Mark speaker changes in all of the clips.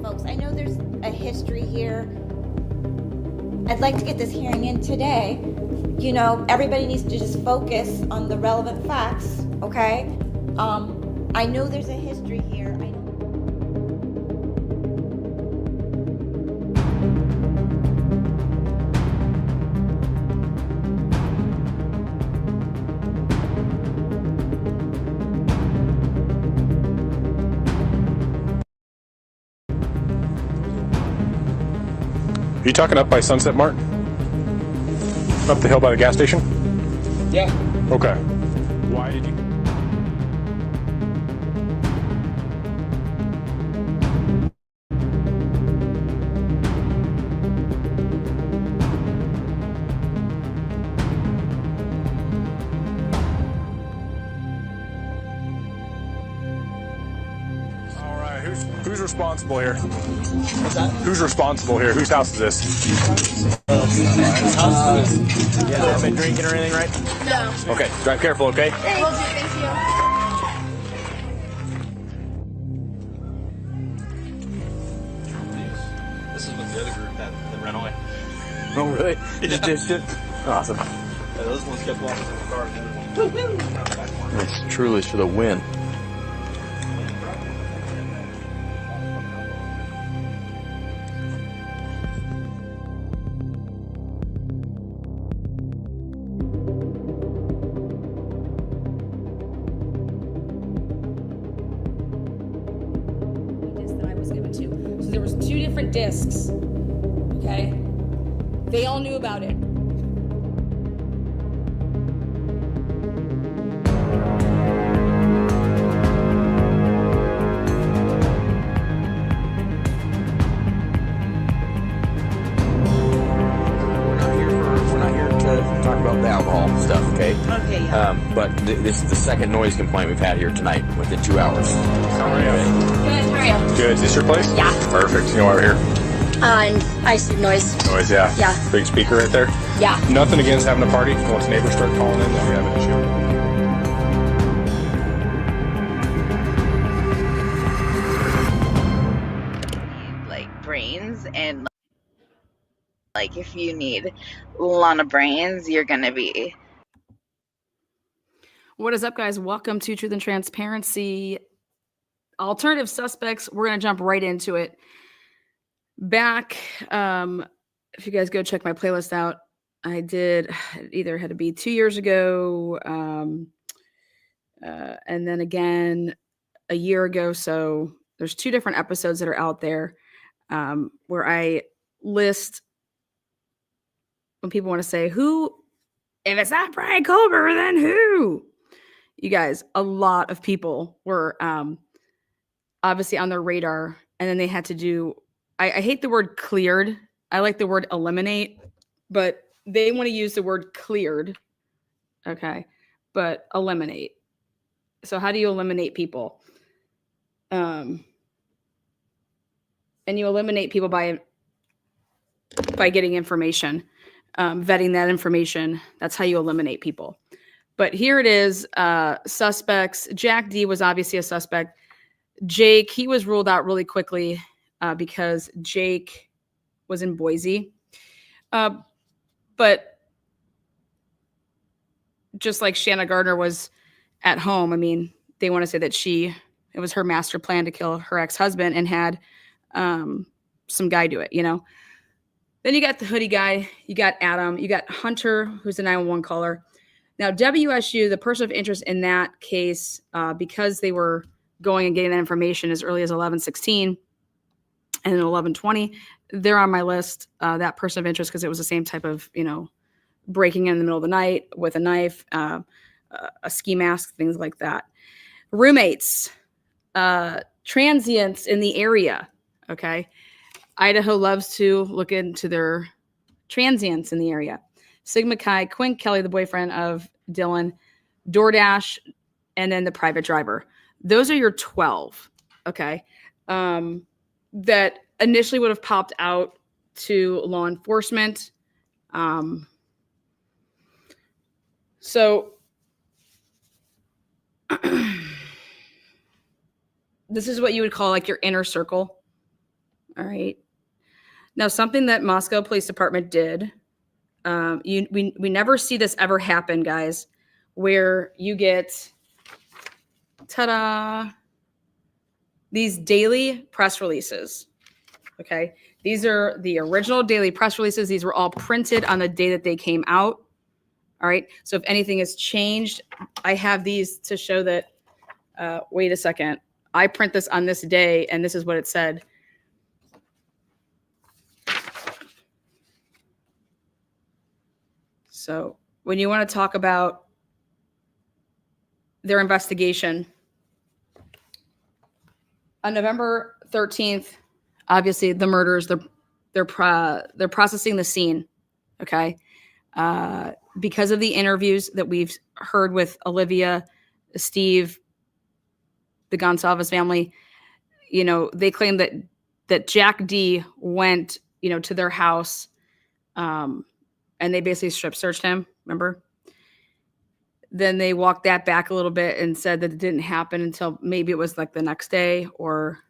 Speaker 1: folks, I know there's a history here. I'd like to get this hearing in today. You know, everybody needs to just focus on the relevant facts, okay? I know there's a history here.
Speaker 2: Are you talking up by Sunset Mart? Up the hill by the gas station?
Speaker 3: Yeah.
Speaker 2: Okay. Why did you... All right, who's responsible here?
Speaker 3: What's that?
Speaker 2: Who's responsible here? Whose house is this?
Speaker 3: Yeah, haven't been drinking or anything, right?
Speaker 4: No.
Speaker 2: Okay, drive careful, okay?
Speaker 4: Will do, thank you.
Speaker 3: This is what the other group that ran away.
Speaker 2: Oh, really? You just ditched it? Awesome.
Speaker 3: Yeah, those ones kept walking in the car. The other one.
Speaker 2: It's truly for the win.
Speaker 5: So there was 2 different discs, okay? They all knew about it.
Speaker 6: We're not here to talk about the alcohol stuff, okay?
Speaker 4: Okay, yeah.
Speaker 6: But this is the second noise complaint we've had here tonight within 2 hours.
Speaker 2: How are you?
Speaker 4: Good, how are you?
Speaker 2: Good. Is this your place?
Speaker 4: Yeah.
Speaker 2: Perfect. You know why we're here?
Speaker 4: I see noise.
Speaker 2: Noise, yeah.
Speaker 4: Yeah.
Speaker 2: Big speaker right there.
Speaker 4: Yeah.
Speaker 2: Nothing against having a party. Once neighbors start calling in, then we have an issue.
Speaker 7: Like brains, and like if you need a lot of brains, you're gonna be.
Speaker 5: What is up, guys? Welcome to Truth and Transparency. Alternative suspects. We're going to jump right into it. Back, if you guys go check my playlist out, I did either had to be 2 years ago, and then again a year ago. So there's 2 different episodes that are out there where I list when people want to say who, if it's not Brian Colbert, then who? You guys, a lot of people were obviously on their radar, and then they had to do. I hate the word cleared. I like the word eliminate, but they want to use the word cleared. Okay. But eliminate. So how do you eliminate people? And you eliminate people by getting information, vetting that information. That's how you eliminate people. But here it is, suspects. Jack D was obviously a suspect. Jake, he was ruled out really quickly because Jake was in Boise. But just like Shanna Gardner was at home, I mean, they want to say that it was her master plan to kill her ex-husband and had some guy do it, you know? Then you got the Hoodie Guy, you got Adam, you got Hunter, who's a 911 caller. Now, WSU, the person of interest in that case, because they were going and getting that information as early as 11/16 and 11/20, they're on my list, that person of interest, because it was the same type of, breaking in the middle of the night with a knife, a ski mask, things like that. Roommates, transients in the area, okay? Idaho loves to look into their transients in the area. Sigma Chi, Quinn Kelly, the boyfriend of Dylan, DoorDash, and then the private driver. Those are your 12, okay, that initially would have popped out to law enforcement. So this is what you would call like your inner circle. All right. Now, something that Moscow Police Department did, we never see this ever happen, guys, where you get, ta-da, these daily press releases. Okay. These are the original daily press releases. These were all printed on the day that they came out. All right. So if anything has changed, I have these to show that, wait a second, I print this on this day and this is what it said. So when you want to talk about their investigation, on November 13th, obviously the murders, they're processing the scene. Okay. Because of the interviews that we've heard with Olivia, Steve, the Gonsalves family, you know, they claim that Jack D went, you know, to their house, and they basically strip searched him. Remember? Then they walked that back a little bit and said that it didn't happen until maybe it was like the next day or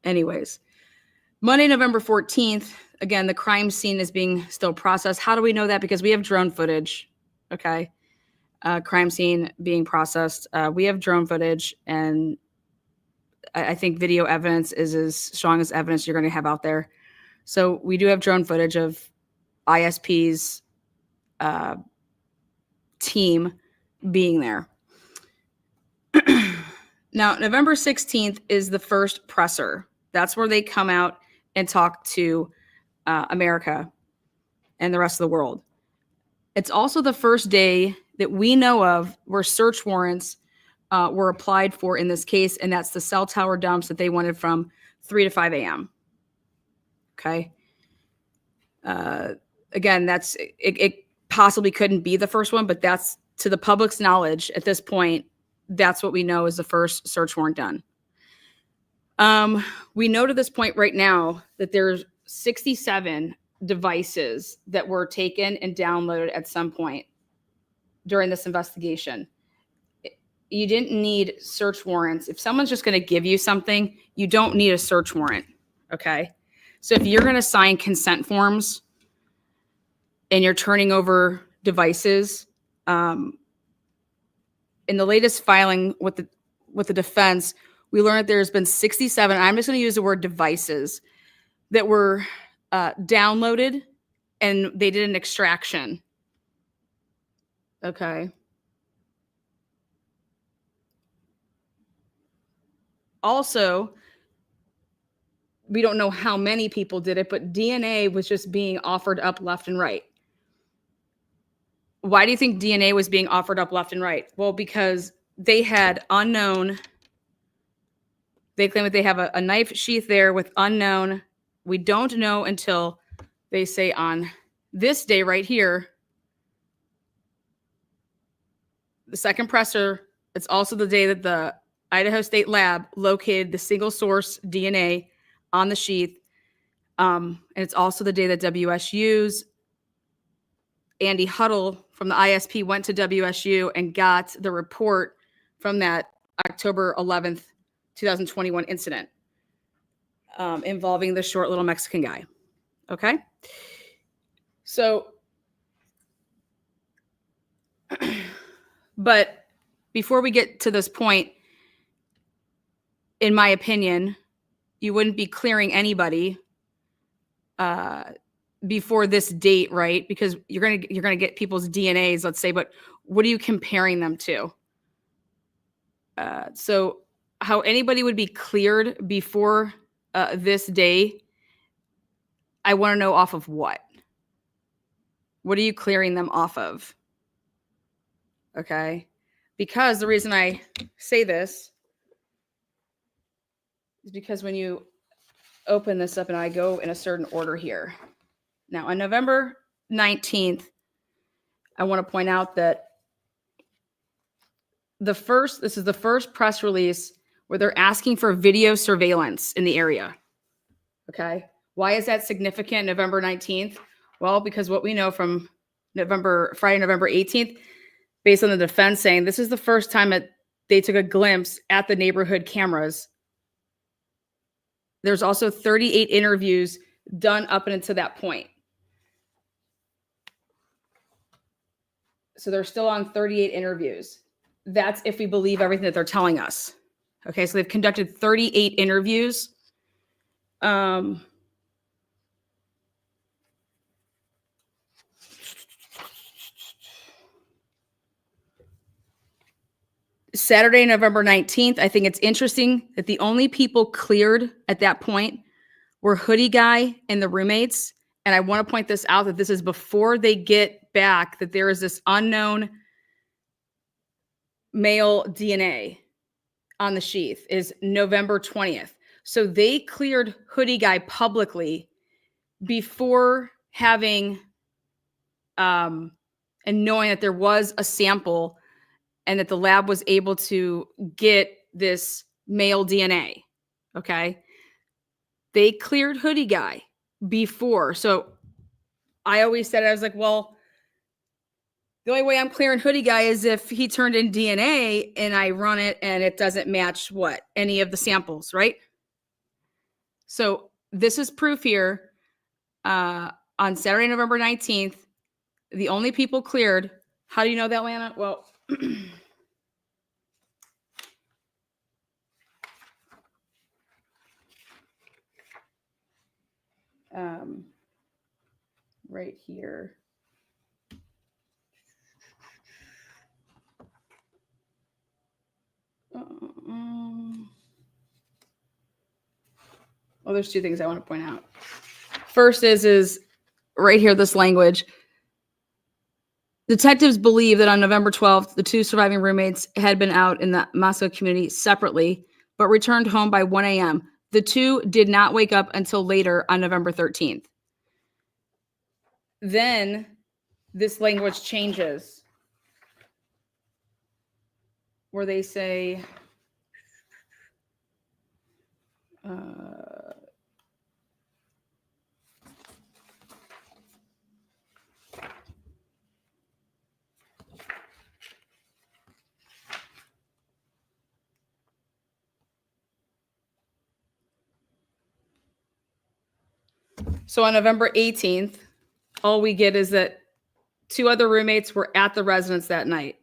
Speaker 5: anyways. Monday, November 14th, again, the crime scene is being still processed. How do we know that? Because we have drone footage. Okay. Crime scene being processed. We have drone footage, and I think video evidence is as strong as evidence you're going to have out there. So we do have drone footage of ISP's team being there. Now, November 16th is the first presser. That's where they come out and talk to America and the rest of the world. It's also the first day that we know of where search warrants were applied for in this case, and that's the cell tower dumps that they wanted from 3 to 5 a.m. Okay. Again, it possibly couldn't be the first one, but that's, to the public's knowledge at this point, that's what we know is the first search warrant done. We know to this point right now that there's 67 devices that were taken and downloaded at some point during this investigation. You didn't need search warrants. If someone's just going to give you something, you don't need a search warrant. Okay. So if you're going to sign consent forms and you're turning over devices, in the latest filing with the defense, we learned that there's been 67, I'm just going to use the word devices, that were downloaded and they did an extraction. Okay. Also, we don't know how many people did it, but DNA was just being offered up left and right. Why do you think DNA was being offered up left and right? Well, because they had unknown, they claim that they have a knife sheath there with unknown. We don't know until they say on this day right here, the second presser, it's also the day that the Idaho State Lab located the single source DNA on the sheath. And it's also the day that WSU's Andy Huddle from the ISP went to WSU and got the report from that October 11th, 2021 incident involving the short little Mexican guy. Okay. So, but before we get to this point, in my opinion, you wouldn't be clearing anybody before this date, right? Because you're gonna get people's DNAs, let's say, but what are you comparing them to? So how anybody would be cleared before this day, I want to know off of what? What are you clearing them off of? Okay. Because the reason I say this is because when you open this up, and I go in a certain order here. Now, on November 19th, I want to point out that this is the first press release where they're asking for video surveillance in the area. Okay. Why is that significant, November 19th? Well, because what we know from Friday, November 18th, based on the defense saying this is the first time that they took a glimpse at the neighborhood cameras There's also 38 interviews done up until that point. So they're still on 38 interviews. That's if we believe everything that they're telling us. Okay, so they've conducted 38 interviews. Saturday, November 19th, I think it's interesting that the only people cleared at that point were Hoodie Guy and the roommates. And I want to point this out, that this is before they get back, that there is this unknown male DNA on the sheath, is November 20th. So they cleared Hoodie Guy publicly before having and knowing that there was a sample and that the lab was able to get this male DNA. Okay. They cleared Hoodie Guy before. So I always said, I was like, well, the only way I'm clearing Hoodie Guy is if he turned in DNA and I run it and it doesn't match what? Any of the samples, right? So this is proof here. On Saturday, November 19th, the only people cleared. How do you know that, Lana? Well, right here. Well, there's two things I want to point out. First is right here, this language. Detectives believe that on November 12th, the two surviving roommates had been out in the Moscow community separately, but returned home by 1 a.m. The two did not wake up until later on November 13th. Then this language changes where they say, so on November 18th, all we get is that two other roommates were at the residence that night.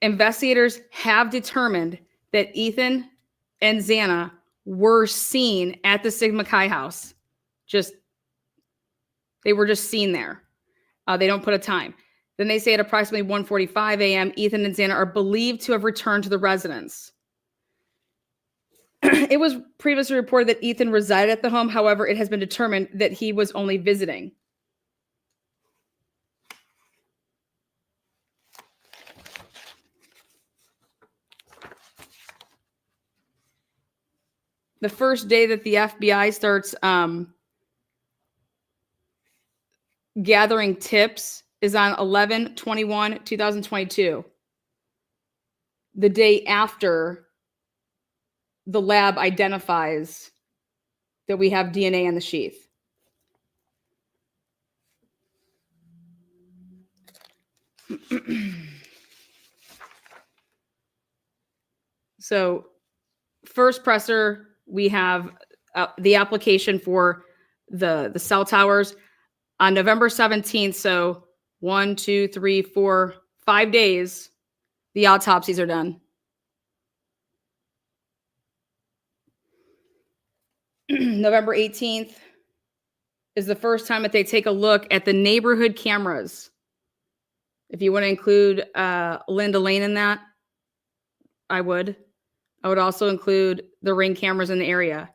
Speaker 5: Investigators have determined that Ethan and Xana were seen at the Sigma Chi house. They were just seen there. They don't put a time. Then they say at approximately 1:45 a.m., Ethan and Xana are believed to have returned to the residence. It was previously reported that Ethan resided at the home. However, it has been determined that he was only visiting. The first day that the FBI starts gathering tips is on 11/21/2022. The day after the lab identifies that we have DNA in the sheath. So first presser, we have the application for the cell towers on November 17th. So 1, 2, 3, 4, 5 days, the autopsies are done. November 18th is the first time that they take a look at the neighborhood cameras. If you want to include Linda Lane in that, I would. I would also include the ring cameras in the area.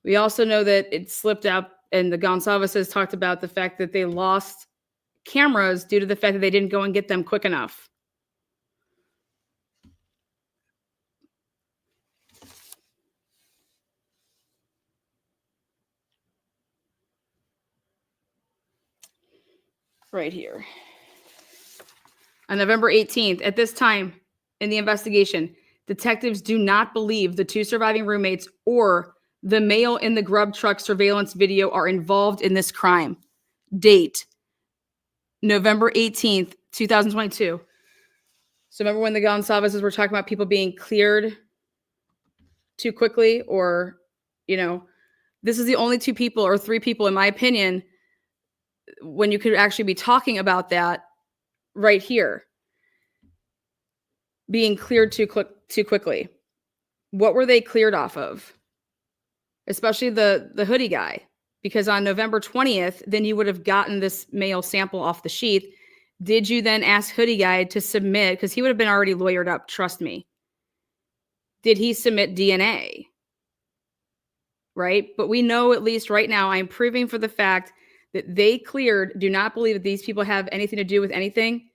Speaker 5: We also know that it slipped out, and the Gonsalves has talked about the fact that they lost cameras due to the fact that they didn't go and get them quick enough. Right here. On November 18th, at this time in the investigation, detectives do not believe the two surviving roommates or the male in the grub truck surveillance video are involved in this crime. Date, November 18th, 2022. So remember when the Gonsalves were talking about people being cleared too quickly, or, this is the only 2 people or 3 people, in my opinion, when you could actually be talking about that right here being cleared too quickly. What were they cleared off of? Especially the hoodie guy, because on November 20th, then you would have gotten this male sample off the sheath. Did you then ask hoodie guy to submit? Because he would have been already lawyered up. Trust me. Did he submit DNA? Right. But we know, at least right now, I'm proving for the fact that they cleared, do not believe that these people have anything to do with anything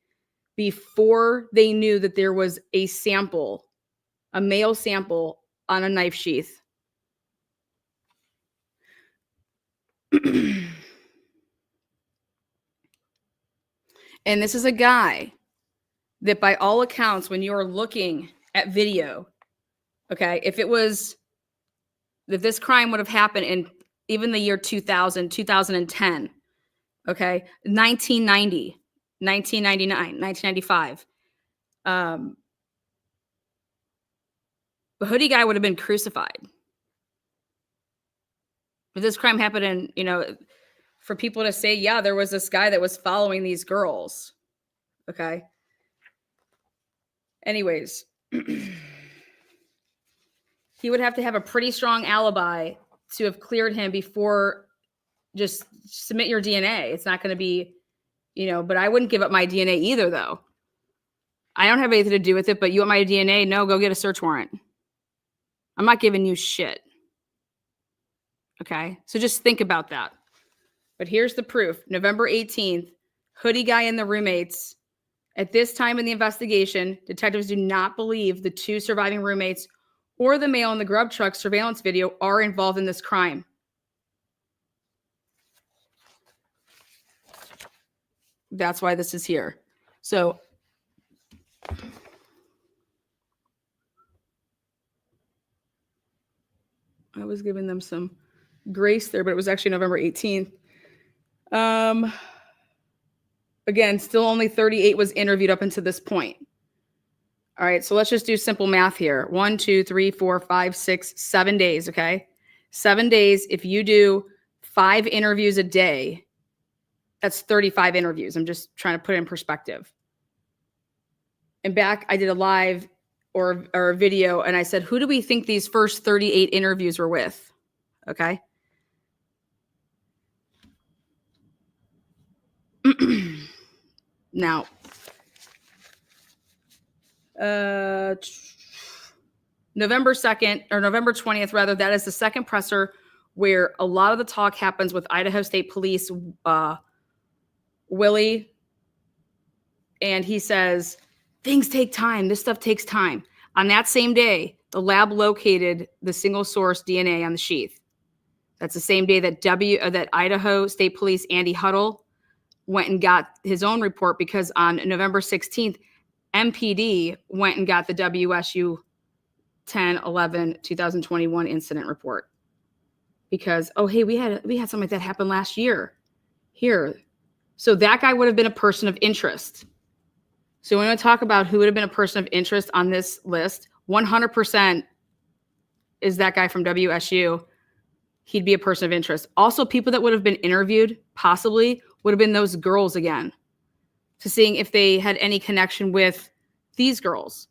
Speaker 5: before they knew that there was a sample, a male sample on a knife sheath. And this is a guy that, by all accounts, when you're looking at video, okay, if this crime would have happened in even the year 2000, 2010, okay, 1990, 1999, 1995, the hoodie guy would have been crucified. If this crime happened in, for people to say, yeah, there was this guy that was following these girls. Okay. Anyways, he would have to have a pretty strong alibi to have cleared him before. Just submit your DNA. It's not going to be, but I wouldn't give up my DNA either, though. I don't have anything to do with it, but you want my DNA? No, go get a search warrant. I'm not giving you shit. Okay. So just think about that. But here's the proof. November 18th, hoodie guy and the roommates. At this time in the investigation, detectives do not believe the 2 surviving roommates or the male in the grub truck surveillance video are involved in this crime. That's why this is here. So I was giving them some grace there, but it was actually November 18th. Again, still only 38 was interviewed up until this point. All right, so let's just do simple math here. 1, 2, 3, 4, 5, 6, 7 days, okay? 7 days. If you do 5 interviews a day, that's 35 interviews. I'm just trying to put it in perspective. And back, I did a live or a video, and I said, who do we think these first 38 interviews were with? Okay. Now, November 2nd, or November 20th, rather, that is the second presser where a lot of the talk happens with Idaho State Police, Willie, and he says, things take time. This stuff takes time. On that same day, the lab located the single source DNA on the sheath. That's the same day that Idaho State Police Andy Huddle went and got his own report, because on November 16th, MPD went and got the WSU 10/11/2021 incident report. Because, oh, hey, we had something like that happen last year here. So that guy would have been a person of interest. So when we talk about who would have been a person of interest on this list, 100% is that guy from WSU. He'd be a person of interest. Also, people that would have been interviewed possibly would have been those girls again, to seeing if they had any connection with these girls.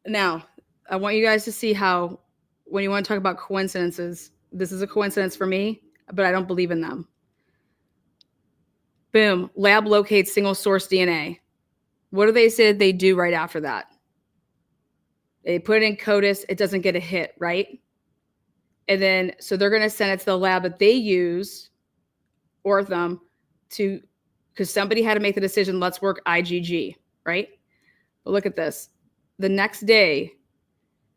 Speaker 5: Now, I want you guys to see how, when you want to talk about coincidences, this is a coincidence for me, but I don't believe in them. Boom. Lab locates single source DNA. What do they say they do right after that? They put it in CODIS. It doesn't get a hit, right? And then, so they're going to send it to the lab that they use, or them, to, because somebody had to make the decision, let's work IgG, right? But look at this. The next day,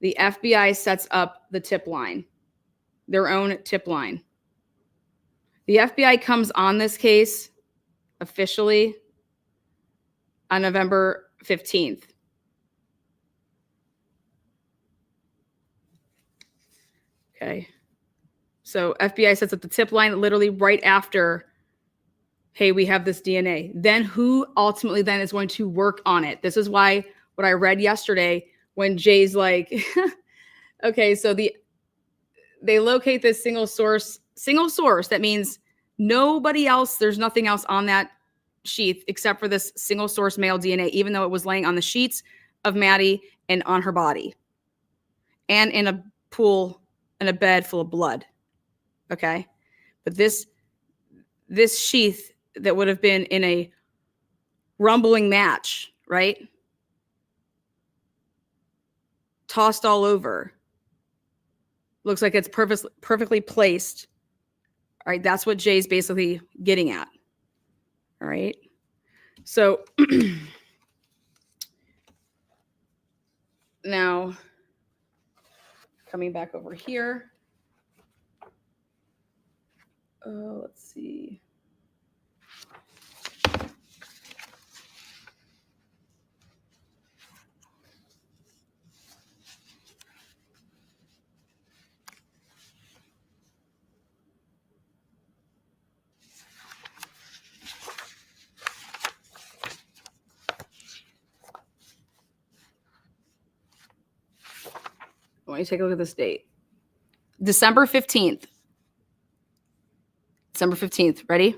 Speaker 5: the FBI sets up the tip line, their own tip line. The FBI comes on this case officially on November 15th. Okay. So FBI sets up the tip line literally right after hey, we have this DNA. Then who ultimately then is going to work on it? This is why what I read yesterday when Jay's like, okay, so they locate this single source. That means nobody else, there's nothing else on that sheath except for this single source male DNA, even though it was laying on the sheets of Maddie and on her body and in a pool, in a bed full of blood. Okay. But this sheath that would have been in a rumbling match, right? Tossed all over. Looks like it's perfectly placed. All right. That's what Jay's basically getting at. All right. So now coming back over here. Let's see. I want you to take a look at this date. December 15th. December 15th. Ready?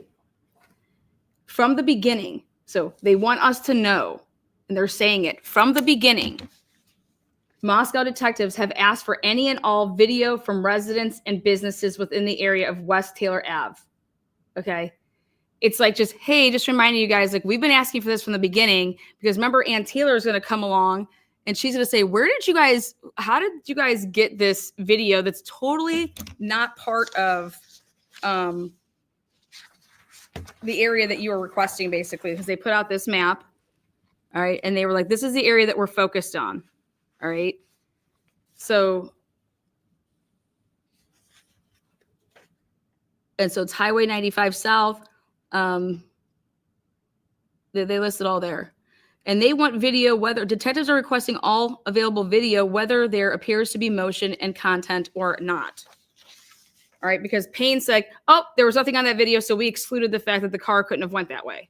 Speaker 5: From the beginning. So they want us to know, and they're saying it from the beginning. Moscow detectives have asked for any and all video from residents and businesses within the area of West Taylor Ave. Okay. It's like just, hey, just reminding you guys, like we've been asking for this from the beginning because remember Ann Taylor is going to come along and she's going to say, how did you guys get this video that's totally not part of the area that you were requesting, basically, because they put out this map. All right. And they were like, this is the area that we're focused on. All right. So, and so it's Highway 95 South. They listed all there. And they want video, whether detectives are requesting all available video, whether there appears to be motion and content or not. All right, because Payne's like, oh, there was nothing on that video, so we excluded the fact that the car couldn't have went that way.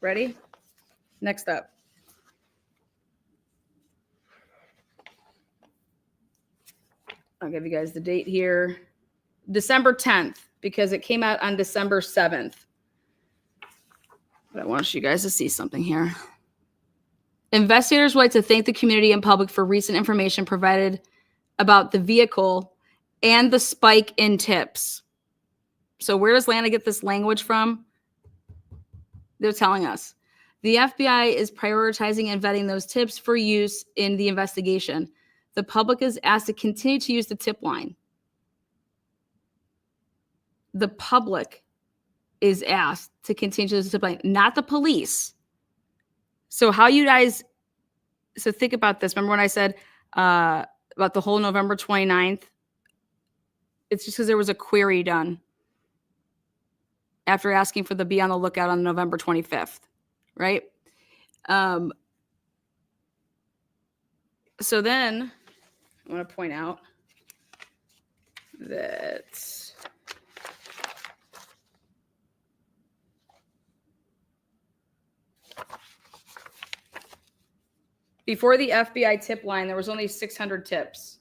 Speaker 5: Ready? Next up. I'll give you guys the date here. December 10th, because it came out on December 7th. But I want you guys to see something here. Investigators would like to thank the community and public for recent information provided about the vehicle and the spike in tips. So where does Lana get this language from? They're telling us. The FBI is prioritizing and vetting those tips for use in the investigation. The public is asked to continue to use the tip line. The public is asked to continue to use the tip line, not the police. So how you guys, so think about this. Remember when I said about the whole November 29th? It's just because there was a query done after asking for the be on the lookout on November 25th, right? So then I want to point out that before the FBI tip line, there was only 600 tips.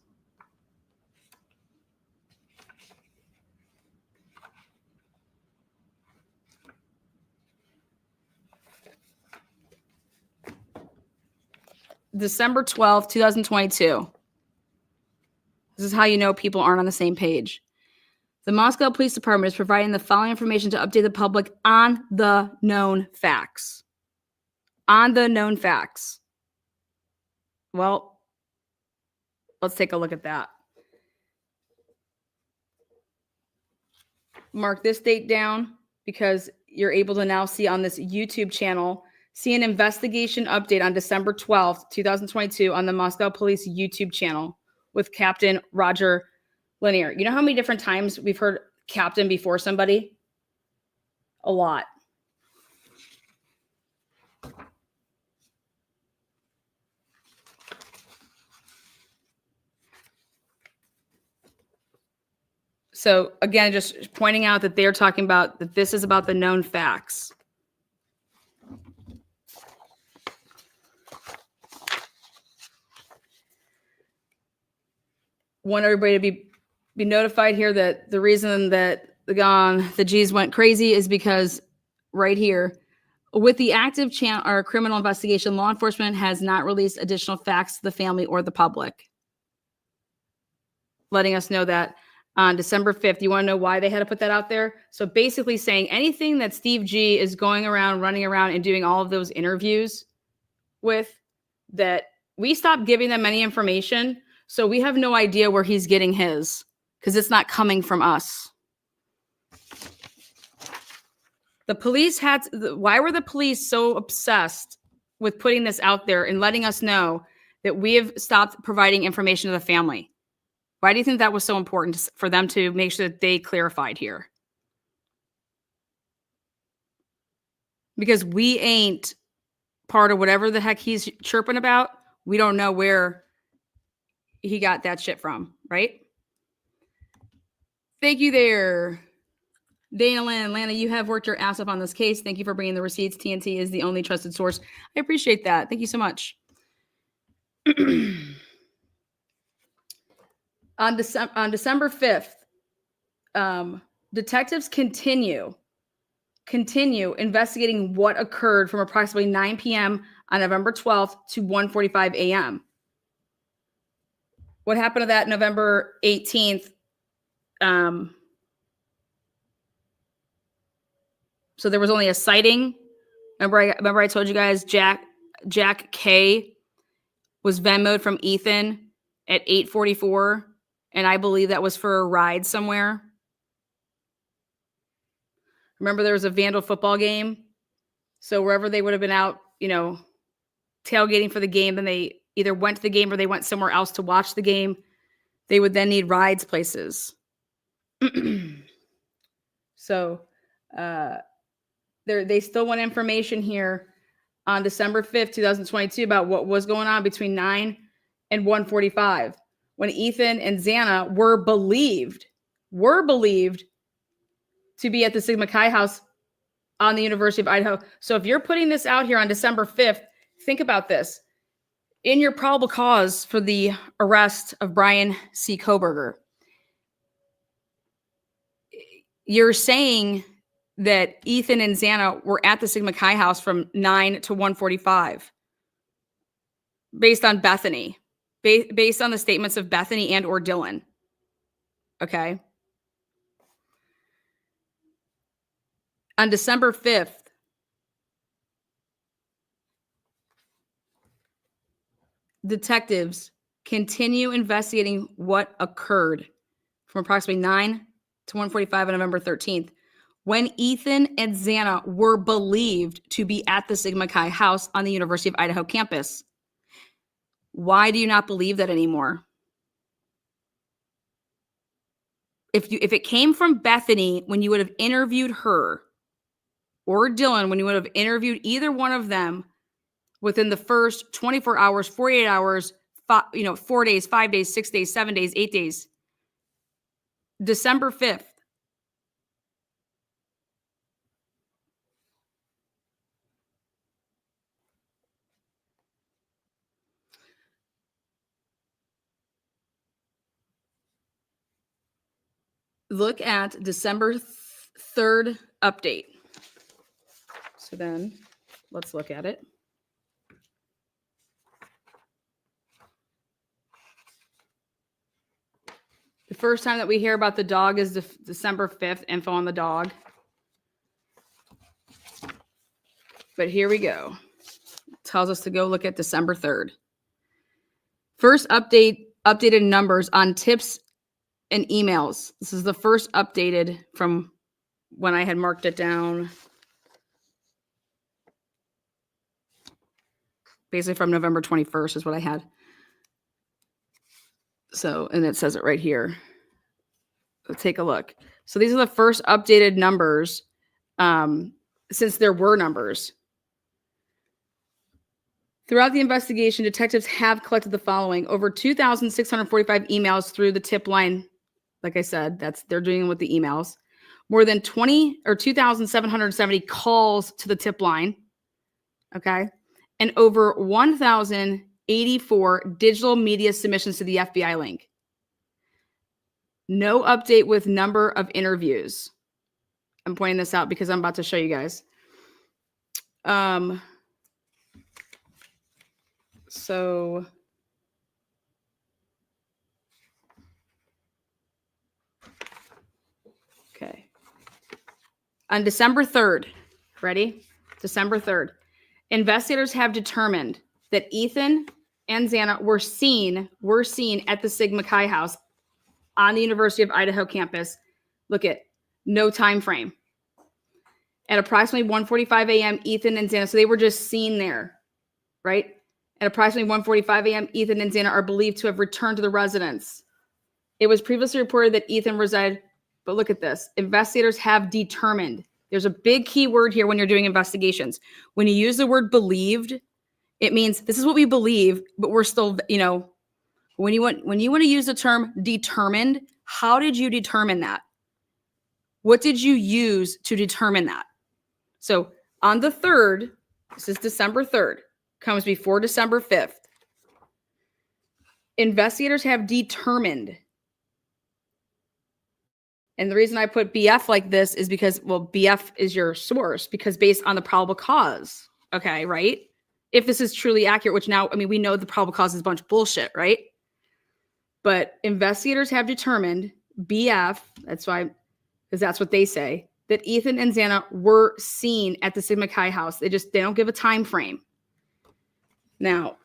Speaker 5: December 12th, 2022. This is how you know people aren't on the same page. The Moscow Police Department is providing the following information to update the public on the known facts. On the known facts. Well, let's take a look at that. Mark this date down because you're able to now see on this YouTube channel, see an investigation update on December 12th, 2022 on the Moscow Police YouTube channel with Captain Roger Lanier. You know how many different times we've heard captain before somebody? A lot. So again, just pointing out that they're talking about that this is about the known facts. Want everybody to be notified here that the reason that the G's went crazy is because right here, with the active or criminal investigation, law enforcement has not released additional facts to the family or the public, letting us know that on December 5th. You want to know why they had to put that out there? So basically saying anything that Steve G is going around, running around and doing all of those interviews with, that we stopped giving them any information. So we have no idea where he's getting his, because it's not coming from us. The police why were the police so obsessed with putting this out there and letting us know that we have stopped providing information to the family? Why do you think that was so important for them to make sure that they clarified here? Because we ain't part of whatever the heck he's chirping about. We don't know where he got that shit from, right? Thank you there, Dana Lynn. Lana, you have worked your ass up on this case. Thank you for bringing the receipts. TNT is the only trusted source. I appreciate that. Thank you so much. On December 5th, detectives continue investigating what occurred from approximately 9 p.m. on November 12th to 1:45 a.m. What happened to that November 18th? So there was only a sighting. Remember I told you guys Jack K was Venmo'd from Ethan at 8:44, and I believe that was for a ride somewhere. Remember there was a Vandal football game? So wherever they would have been out, tailgating for the game, then they either went to the game or they went somewhere else to watch the game. They would then need rides places. So they still want information here on December 5th, 2022 about what was going on between 9 and 1:45 when Ethan and Xana were believed to be at the Sigma Chi house on the University of Idaho. So if you're putting this out here on December 5th, think about this. In your probable cause for the arrest of Brian C. Koberger, you're saying that Ethan and Xana were at the Sigma Chi house from 9 to 1:45 based on Bethany, based on the statements of Bethany and or Dylan. Okay. On December 5th, detectives continue investigating what occurred from approximately 9 to 1:45 on November 13th, when Ethan and Xana were believed to be at the Sigma Chi house on the University of Idaho campus. Why do you not believe that anymore? If it came from Bethany when you would have interviewed her, or Dylan when you would have interviewed either one of them within the first 24 hours, 48 hours, 4 days, 5 days, 6 days, 7 days, 8 days, December 5th, look at December 3rd update. So then let's look at it. The first time that we hear about the dog is December 5th, info on the dog. But here we go. It tells us to go look at December 3rd. First updated numbers on tips and emails. This is the first updated from when I had marked it down. Basically from November 21st is what I had. So, and it says it right here. Let's take a look. So these are the first updated numbers since there were numbers. Throughout the investigation, detectives have collected the following: over 2,645 emails through the tip line. Like I said, they're doing with the emails. More than 2,770 calls to the tip line. Okay. And over 1,084 digital media submissions to the FBI link. No update with number of interviews. I'm pointing this out because I'm about to show you guys. So okay. On December 3rd, ready? December 3rd, investigators have determined that Ethan and Xana were seen at the Sigma Chi house on the University of Idaho campus. Look at no time frame. At approximately 1:45 a.m., Ethan and Xana, so they were just seen there, right? At approximately 1:45 a.m., Ethan and Xana are believed to have returned to the residence. It was previously reported that Ethan resided, but look at this. Investigators have determined. There's a big key word here when you're doing investigations. When you use the word believed, it means this is what we believe, but we're still, when you want to use the term determined, how did you determine that? What did you use to determine that? So on the 3rd, this is December 3rd, comes before December 5th. Investigators have determined. And the reason I put BF like this is because, well, BF is your source because based on the probable cause. Okay, right? If this is truly accurate, which now, we know the probable cause is a bunch of bullshit, right? But investigators have determined, BF, that's why, because that's what they say, that Ethan and Xana were seen at the Sigma Chi house. They don't give a time frame. Now,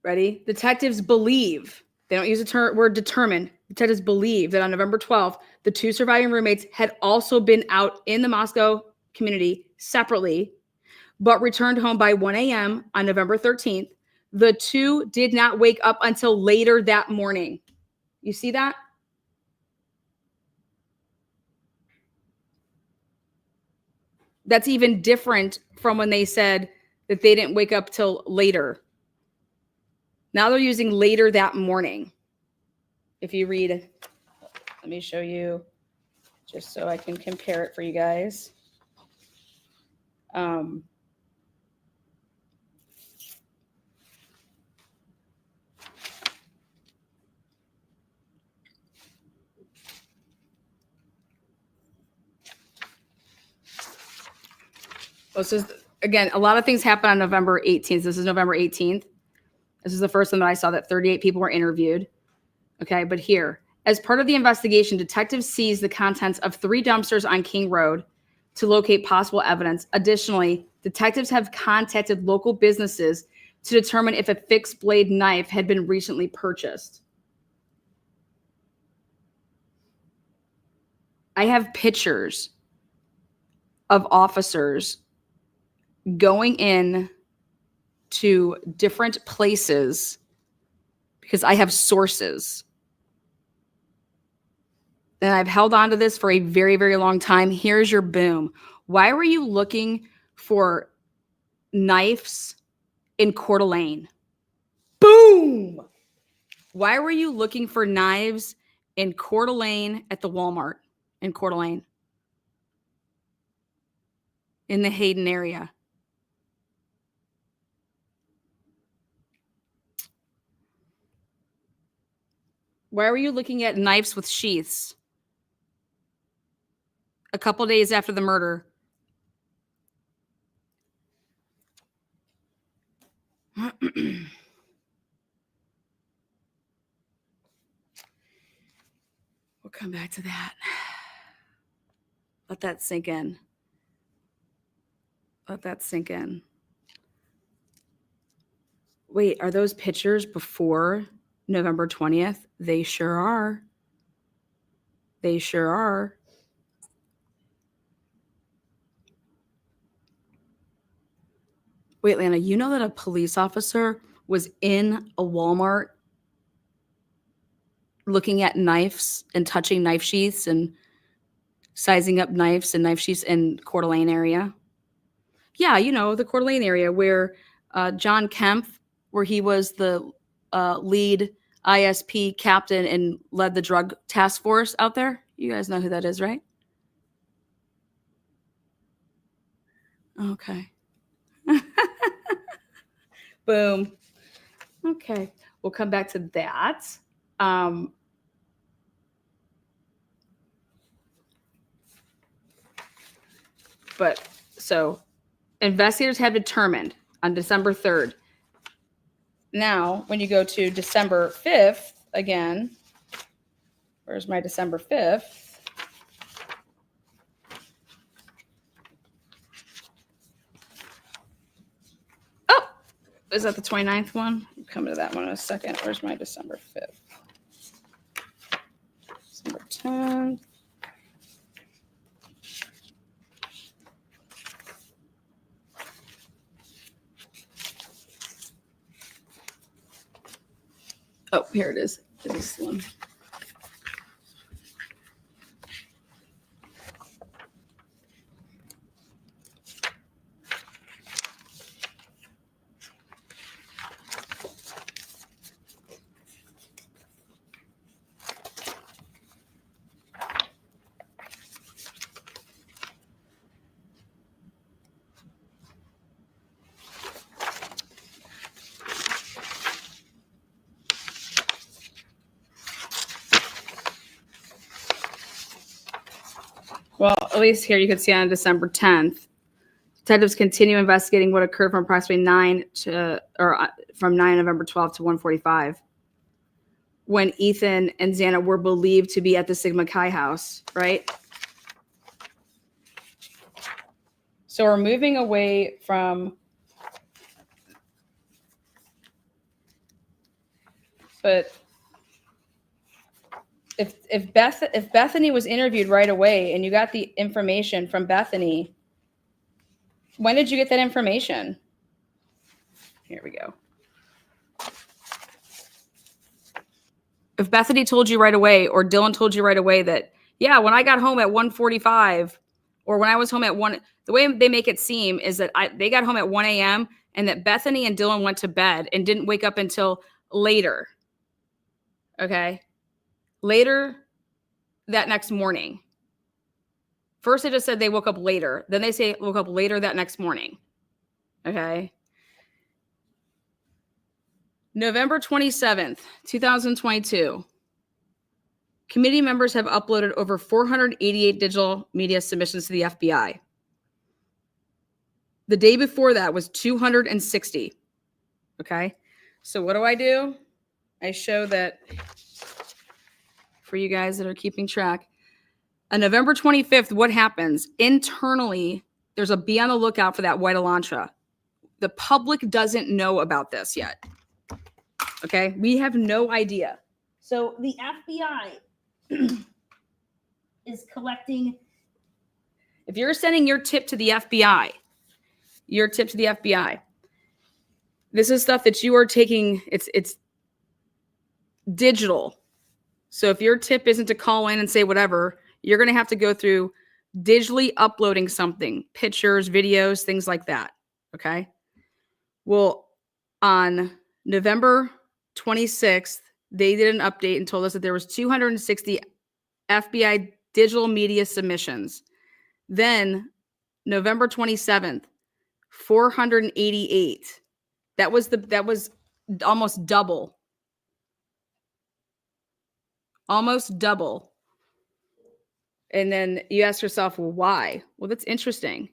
Speaker 5: ready? Detectives believe, they don't use the word determined. Detectives believe that on November 12th, the two surviving roommates had also been out in the Moscow community separately, but returned home by 1 a.m. on November 13th. The two did not wake up until later that morning. You see that? That's even different from when they said that they didn't wake up till later. Now they're using later that morning. If you read, let me show you just so I can compare it for you guys. This is, again, a lot of things happen on November 18th. This is November 18th. This is the first one that I saw that 38 people were interviewed. Okay, but here, as part of the investigation, detectives seized the contents of 3 dumpsters on King Road to locate possible evidence. Additionally, detectives have contacted local businesses to determine if a fixed blade knife had been recently purchased. I have pictures of officers going in to different places because I have sources. And I've held on to this for a very, very long time. Here's your boom. Why were you looking for knives in Coeur d'Alene? Boom! Why were you looking for knives in Coeur d'Alene at the Walmart in Coeur d'Alene? In the Hayden area. Why were you looking at knives with sheaths a couple days after the murder? We'll come back to that. Let that sink in. Let that sink in. Wait, are those pictures before November 20th? They sure are. They sure are. Wait, Lana, you know that a police officer was in a Walmart looking at knives and touching knife sheaths and sizing up knives and knife sheaths in Coeur d'Alene area. Yeah, you know, the Coeur d'Alene area where John Kemp, where he was the lead ISP captain and led the drug task force out there. You guys know who that is, right? Okay. Boom. Okay. We'll come back to that. But so investigators have determined on December 3rd. Now, when you go to December 5th, again, where's my December 5th? Oh, is that the 29th one? I'll come to that one in a second. Where's my December 5th? December 10th. Oh, here it is. This one. Well, at least here you can see on December 10th, detectives continue investigating what occurred from approximately from 9 November 12th to 1:45, when Ethan and Xana were believed to be at the Sigma Chi house, right? So we're moving away from, but if Bethany was interviewed right away and you got the information from Bethany, when did you get that information? Here we go. If Bethany told you right away, or Dylan told you right away that, yeah, when I got home at 1:45, or when I was home at 1, the way they make it seem is that they got home at 1 a.m. and that Bethany and Dylan went to bed and didn't wake up until later. Okay. Later that next morning. First, they just said they woke up later. Then they say woke up later that next morning. Okay. November 27th, 2022. Committee members have uploaded over 488 digital media submissions to the FBI. The day before that was 260. Okay. So what do? I show that for you guys that are keeping track. On November 25th, what happens? Internally, there's a be on the lookout for that white Elantra. The public doesn't know about this yet. Okay. We have no idea. So the FBI is collecting. If you're sending your tip to the FBI, this is stuff that you are taking. It's digital. So if your tip isn't to call in and say whatever, you're going to have to go through digitally uploading something, pictures, videos, things like that. Okay. Well, on November 26th, they did an update and told us that there was 260 FBI digital media submissions. Then November 27th, 488. That was almost double. Almost double. And then you ask yourself, well, why? Well, that's interesting.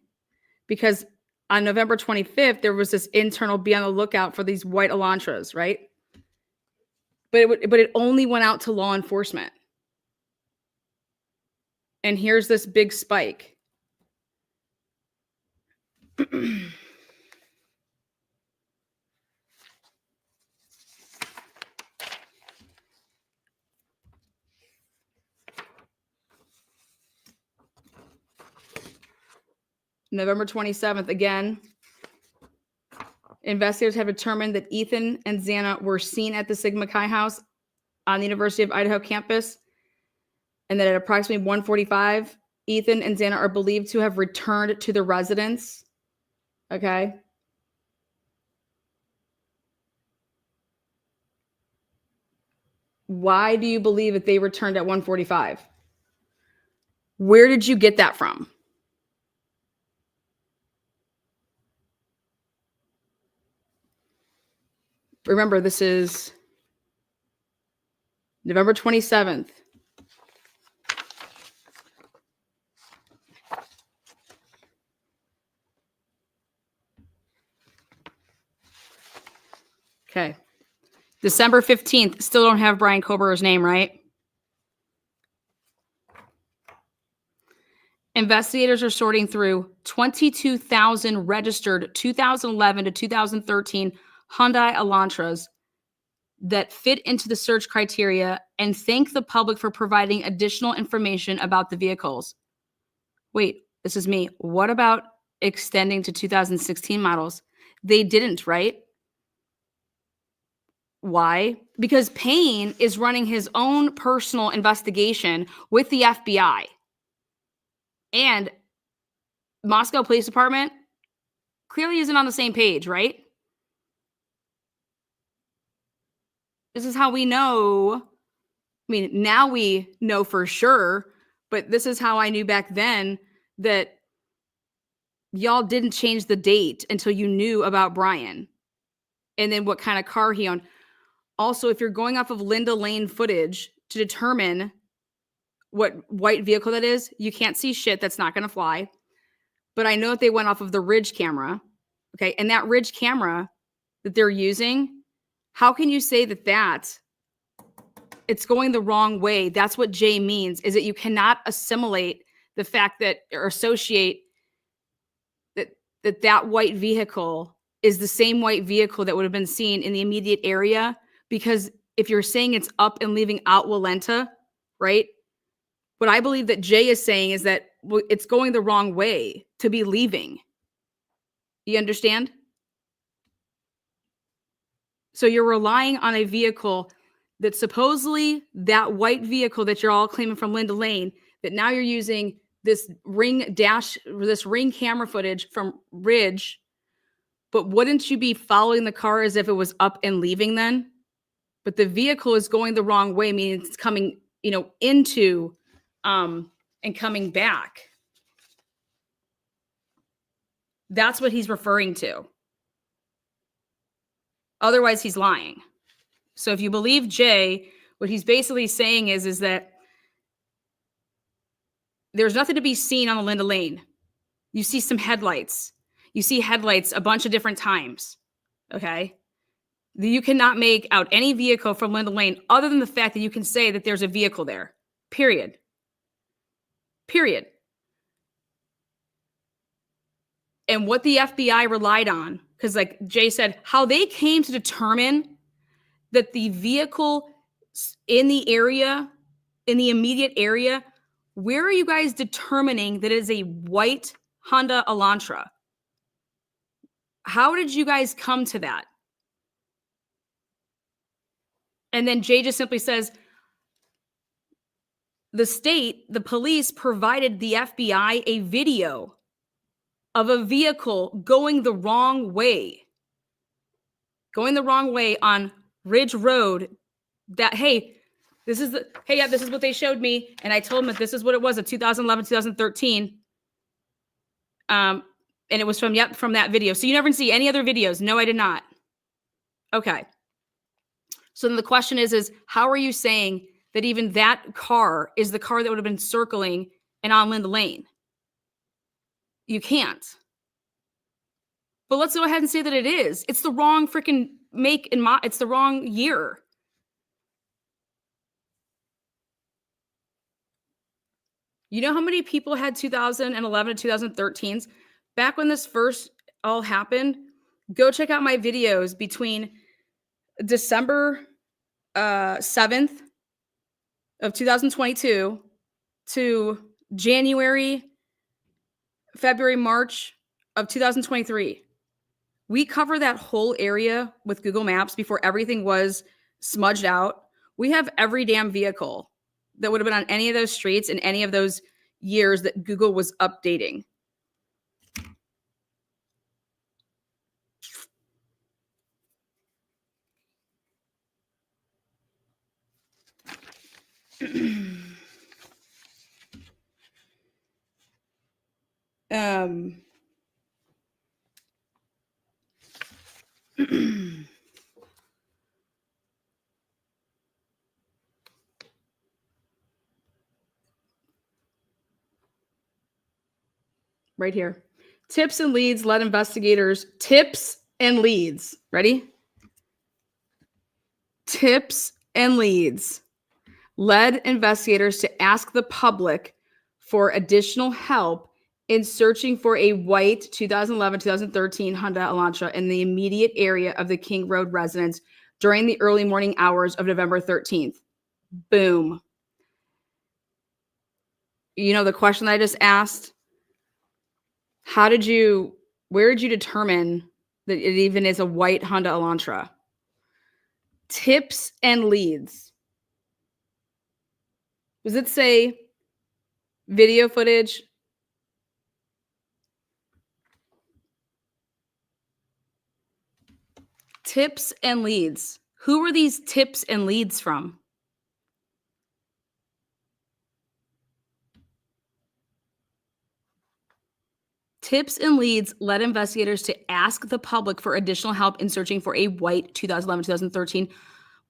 Speaker 5: Because on November 25th, there was this internal be on the lookout for these white Elantras, right? But it only went out to law enforcement. And here's this big spike. November 27th, again, investigators have determined that Ethan and Xana were seen at the Sigma Chi house on the University of Idaho campus, and that at approximately 1:45, Ethan and Xana are believed to have returned to the residence. Okay. Why do you believe that they returned at 1:45? Where did you get that from? Remember, this is November 27th. Okay. December 15th. Still don't have Brian Kober's name, right? Investigators are sorting through 22,000 registered 2011 to 2013 Hyundai Elantras that fit into the search criteria and thank the public for providing additional information about the vehicles. Wait, this is me. What about extending to 2016 models? They didn't, right? Why? Because Payne is running his own personal investigation with the FBI. And Moscow Police Department clearly isn't on the same page, right? This is how we know. I mean, now we know for sure, but this is how I knew back then that y'all didn't change the date until you knew about Brian and then what kind of car he owned. Also, if you're going off of Linda Lane footage to determine what white vehicle that is, you can't see shit. That's not going to fly. But I know that they went off of the Ridge camera. Okay. And that Ridge camera that they're using, how can you say that it's going the wrong way? That's what Jay means, is that you cannot assimilate the fact that, or associate that white vehicle is the same white vehicle that would have been seen in the immediate area. Because if you're saying it's up and leaving out Walenta, right? What I believe that Jay is saying is that it's going the wrong way to be leaving. You understand? So you're relying on a vehicle that supposedly that white vehicle that you're all claiming from Linda Lane, that now you're using this ring camera footage from Ridge. But wouldn't you be following the car as if it was up and leaving then? But the vehicle is going the wrong way, meaning it's coming, into and coming back. That's what he's referring to. Otherwise, he's lying. So if you believe Jay, what he's basically saying is that there's nothing to be seen on the Linda Lane. You see some headlights. You see headlights a bunch of different times. Okay? You cannot make out any vehicle from Linda Lane other than the fact that you can say that there's a vehicle there. Period. And what the FBI relied on, because like Jay said, how they came to determine that the vehicle in the area, in the immediate area, where are you guys determining that it is a white Honda Elantra? How did you guys come to that? And then Jay just simply says, the police provided the FBI a video of a vehicle going the wrong way on Ridge Road. That, this is what they showed me. And I told them that this is what it was, a 2011, 2013. And it was from that video. So you never see any other videos. No, I did not. Okay. So then the question is how are you saying that even that car is the car that would have been circling and on Linda Lane? You can't. But let's go ahead and say that it is. It's the wrong freaking make and it's the wrong year. You know how many people had 2011 to 2013s? Back when this first all happened, go check out my videos between December 7th of 2022 to February, March of 2023. We cover that whole area with Google Maps before everything was smudged out. We have every damn vehicle that would have been on any of those streets in any of those years that Google was updating. Right here. Tips and leads led investigators. Tips and leads. Ready? Tips and leads led investigators to ask the public for additional help in searching for a white 2011-2013 Honda Elantra in the immediate area of the King Road residence during the early morning hours of November 13th. Boom. You know the question I just asked? Where did you determine that it even is a white Honda Elantra? Tips and leads. Does it say video footage? Tips and leads. Who were these tips and leads from? Tips and leads led investigators to ask the public for additional help in searching for a white 2011-2013.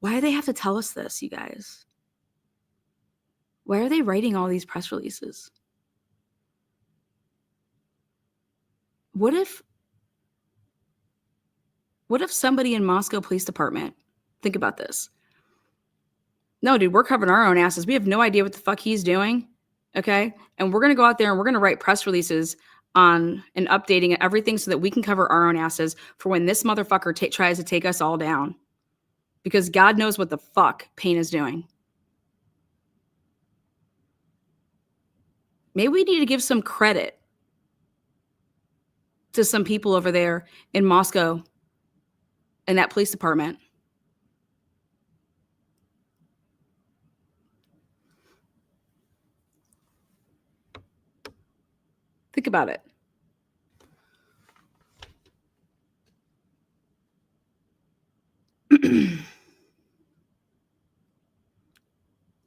Speaker 5: Why do they have to tell us this, you guys? Why are they writing all these press releases? What if somebody in Moscow Police Department, think about this. No, dude, we're covering our own asses. We have no idea what the fuck he's doing, okay? And we're going to go out there and we're going to write press releases on and updating everything so that we can cover our own asses for when this motherfucker tries to take us all down. Because God knows what the fuck Payne is doing. Maybe we need to give some credit to some people over there in Moscow in that police department. Think about it.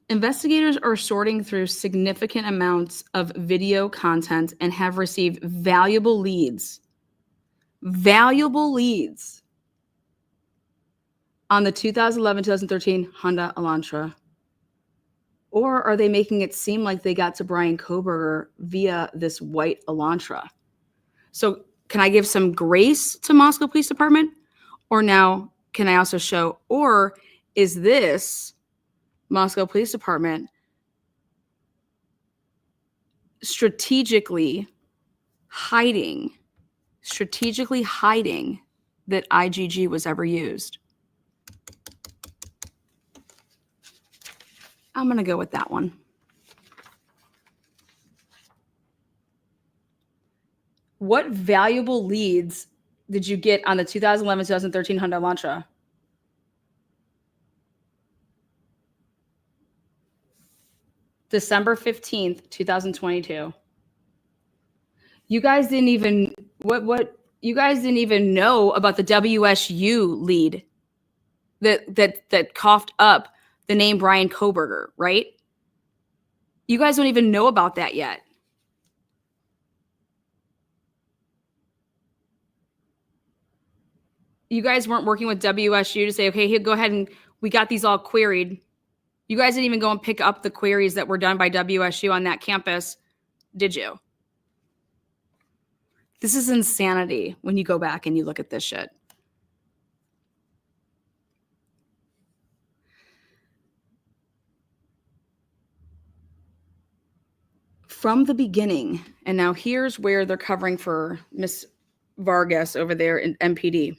Speaker 5: Investigators are sorting through significant amounts of video content and have received valuable leads on the 2011-2013 Honda Elantra. Or are they making it seem like they got to Brian Koberger via this white Elantra? So can I give some grace to Moscow Police Department? Or now can I also show, or is this Moscow Police Department strategically hiding that IgG was ever used? I'm going to go with that one. What valuable leads did you get on the 2011-2013 Honda Elantra? December 15th, 2022. You guys didn't even you guys didn't even know about the WSU lead that coughed up the name Brian Koberger, right? You guys don't even know about that yet. You guys weren't working with WSU to say, okay, here, go ahead and we got these all queried. You guys didn't even go and pick up the queries that were done by WSU on that campus, did you? This is insanity when you go back and you look at this shit. From the beginning, and now here's where they're covering for Miss Vargas over there in MPD.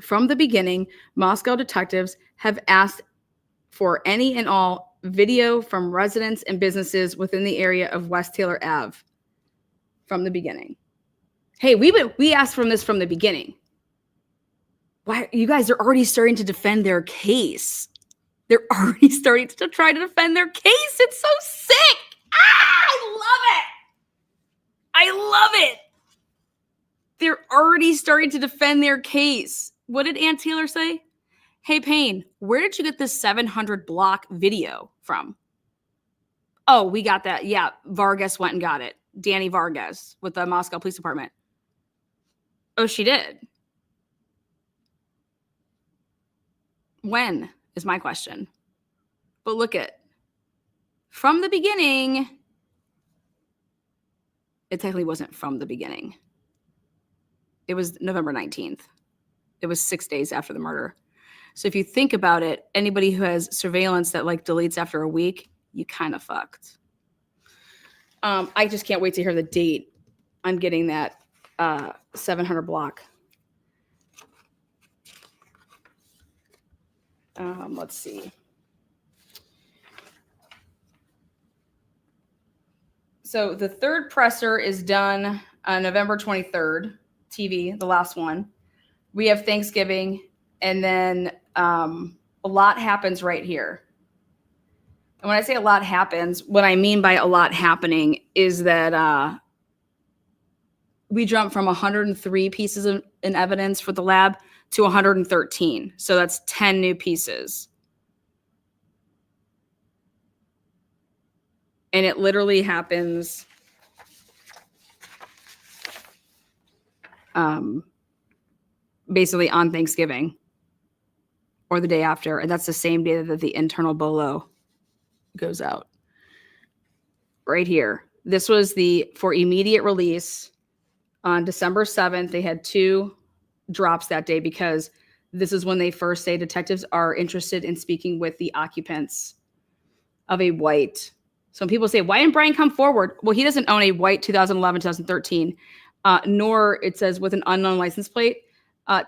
Speaker 5: From the beginning, Moscow detectives have asked for any and all video from residents and businesses within the area of West Taylor Ave. From the beginning. Hey, we asked from this from the beginning. Why you guys are already starting to defend their case? They're already starting to try to defend their case. It's so sick. I love it. I love it. They're already starting to defend their case. What did Aunt Taylor say? Hey, Payne, where did you get this 700 block video from? Oh, we got that. Yeah, Vargas went and got it. Danny Vargas with the Moscow Police Department. Oh, she did? When is my question. But look at, from the beginning, it technically wasn't from the beginning. It was November 19th. It was 6 days after the murder. So if you think about it, anybody who has surveillance that like deletes after a week, you kind of fucked. I just can't wait to hear the date on getting that 700 block. Let's see. So the third presser is done on November 23rd, TV, the last one. We have Thanksgiving, and then a lot happens right here. And when I say a lot happens, what I mean by a lot happening is that we jumped from 103 pieces in evidence for the lab to 113. So that's 10 new pieces. And it literally happens basically on Thanksgiving or the day after. And that's the same day that the internal BOLO goes out. Right here. This was for immediate release on December 7th. They had 2 drops that day because this is when they first say detectives are interested in speaking with the occupants of a white. So when people say, why didn't Brian come forward? Well, he doesn't own a white 2011, 2013, nor it says with an unknown license plate.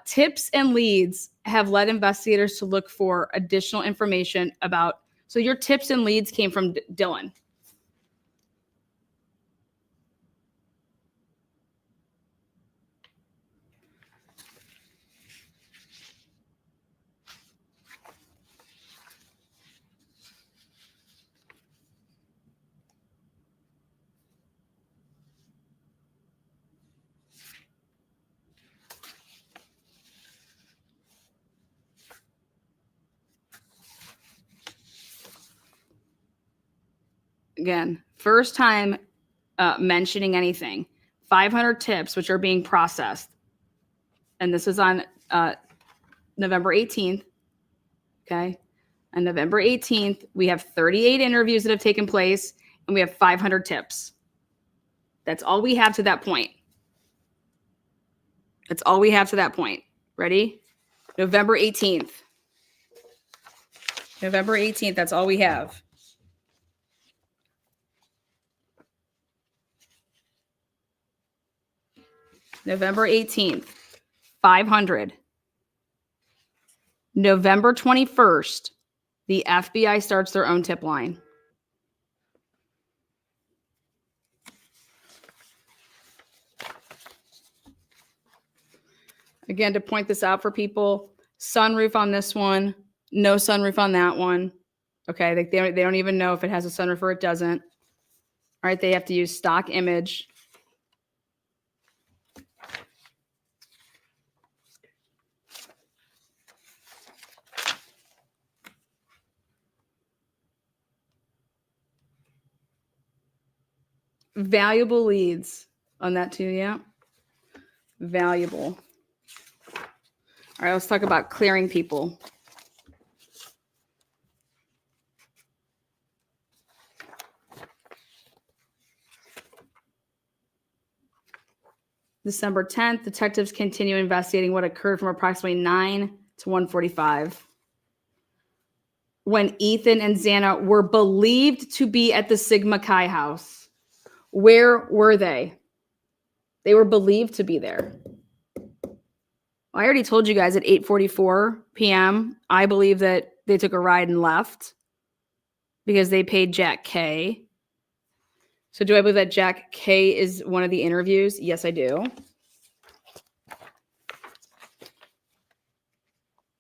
Speaker 5: Tips and leads have led investigators to look for additional information about. So your tips and leads came from Dylan. Again, first time mentioning anything. 500 tips, which are being processed. And this is on November 18th. Okay. On November 18th, we have 38 interviews that have taken place, and we have 500 tips. That's all we have to that point. That's all we have to that point. Ready? November 18th. November 18th, that's all we have. November 18th, 500. November 21st, the FBI starts their own tip line. Again, to point this out for people, sunroof on this one, no sunroof on that one. Okay, they don't even know if it has a sunroof or it doesn't. All right, they have to use stock image. Valuable leads on that too, yeah. Valuable. All right, let's talk about clearing people. December 10th, detectives continue investigating what occurred from approximately 9 to 1:45. When Ethan and Xana were believed to be at the Sigma Chi house. Where were they? They were believed to be there. I already told you guys at 8:44 p.m., I believe that they took a ride and left because they paid Jack K. So do I believe that Jack K is one of the interviews? Yes, I do.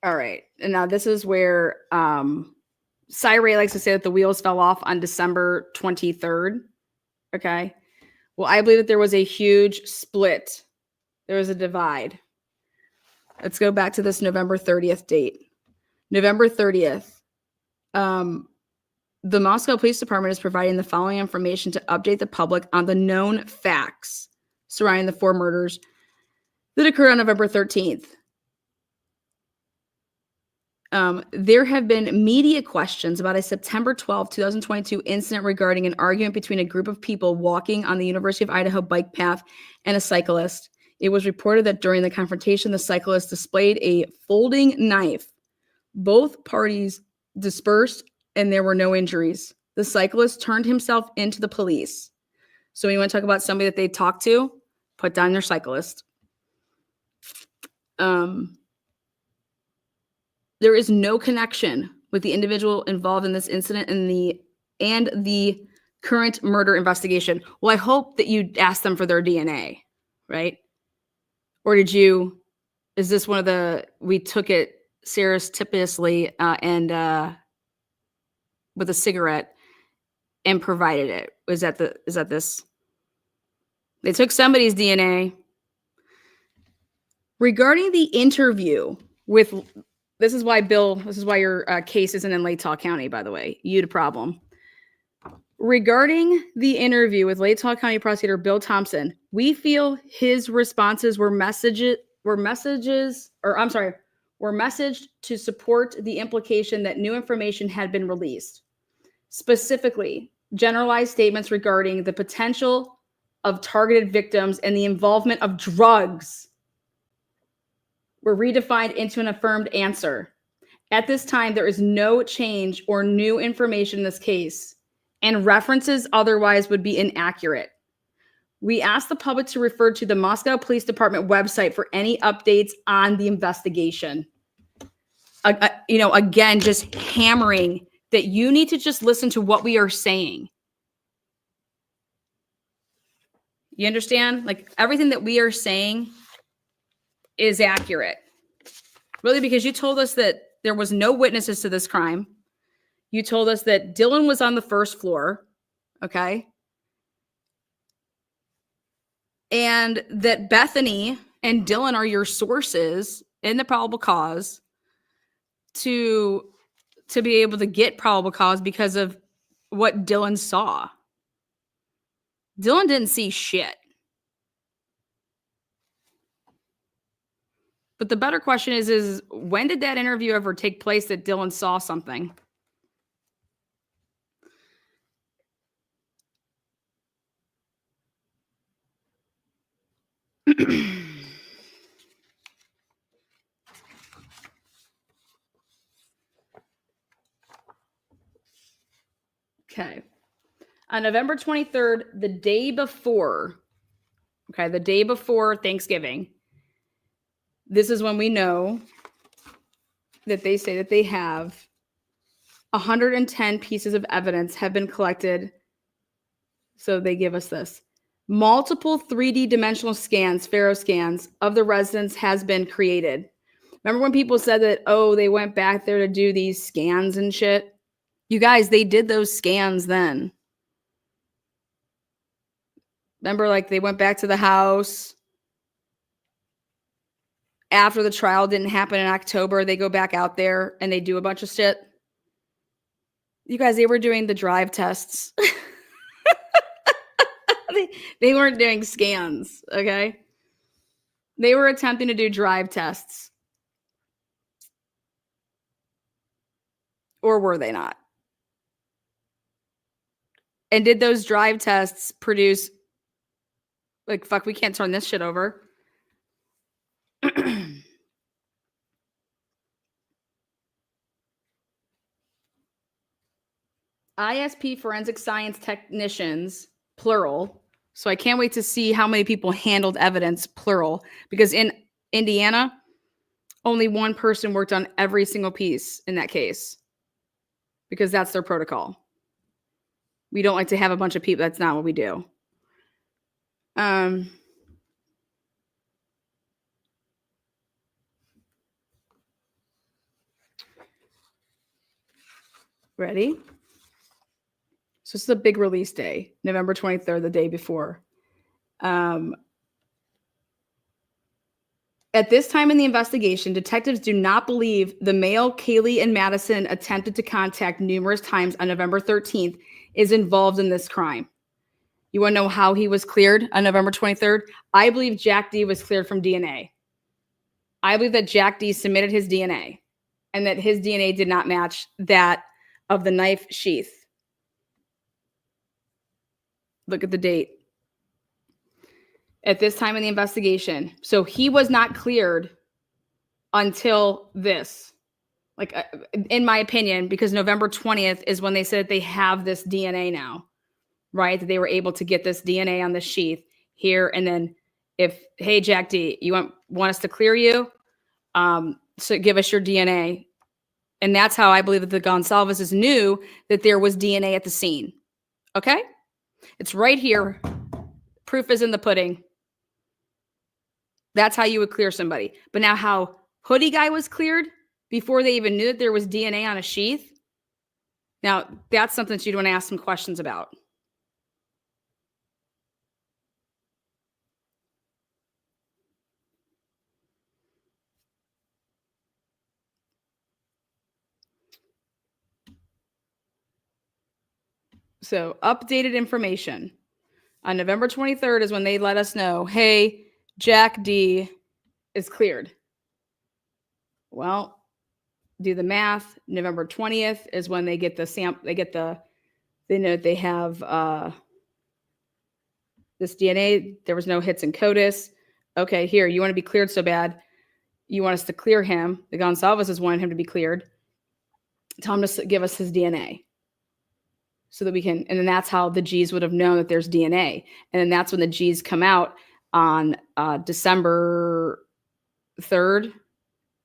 Speaker 5: All right. And now this is where Ray likes to say that the wheels fell off on December 23rd. Okay. Well, I believe that there was a huge split. There was a divide. Let's go back to this November 30th date. November 30th. The Moscow Police Department is providing the following information to update the public on the known facts surrounding the 4 murders that occurred on November 13th. There have been media questions about a September 12, 2022 incident regarding an argument between a group of people walking on the University of Idaho bike path and a cyclist. It was reported that during the confrontation, the cyclist displayed a folding knife. Both parties dispersed and there were no injuries. The cyclist turned himself into the police. So when you want to talk about somebody that they talked to, put down their cyclist. There is no connection with the individual involved in this incident and the current murder investigation. Well, I hope that you asked them for their DNA, right? Or is this one of we took it surreptitiously and with a cigarette and provided it? Is that this? They took somebody's DNA. Regarding the interview with, this is why your case isn't in Latah County, by the way. You had a problem. Regarding the interview with Latah County Prosecutor Bill Thompson, we feel his responses were messaged to support the implication that new information had been released. Specifically, generalized statements regarding the potential of targeted victims and the involvement of drugs were redefined into an affirmed answer. At this time, there is no change or new information in this case, and references otherwise would be inaccurate. We ask the public to refer to the Moscow Police Department website for any updates on the investigation. Again, just hammering that you need to just listen to what we are saying. You understand? Like, everything that we are saying is accurate. Really, because you told us that there was no witnesses to this crime. You told us that Dylan was on the first floor, okay? And that Bethany and Dylan are your sources in the probable cause to be able to get probable cause because of what Dylan saw. Dylan didn't see shit. But the better question is when did that interview ever take place that Dylan saw something? Okay. On November 23rd, the day before Thanksgiving, this is when we know that they say that they have 110 pieces of evidence have been collected. So they give us this. Multiple 3D dimensional scans, Faro scans of the residence has been created. Remember when people said that, oh, they went back there to do these scans and shit? You guys, they did those scans then. Remember, like, they went back to the house after the trial didn't happen in October. They go back out there and they do a bunch of shit. You guys, they were doing the drive tests. They weren't doing scans, okay? They were attempting to do drive tests. Or were they not? And did those drive tests produce, like, fuck, we can't turn this shit over? ISP forensic science technicians, plural. So I can't wait to see how many people handled evidence, plural. Because in Indiana, only one person worked on every single piece in that case. Because that's their protocol. We don't like to have a bunch of people. That's not what we do. Ready? So this is a big release day, November 23rd, the day before. At this time in the investigation, detectives do not believe the male Kaylee and Madison attempted to contact numerous times on November 13th is involved in this crime. You want to know how he was cleared on November 23rd? I believe Jack D was cleared from DNA. I believe that Jack D submitted his DNA and that his DNA did not match that of the knife sheath. Look at the date. At this time in the investigation. So he was not cleared until this. Like, in my opinion, because November 20th is when they said they have this DNA now, right? That they were able to get this DNA on the sheath here. And then if, hey, Jack D, you want us to clear you? So give us your DNA. And that's how I believe that the Gonsalveses knew that there was DNA at the scene. Okay? It's right here. Proof is in the pudding. That's how you would clear somebody. But now how Hoodie Guy was cleared before they even knew that there was DNA on a sheath. Now, that's something you'd want to ask some questions about. So, updated information. On November 23rd is when they let us know, hey, Jack D is cleared. Well, do the math. November 20th is when they get the they know they have this DNA. There was no hits in CODIS. Okay, here, you want to be cleared so bad. You want us to clear him. The Gonsalveses wanted him to be cleared. Tell him to give us his DNA. So that we can, and then that's how the G's would have known that there's DNA. And then that's when the G's come out on December 3rd,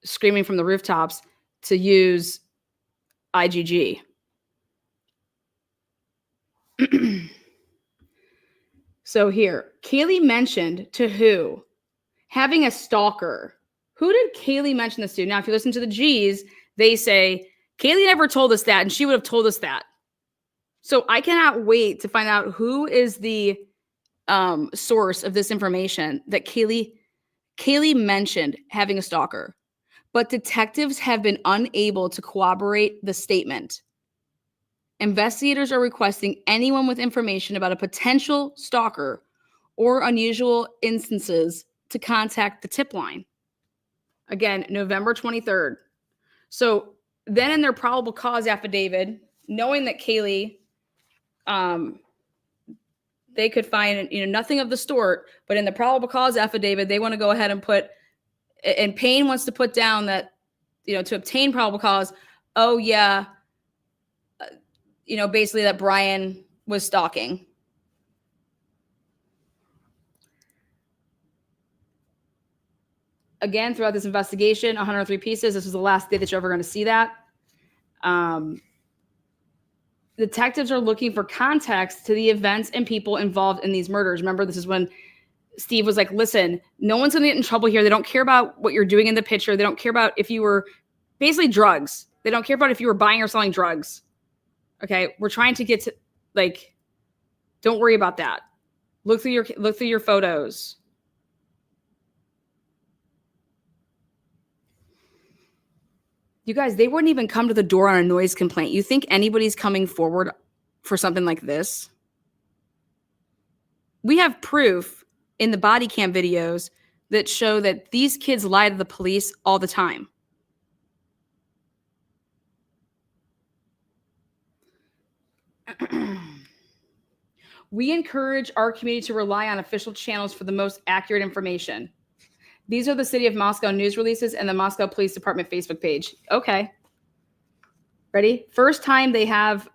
Speaker 5: screaming from the rooftops to use IgG. So here, Kaylee mentioned to who? Having a stalker. Who did Kaylee mention this to? Now, if you listen to the G's, they say, Kaylee never told us that, and she would have told us that. So I cannot wait to find out who is the source of this information that Kaylee mentioned having a stalker. But detectives have been unable to corroborate the statement. Investigators are requesting anyone with information about a potential stalker or unusual instances to contact the tip line. Again, November 23rd. So then in their probable cause affidavit, knowing that Kaylee, they could find, nothing of the sort, but in the probable cause affidavit, they want to go ahead and put, and Payne wants to put down that, to obtain probable cause, oh yeah, basically that Brian was stalking. Again, throughout this investigation, 103 pieces. This was the last day that you're ever going to see that. Detectives are looking for context to the events and people involved in these murders. Remember, this is when Steve was like, listen, no one's going to get in trouble here. They don't care about what you're doing in the picture. They don't care about if you were basically drugs. They don't care about if you were buying or selling drugs. Okay, we're trying to get to, don't worry about that. Look through your photos. You guys, they wouldn't even come to the door on a noise complaint. You think anybody's coming forward for something like this? We have proof in the body cam videos that show that these kids lie to the police all the time. We encourage our community to rely on official channels for the most accurate information. These are the City of Moscow news releases and the Moscow Police Department Facebook page. Okay. Ready? First time they have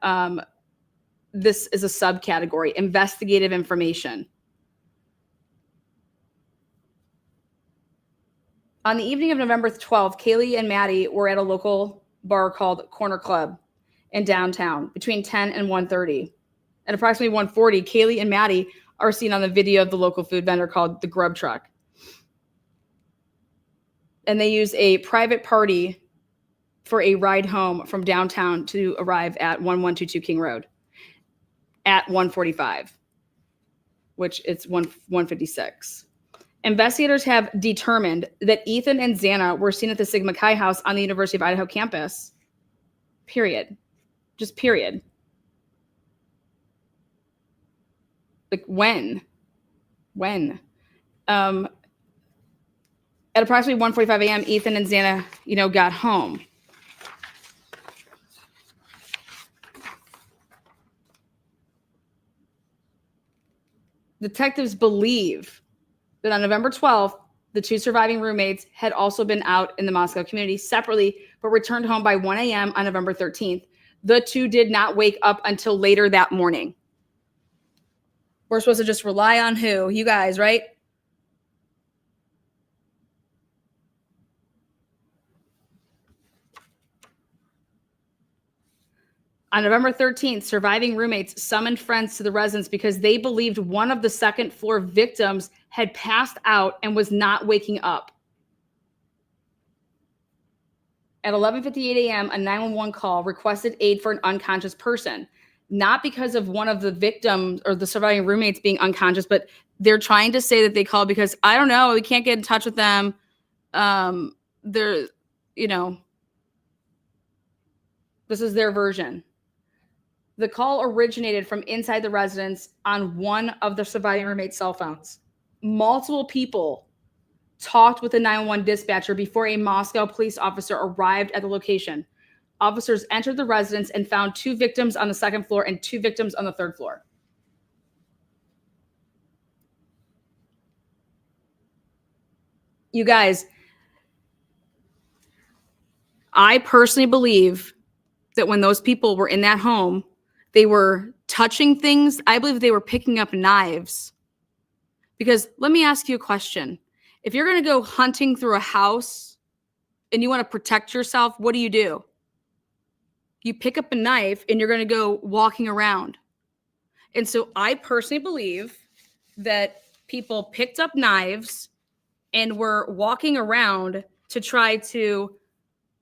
Speaker 5: this is a subcategory, investigative information. On the evening of November 12th, Kaylee and Maddie were at a local bar called Corner Club in downtown between 10 and 1:30. At approximately 1:40, Kaylee and Maddie are seen on the video of the local food vendor called the Grub Truck. And they use a private party for a ride home from downtown to arrive at 1122 King Road at 1:45, which it's 1:56. Investigators have determined that Ethan and Xana were seen at the Sigma Chi house on the University of Idaho campus. Period. Just period. Like when? At approximately 1:45 a.m., Ethan and Xana, got home. Detectives believe that on November 12th, the two surviving roommates had also been out in the Moscow community separately, but returned home by 1 a.m. on November 13th. The two did not wake up until later that morning. We're supposed to just rely on who? You guys, right? On November 13th, surviving roommates summoned friends to the residence because they believed one of the second floor victims had passed out and was not waking up. At 11:58 a.m., a 911 call requested aid for an unconscious person, not because of one of the victims or the surviving roommates being unconscious, but they're trying to say that they called because, I don't know, we can't get in touch with them. This is their version. The call originated from inside the residence on one of the surviving roommates' cell phones. Multiple people talked with the 911 dispatcher before a Moscow police officer arrived at the location. Officers entered the residence and found 2 victims on the second floor and 2 victims on the third floor. You guys, I personally believe that when those people were in that home, they were touching things. I believe they were picking up knives. Because let me ask you a question. If you're going to go hunting through a house and you want to protect yourself, what do? You pick up a knife and you're going to go walking around. And so I personally believe that people picked up knives and were walking around to try to,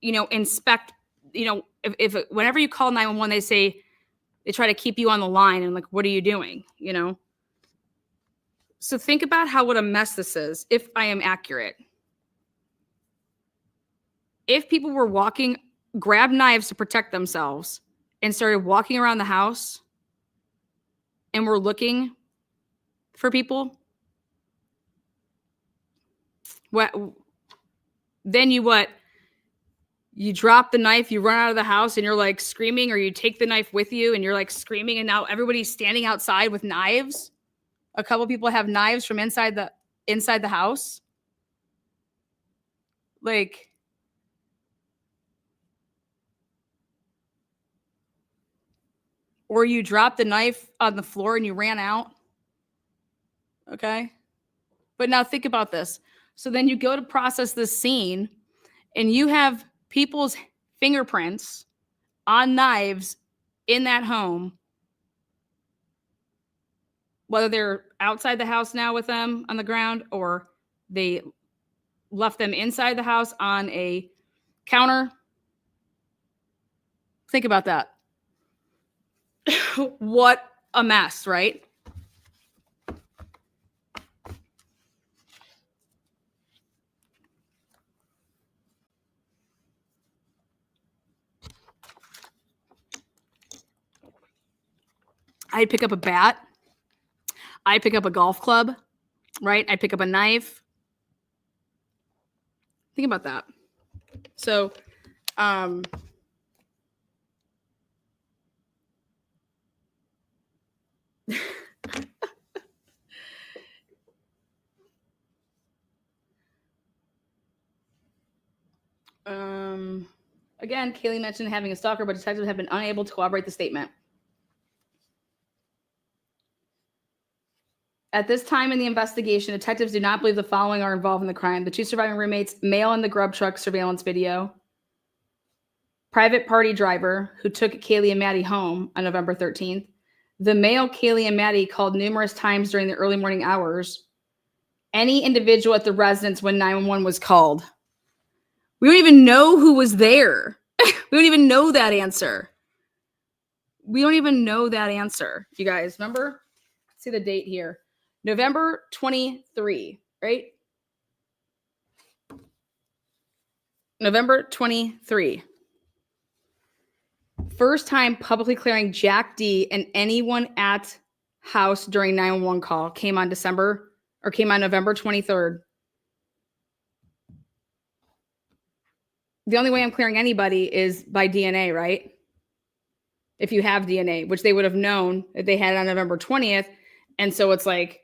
Speaker 5: inspect, if whenever you call 911, they try to keep you on the line and like, what are you doing? So think about what a mess this is, if I am accurate. If people were grabbed knives to protect themselves and started walking around the house and were looking for people, then you drop the knife, you run out of the house and you're like screaming, or you take the knife with you and you're like screaming, and now everybody's standing outside with knives. A couple people have knives from inside the house. Like, or you dropped the knife on the floor and you ran out. Okay. But now think about this. So then you go to process this scene and you have people's fingerprints on knives in that home, whether they're outside the house now with them on the ground or they left them inside the house on a counter. Think about that. What a mess, right? I'd pick up a bat. I'd pick up a golf club, right? I'd pick up a knife. Think about that. So, again, Kaylee mentioned having a stalker, but detectives have been unable to corroborate the statement. At this time in the investigation, detectives do not believe the following are involved in the crime: the 2 surviving roommates, male in the grub truck surveillance video, private party driver who took Kaylee and Maddie home on November 13th, the male Kaylee and Maddie called numerous times during the early morning hours, any individual at the residence when 911 was called. We don't even know who was there. We don't even know that answer. We don't even know that answer. You guys, remember? See the date here. November 23, right? November 23. First time publicly clearing Jack D and anyone at house during 911 call came on November 23rd. The only way I'm clearing anybody is by DNA, right? If you have DNA, which they would have known that they had it on November 20th. And so it's like,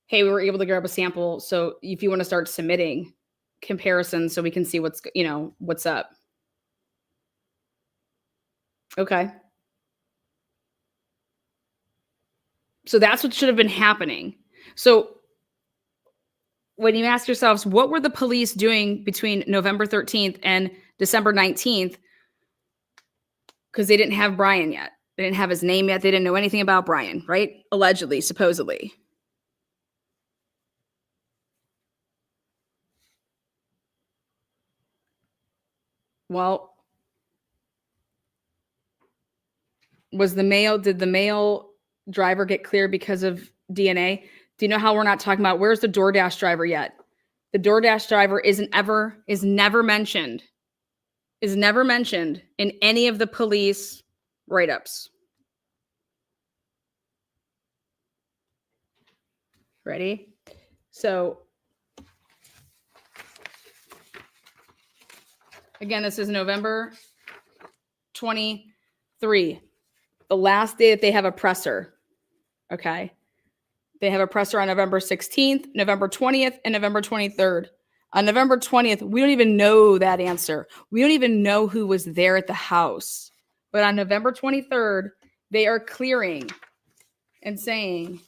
Speaker 5: hey, we were able to grab a sample. So if you want to start submitting comparisons so we can see what's up. Okay. So that's what should have been happening. So when you ask yourselves, what were the police doing between November 13th and December 19th? Because they didn't have Brian yet. They didn't have his name yet. They didn't know anything about Brian, right? Allegedly, supposedly. Well, did the mail driver get cleared because of DNA? Do you know how we're not talking about where's the DoorDash driver yet? The DoorDash driver is never mentioned in any of the police write-ups. Ready? So again, this is November 23, the last day that they have a presser. Okay. They have a presser on November 16th, November 20th, and November 23rd. On November 20th, we don't even know that answer. We don't even know who was there at the house. But on November 23rd, they are clearing and saying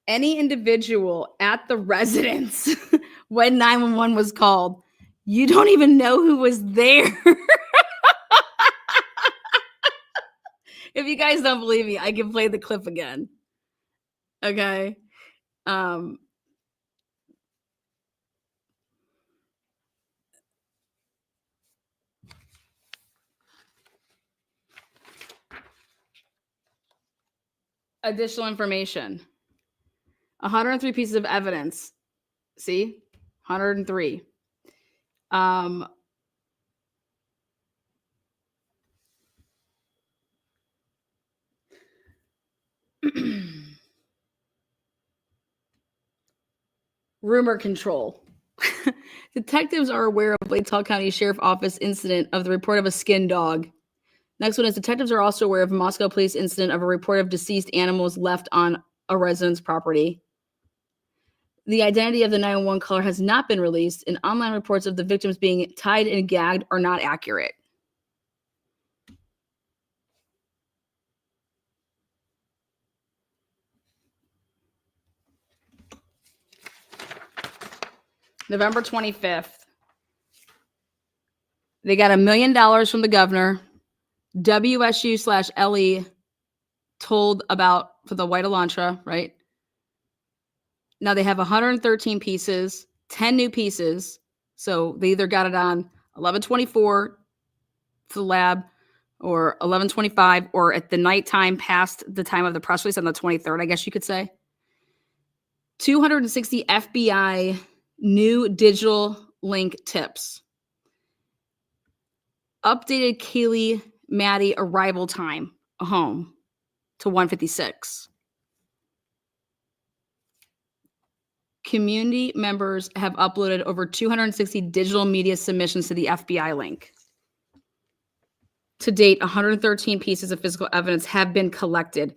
Speaker 5: any individual at the residence when 911 was called, you don't even know who was there. If you guys don't believe me, I can play the clip again. Okay. Additional information. 103 pieces of evidence. See? 103. Rumor control. Detectives are aware of Lake Tahoe County Sheriff Office incident of the report of a skin dog. Next one is detectives are also aware of Moscow police incident of a report of deceased animals left on a resident's property. The identity of the 911 caller has not been released, and online reports of the victims being tied and gagged are not accurate. November 25th. They got $1 million from the governor. WSU/LE told about for the White Elantra, right? Now they have 113 pieces, 10 new pieces. So they either got it on 11/24 for the lab or 11/25 or at the nighttime past the time of the press release on the 23rd, I guess you could say. 260 FBI new digital link tips. Updated Kaylee Maddie arrival time home to 1:56. Community members have uploaded over 260 digital media submissions to the FBI link. To date, 113 pieces of physical evidence have been collected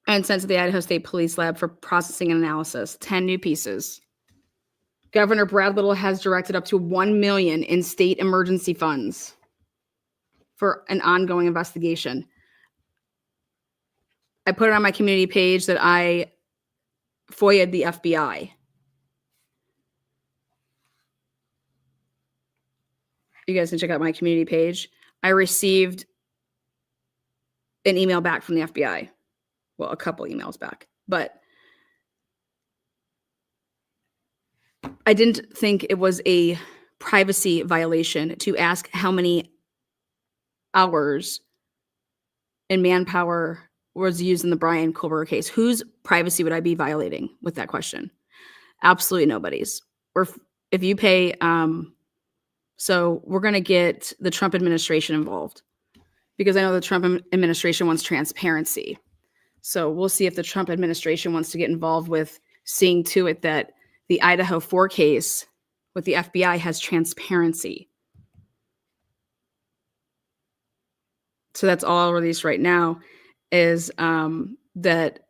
Speaker 5: and sent to the Idaho State Police Lab for processing and analysis. 10 new pieces. Governor Brad Little has directed up to $1 million in state emergency funds for an ongoing investigation. I put it on my community page that I FOIA'd the FBI. You guys can check out my community page. I received an email back from the FBI. Well, a couple emails back, but I didn't think it was a privacy violation to ask how many hours and manpower was used in the Brian Kohlberger case. Whose privacy would I be violating with that question? Absolutely nobody's. Or if you pay, so we're going to get the Trump administration involved because I know the Trump administration wants transparency. So we'll see if the Trump administration wants to get involved with seeing to it that the Idaho4 case with the FBI has transparency. So that's all I'll release right now is that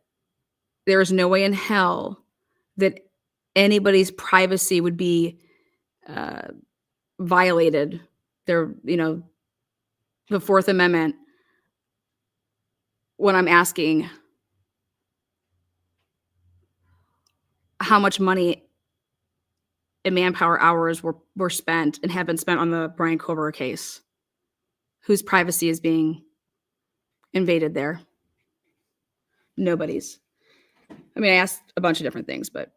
Speaker 5: there is no way in hell that anybody's privacy would be violated. Their, the Fourth Amendment when I'm asking how much money and manpower hours were spent and have been spent on the Brian Kohlberger case. Whose privacy is being invaded there? Nobody's. I mean, I asked a bunch of different things, but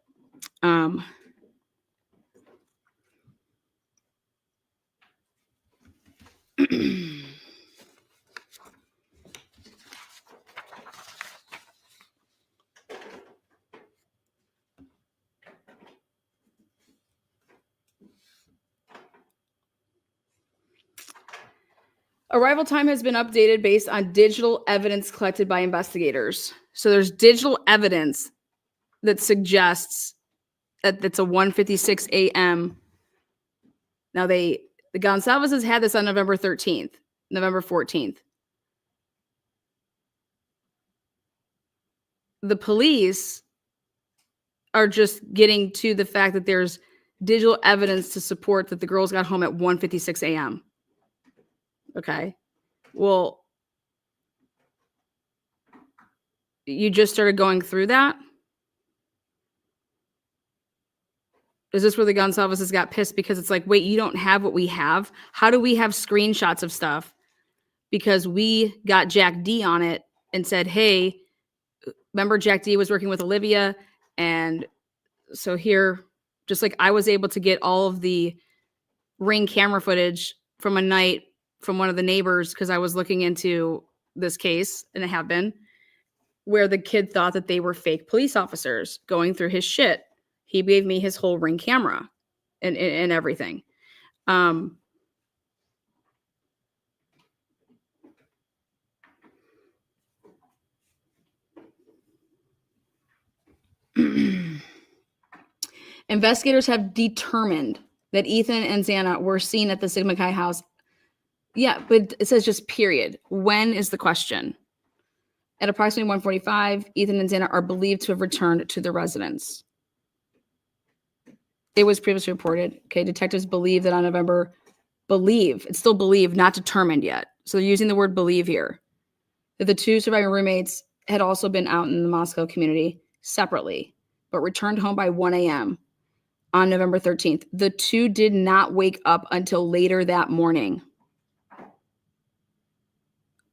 Speaker 5: arrival time has been updated based on digital evidence collected by investigators. So there's digital evidence that suggests that it's a 1:56 a.m. Now the Gonsalveses had this on November 13th, November 14th. The police are just getting to the fact that there's digital evidence to support that the girls got home at 1:56 a.m. Okay. Well, you just started going through that? Is this where the Gonsalveses got pissed because it's like, wait, you don't have what we have? How do we have screenshots of stuff? Because we got Jack D on it and said, hey, remember Jack D was working with Olivia? And so here, just like I was able to get all of the Ring camera footage from a night from one of the neighbors because I was looking into this case, and I have been, where the kid thought that they were fake police officers going through his shit. He gave me his whole Ring camera and everything. Investigators have determined that Ethan and Xana were seen at the Sigma Chi house. Yeah, but it says just period. When is the question? At approximately 1:45, Ethan and Xana are believed to have returned to their residence. It was previously reported. Okay, detectives believe that on November, it's still believed, not determined yet. So they're using the word believe here. That the two surviving roommates had also been out in the Moscow community separately, but returned home by 1 a.m. on November 13th. The two did not wake up until later that morning.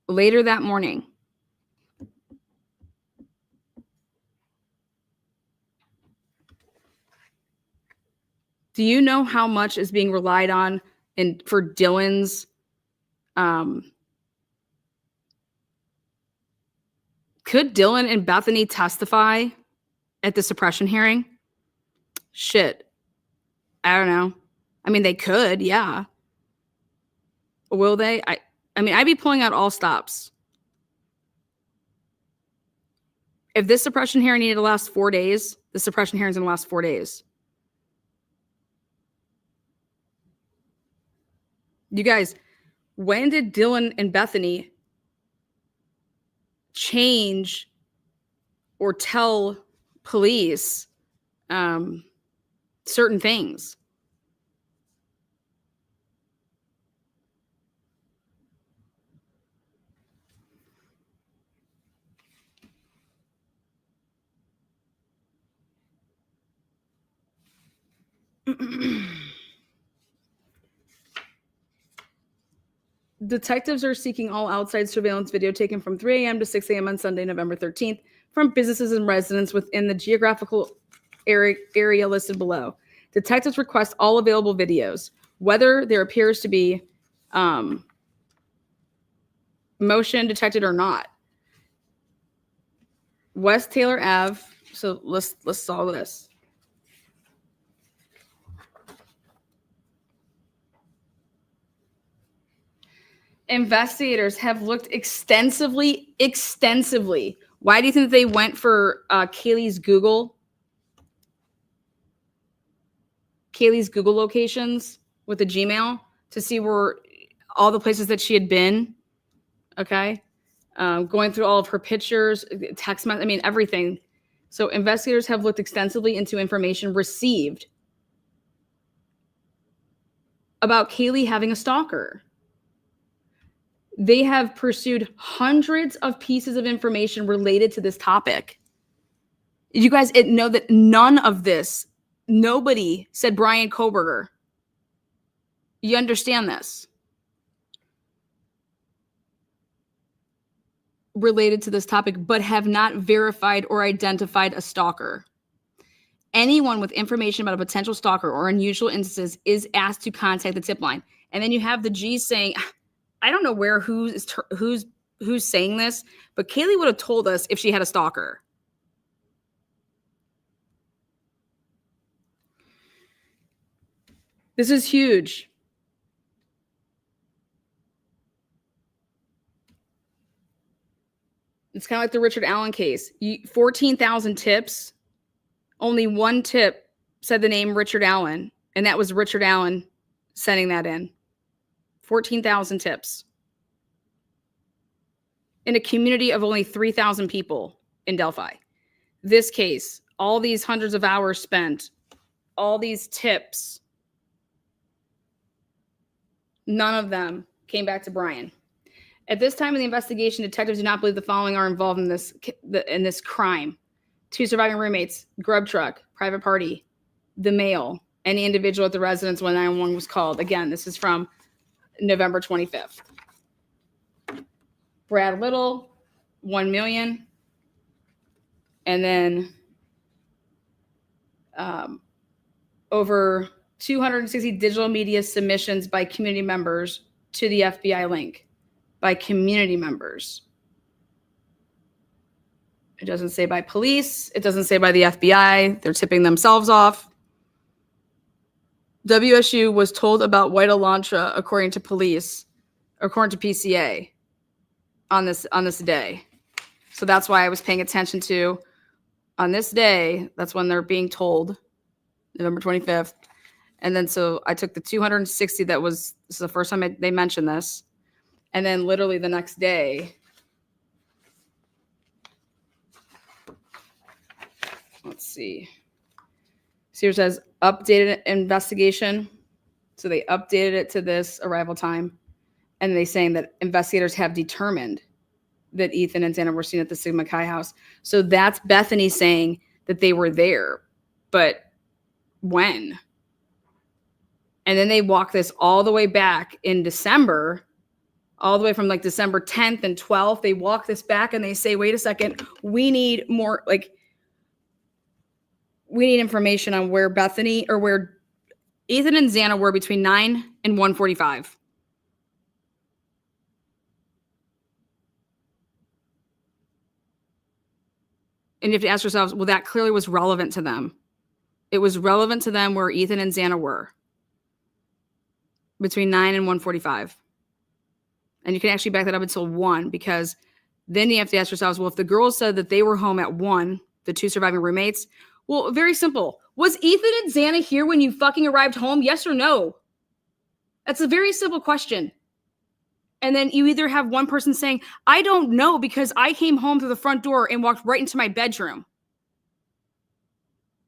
Speaker 5: Later that morning. Do you know how much is being relied on for Dylan's could Dylan and Bethany testify at the suppression hearing? Shit. I don't know. I mean, they could, yeah. Will they? I mean, I'd be pulling out all stops. If this suppression hearing needed to last 4 days, the suppression hearing's going to last 4 days. You guys, when did Dylan and Bethany change or tell police certain things? Detectives are seeking all outside surveillance video taken from 3 a.m. to 6 a.m. on Sunday, November 13th from businesses and residents within the geographical area listed below. Detectives request all available videos, whether there appears to be motion detected or not. West Taylor Ave. So let's solve this. Investigators have looked extensively. Why do you think they went for Kaylee's Google locations with the Gmail to see where all the places that she had been? Okay. Going through all of her pictures, text messages, I mean, everything. So investigators have looked extensively into information received about Kaylee having a stalker. They have pursued hundreds of pieces of information related to this topic. You guys know that none of this, nobody said Brian Koberger. You understand this? Related to this topic, but have not verified or identified a stalker. Anyone with information about a potential stalker or unusual instances is asked to contact the tip line. And then you have the G saying, I don't know who's saying this, but Kaylee would have told us if she had a stalker. This is huge. It's kind of like the Richard Allen case. 14,000 tips. Only one tip said the name Richard Allen, and that was Richard Allen sending that in. 14,000 tips. In a community of only 3,000 people in Delphi. This case, all these hundreds of hours spent, all these tips, none of them came back to Brian. At this time in the investigation, detectives do not believe the following are involved in this crime. 2 surviving roommates, grub truck, private party, the mail, any individual at the residence when 911 was called. Again, this is from November 25th. Brad Little, 1 million. And then over 260 digital media submissions by community members to the FBI link. By community members. It doesn't say by police. It doesn't say by the FBI. They're tipping themselves off. WSU was told about White Elantra, according to police, according to PCA, on this day. So that's why I was paying attention to, on this day, that's when they're being told, November 25th. And then so I took the 260 this is the first time they mentioned this. And then literally the next day, let's see. So here it says updated investigation. So they updated it to this arrival time. And they saying that investigators have determined that Ethan and Xana were seen at the Sigma Chi house. So that's Bethany saying that they were there. But when? And then they walk this all the way back in December, all the way from like December 10th and 12th. They walk this back and they say, wait a second, we need more, we need information on where Bethany or where Ethan and Xana were between 9 and 1:45. And you have to ask yourselves, well, that clearly was relevant to them. It was relevant to them where Ethan and Xana were between 9 and 1:45. And you can actually back that up until 1, because then you have to ask yourselves, well, if the girls said that they were home at 1, the 2 surviving roommates, well, very simple. Was Ethan and Xana here when you fucking arrived home? Yes or no? That's a very simple question. And then you either have one person saying, I don't know because I came home through the front door and walked right into my bedroom.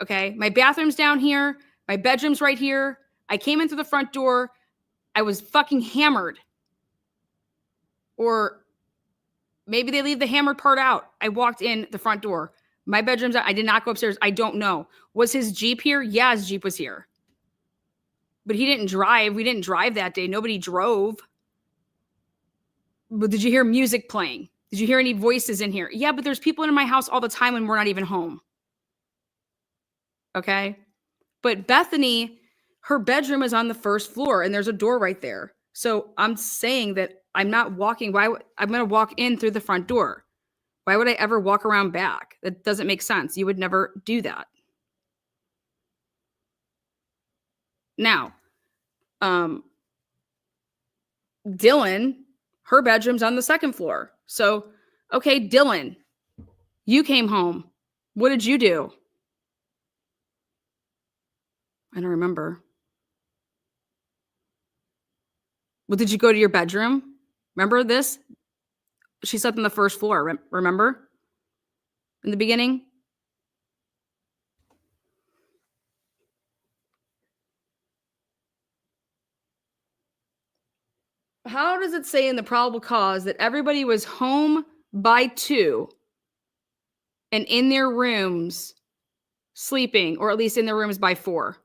Speaker 5: Okay, my bathroom's down here. My bedroom's right here. I came in through the front door. I was fucking hammered. Or maybe they leave the hammered part out. I walked in the front door. My bedroom's out. I did not go upstairs. I don't know. Was his Jeep here? Yeah, his Jeep was here. But he didn't drive. We didn't drive that day. Nobody drove. But did you hear music playing? Did you hear any voices in here? Yeah, but there's people in my house all the time when we're not even home. Okay? But Bethany, her bedroom is on the first floor and there's a door right there. So I'm saying that I'm not walking. I'm going to walk in through the front door. Why would I ever walk around back? That doesn't make sense. You would never do that. Now, Dylan, her bedroom's on the second floor. So, okay, Dylan, you came home. What did you do? I don't remember. Well, did you go to your bedroom? Remember this? She slept on the first floor. Remember? In the beginning? How does it say in the probable cause that everybody was home by 2 and in their rooms sleeping, or at least in their rooms by 4?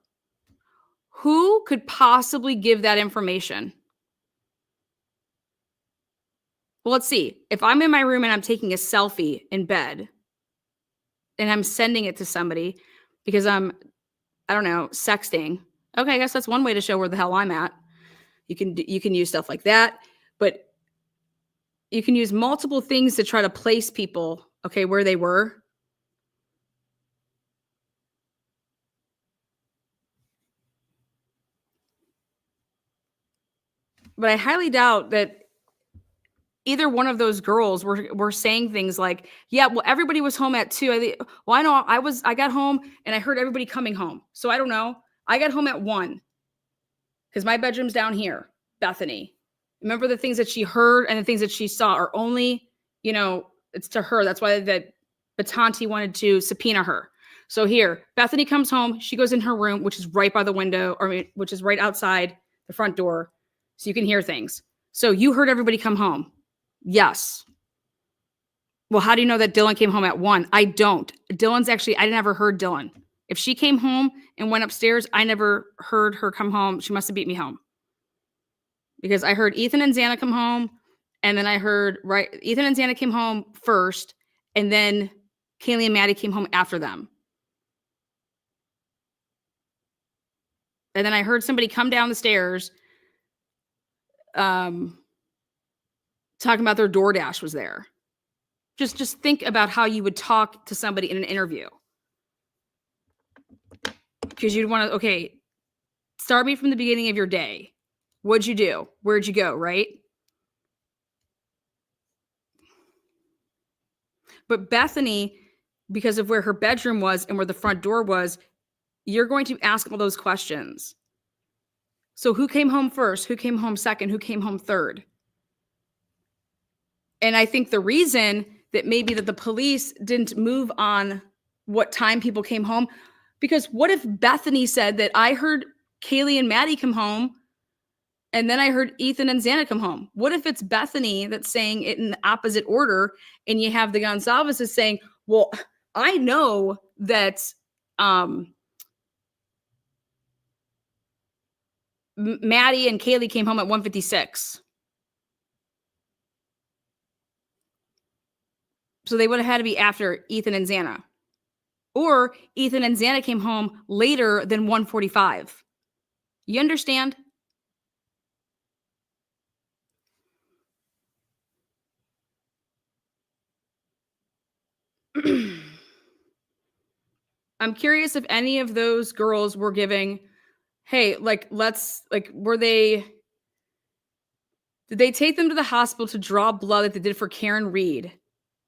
Speaker 5: Who could possibly give that information? Well, let's see. If I'm in my room and I'm taking a selfie in bed and I'm sending it to somebody because I don't know, sexting. Okay, I guess that's one way to show where the hell I'm at. You can use stuff like that, but you can use multiple things to try to place people, okay, where they were. But I highly doubt that either one of those girls were saying things like, yeah, well, everybody was home at 2. Well, I know I got home and I heard everybody coming home. So I don't know. I got home at 1 because my bedroom's down here, Bethany. Remember, the things that she heard and the things that she saw are only, it's to her. That's why that Batanti wanted to subpoena her. So here, Bethany comes home. She goes in her room, which is right by the window, which is right outside the front door. So you can hear things. So you heard everybody come home. Yes. Well, how do you know that Dylan came home at 1? I don't. I never heard Dylan. If she came home and went upstairs, I never heard her come home. She must have beat me home. Because I heard Ethan and Xana come home, and then I heard, Ethan and Xana came home first, and then Kaylee and Maddie came home after them. And then I heard somebody come down the stairs talking about their DoorDash was there. Just think about how you would talk to somebody in an interview. Because you'd want to, okay, start me from the beginning of your day. What'd you do? Where'd you go, right? But Bethany, because of where her bedroom was and where the front door was, you're going to ask all those questions. So who came home first? Who came home second? Who came home third? And I think the reason that maybe that the police didn't move on what time people came home, because what if Bethany said that I heard Kaylee and Maddie come home and then I heard Ethan and Xana come home? What if it's Bethany that's saying it in the opposite order and you have the Gonsalveses saying, well, I know that Maddie and Kaylee came home at 1:56. So they would have had to be after Ethan and Xana. Or Ethan and Xana came home later than 1:45. You understand? I'm curious if any of those girls were giving, hey, did they take them to the hospital to draw blood like they did for Karen Reed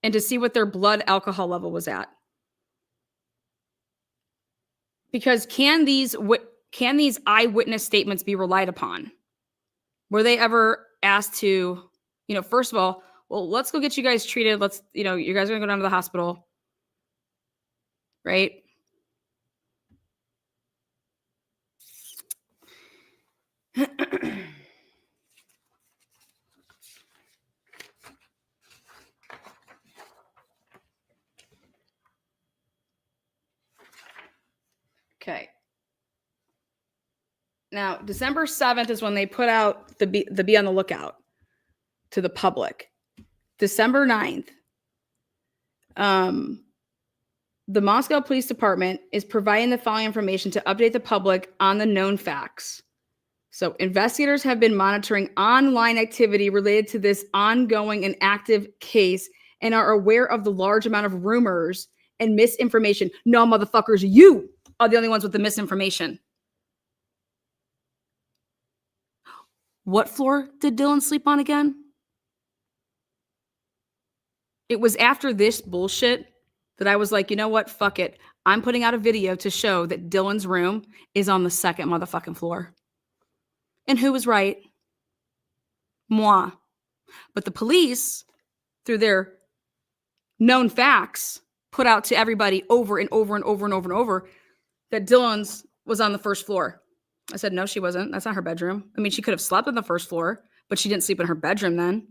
Speaker 5: and to see what their blood alcohol level was at? Because can these eyewitness statements be relied upon? Were they ever asked to, first of all, well, let's go get you guys treated. Let's, you guys are gonna go down to the hospital, right? Okay. Now, December 7th is when they put out the be on the lookout to the public. December 9th, The Moscow Police Department is providing the following information to update the public on the known facts. So, investigators have been monitoring online activity related to this ongoing and active case and are aware of the large amount of rumors and misinformation. No, motherfuckers, you are the only ones with the misinformation. What floor did Dylan sleep on again? It was after this bullshit that I was like, you know what? Fuck it. I'm putting out a video to show that Dylan's room is on the second motherfucking floor. And who was right? Moi. But the police, through their known facts, put out to everybody over and over and over and over and over that Dylan's was on the first floor. I said, no, she wasn't. That's not her bedroom. I mean, she could have slept on the first floor, but she didn't sleep in her bedroom then.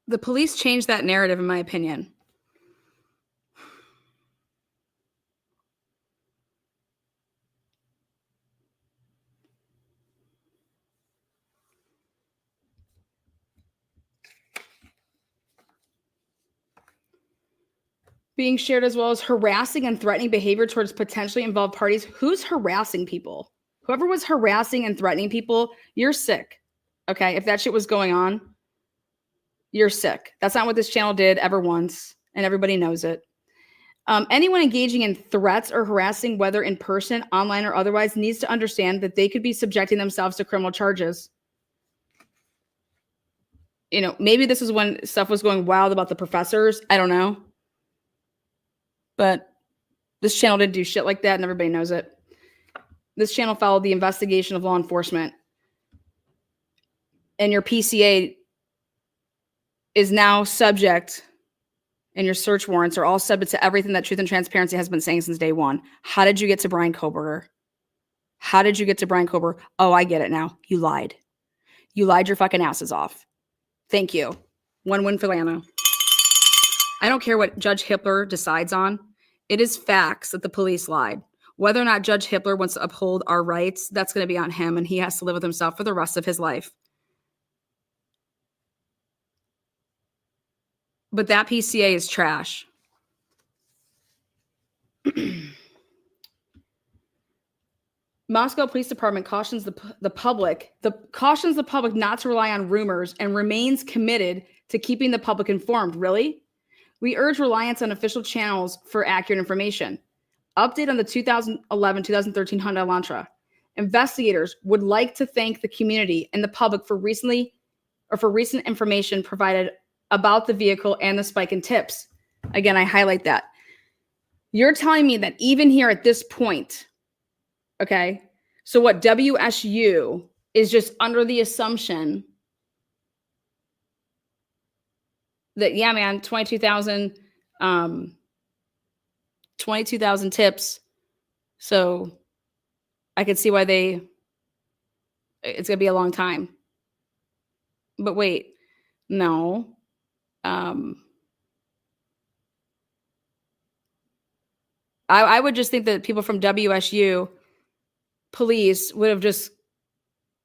Speaker 5: The police changed that narrative, in my opinion. Being shared as well as harassing and threatening behavior towards potentially involved parties. Who's harassing people? Whoever was harassing and threatening people, you're sick. Okay, if that shit was going on, you're sick. That's not what this channel did ever once, and everybody knows it. Anyone engaging in threats or harassing, whether in person, online, or otherwise, needs to understand that they could be subjecting themselves to criminal charges. You know, maybe this is when stuff was going wild about the professors. I don't know. But this channel didn't do shit like that, and everybody knows it. This channel followed the investigation of law enforcement. And your PCA is now subject, and your search warrants are all subject to everything that Truth and Transparency has been saying since day one. How did you get to Brian Koberger? How did you get to Brian Koberger? Oh, I get it now. You lied. You lied your fucking asses off. Thank you. One win for Lana. I don't care what Judge Hippler decides on. It is facts that the police lied. Whether or not Judge Hippler wants to uphold our rights, that's going to be on him, and he has to live with himself for the rest of his life. But that PCA is trash. Moscow Police Department cautions the public not to rely on rumors and remains committed to keeping the public informed. Really? We urge reliance on official channels for accurate information. Update on the 2011-2013 Hyundai Elantra. Investigators would like to thank the community and the public for recent information provided about the vehicle and the spike in tips. Again, I highlight that. You're telling me that even here at this point, okay, so what, WSU is just under the assumption that, yeah, man, 22,000 tips. So I could see why it's going to be a long time. But wait, no. I would just think that people from WSU police would have just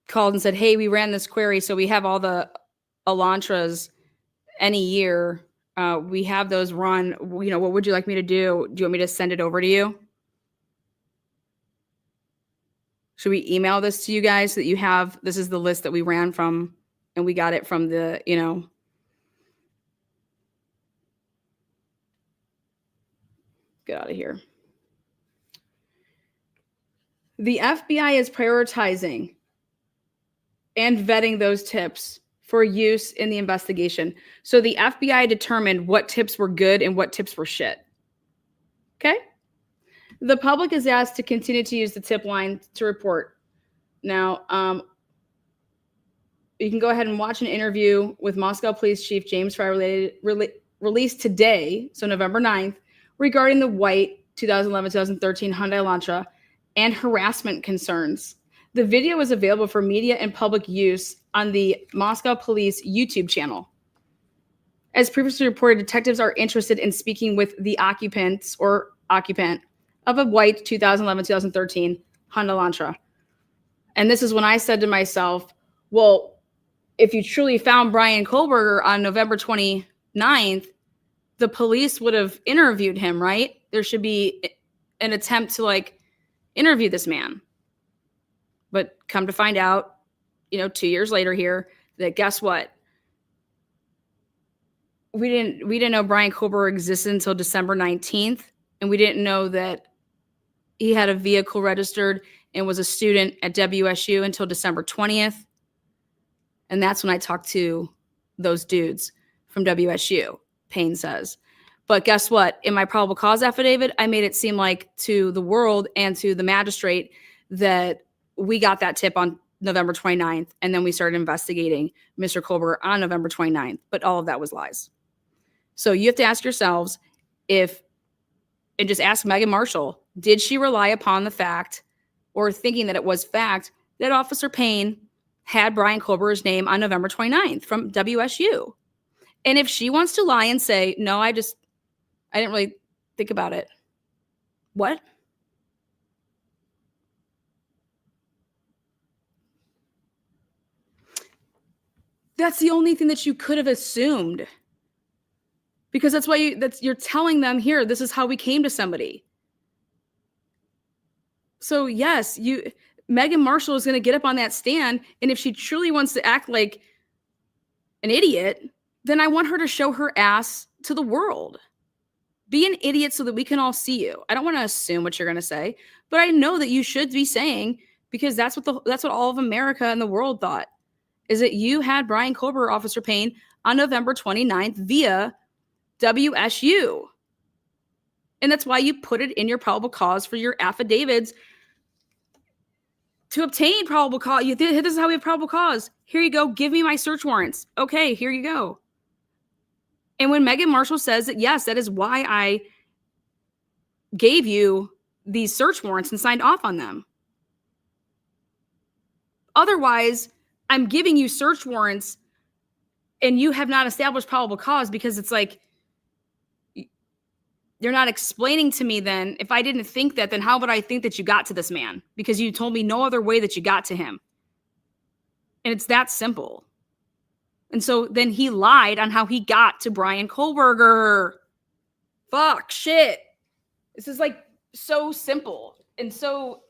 Speaker 5: called and said, hey, we ran this query, so we have all the Elantras any year. We have those run. You know, what would you like me to do? Do you want me to send it over to you? Should we email this to you guys so that you have, this is the list that we ran from, and we got it from the, you know. Get out of here. The FBI is prioritizing and vetting those tips for use in the investigation. So the FBI determined what tips were good and what tips were shit. Okay? The public is asked to continue to use the tip line to report. Now, you can go ahead and watch an interview with Moscow Police Chief James Fry released today, so November 9th, regarding the white 2011-2013 Hyundai Elantra and harassment concerns. The video is available for media and public use on the Moscow Police YouTube channel. As previously reported, detectives are interested in speaking with the occupant of a white 2011-2013 Hyundai Elantra. And this is when I said to myself, well, if you truly found Brian Kohlberger on November 29th, the police would have interviewed him, right? There should be an attempt to like interview this man. But come to find out, 2 years later here, that guess what? We didn't know Brian Kohlberger existed until December 19th, and we didn't know that he had a vehicle registered and was a student at WSU until December 20th. And that's when I talked to those dudes from WSU, Payne says. But guess what? In my probable cause affidavit, I made it seem like to the world and to the magistrate that we got that tip on November 29th, and then we started investigating Mr. Kohlberger on November 29th. But all of that was lies. So you have to ask yourselves and just ask Megan Marshall, did she rely upon the fact or thinking that it was fact that Officer Payne had Brian Kohlberger's name on November 29th from WSU? And if she wants to lie and say, no, I didn't really think about it. What? That's the only thing that you could have assumed. Because that's why you're telling them here, this is how we came to somebody. So yes, Megan Marshall is going to get up on that stand, and if she truly wants to act like an idiot, then I want her to show her ass to the world. Be an idiot so that we can all see you. I don't want to assume what you're going to say, but I know that you should be saying, because that's what all of America and the world thought, is that you had Brian Kohlberger, Officer Payne, on November 29th via WSU. And that's why you put it in your probable cause for your affidavits to obtain probable cause. This is how we have probable cause. Here you go. Give me my search warrants. Okay, here you go. And when Megan Marshall says that, yes, that is why I gave you these search warrants and signed off on them. Otherwise, I'm giving you search warrants and you have not established probable cause, because it's like, you're not explaining to me then, if I didn't think that, then how would I think that you got to this man? Because you told me no other way that you got to him. And it's that simple. And so then he lied on how he got to Brian Kohlberger. Fuck, shit. This is like so simple. And so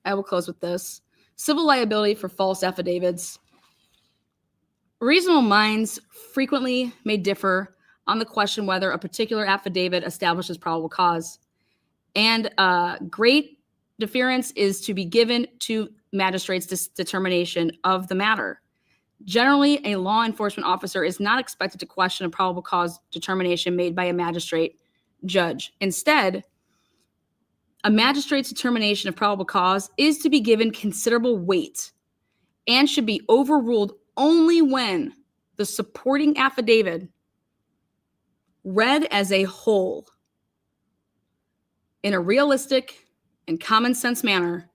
Speaker 5: I will close with this. Civil liability for false affidavits. Reasonable minds frequently may differ on the question whether a particular affidavit establishes probable cause. And great deference is to be given to magistrates' determination of the matter. Generally, a law enforcement officer is not expected to question a probable cause determination made by a magistrate judge. Instead, a magistrate's determination of probable cause is to be given considerable weight and should be overruled only when the supporting affidavit, read as a whole in a realistic and common sense manner,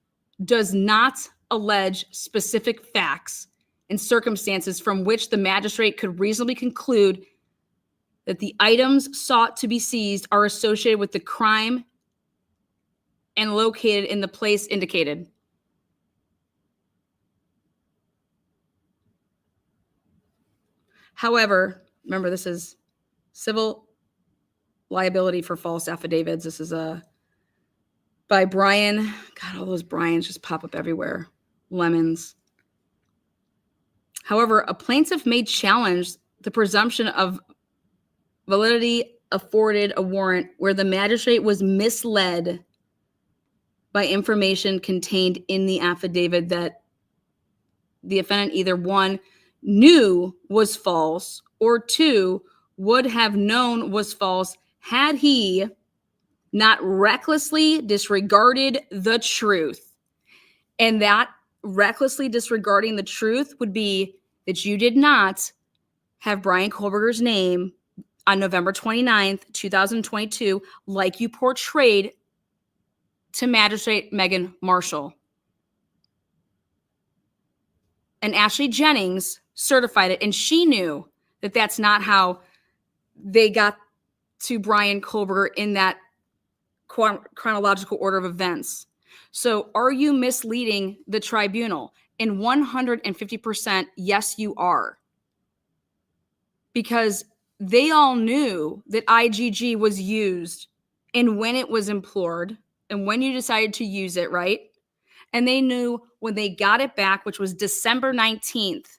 Speaker 5: does not allege specific facts and circumstances from which the magistrate could reasonably conclude that the items sought to be seized are associated with the crime and located in the place indicated. However, remember, this is civil liability for false affidavits. This is by Brian. God, all those Brians just pop up everywhere. Lemons. However, a plaintiff may challenge the presumption of validity afforded a warrant where the magistrate was misled by information contained in the affidavit that the defendant either, one, knew was false, or two, would have known was false had he not recklessly disregarded the truth. And that recklessly disregarding the truth would be that you did not have Brian Kohlberger's name on November 29th, 2022, like you portrayed to Magistrate Megan Marshall. And Ashley Jennings certified it, and she knew that that's not how they got to Brian Koberger in that chronological order of events. So are you misleading the tribunal? And 150%, yes, you are. Because they all knew that IgG was used and when it was implored and when you decided to use it, right? And they knew when they got it back, which was December 19th.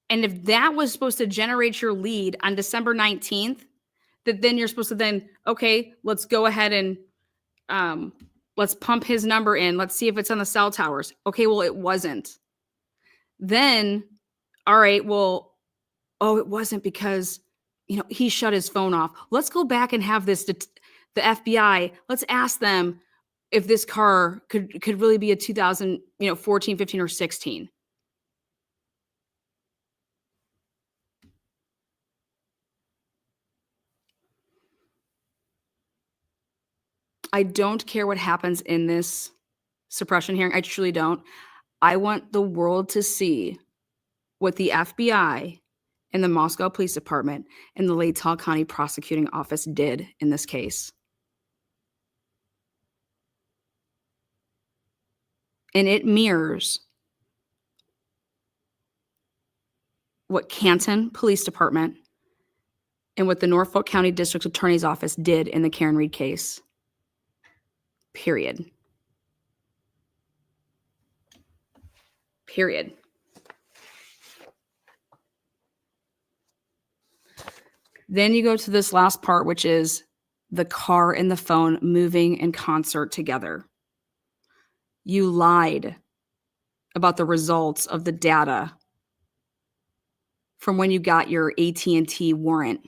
Speaker 5: And if that was supposed to generate your lead on December 19th, that then you're supposed to then, okay, let's go ahead and let's pump his number in. Let's see if it's on the cell towers. Okay, well, it wasn't. Then, all right, well, oh, it wasn't because, he shut his phone off. Let's go back and have the FBI. Let's ask them if this car could really be a 2014, 15, or 16. I don't care what happens in this suppression hearing. I truly don't. I want the world to see what the FBI and the Moscow Police Department and the Latah County Prosecuting Office did in this case. And it mirrors what Canton Police Department and what the Norfolk County District Attorney's Office did in the Karen Reed case. Period. Then you go to this last part, which is the car and the phone moving in concert together. You lied about the results of the data from when you got your AT&T warrant.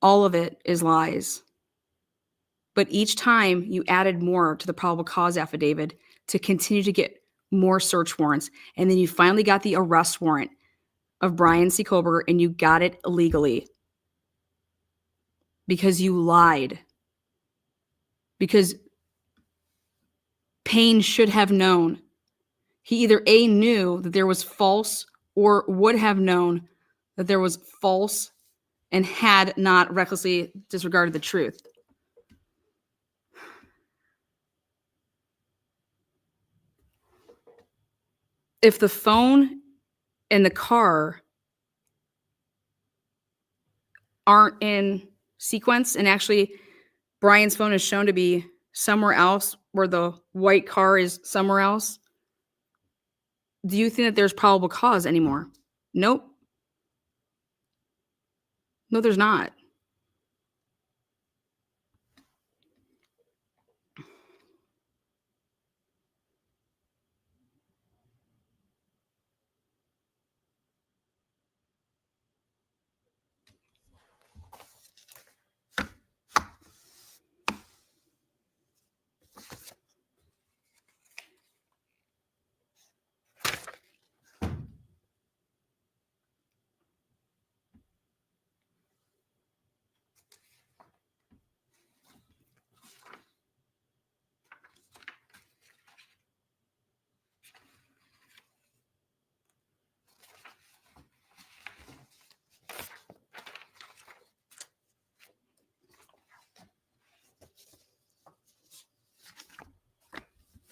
Speaker 5: All of it is lies. But each time you added more to the probable cause affidavit to continue to get more search warrants. And then you finally got the arrest warrant of Brian C. Koberger, and you got it illegally because you lied. Because Payne should have known. He either A, knew that there was false or would have known that there was false and had not recklessly disregarded the truth. If the phone and the car aren't in sequence, and actually Brian's phone is shown to be somewhere else where the white car is somewhere else, do you think that there's probable cause anymore? Nope. No, there's not.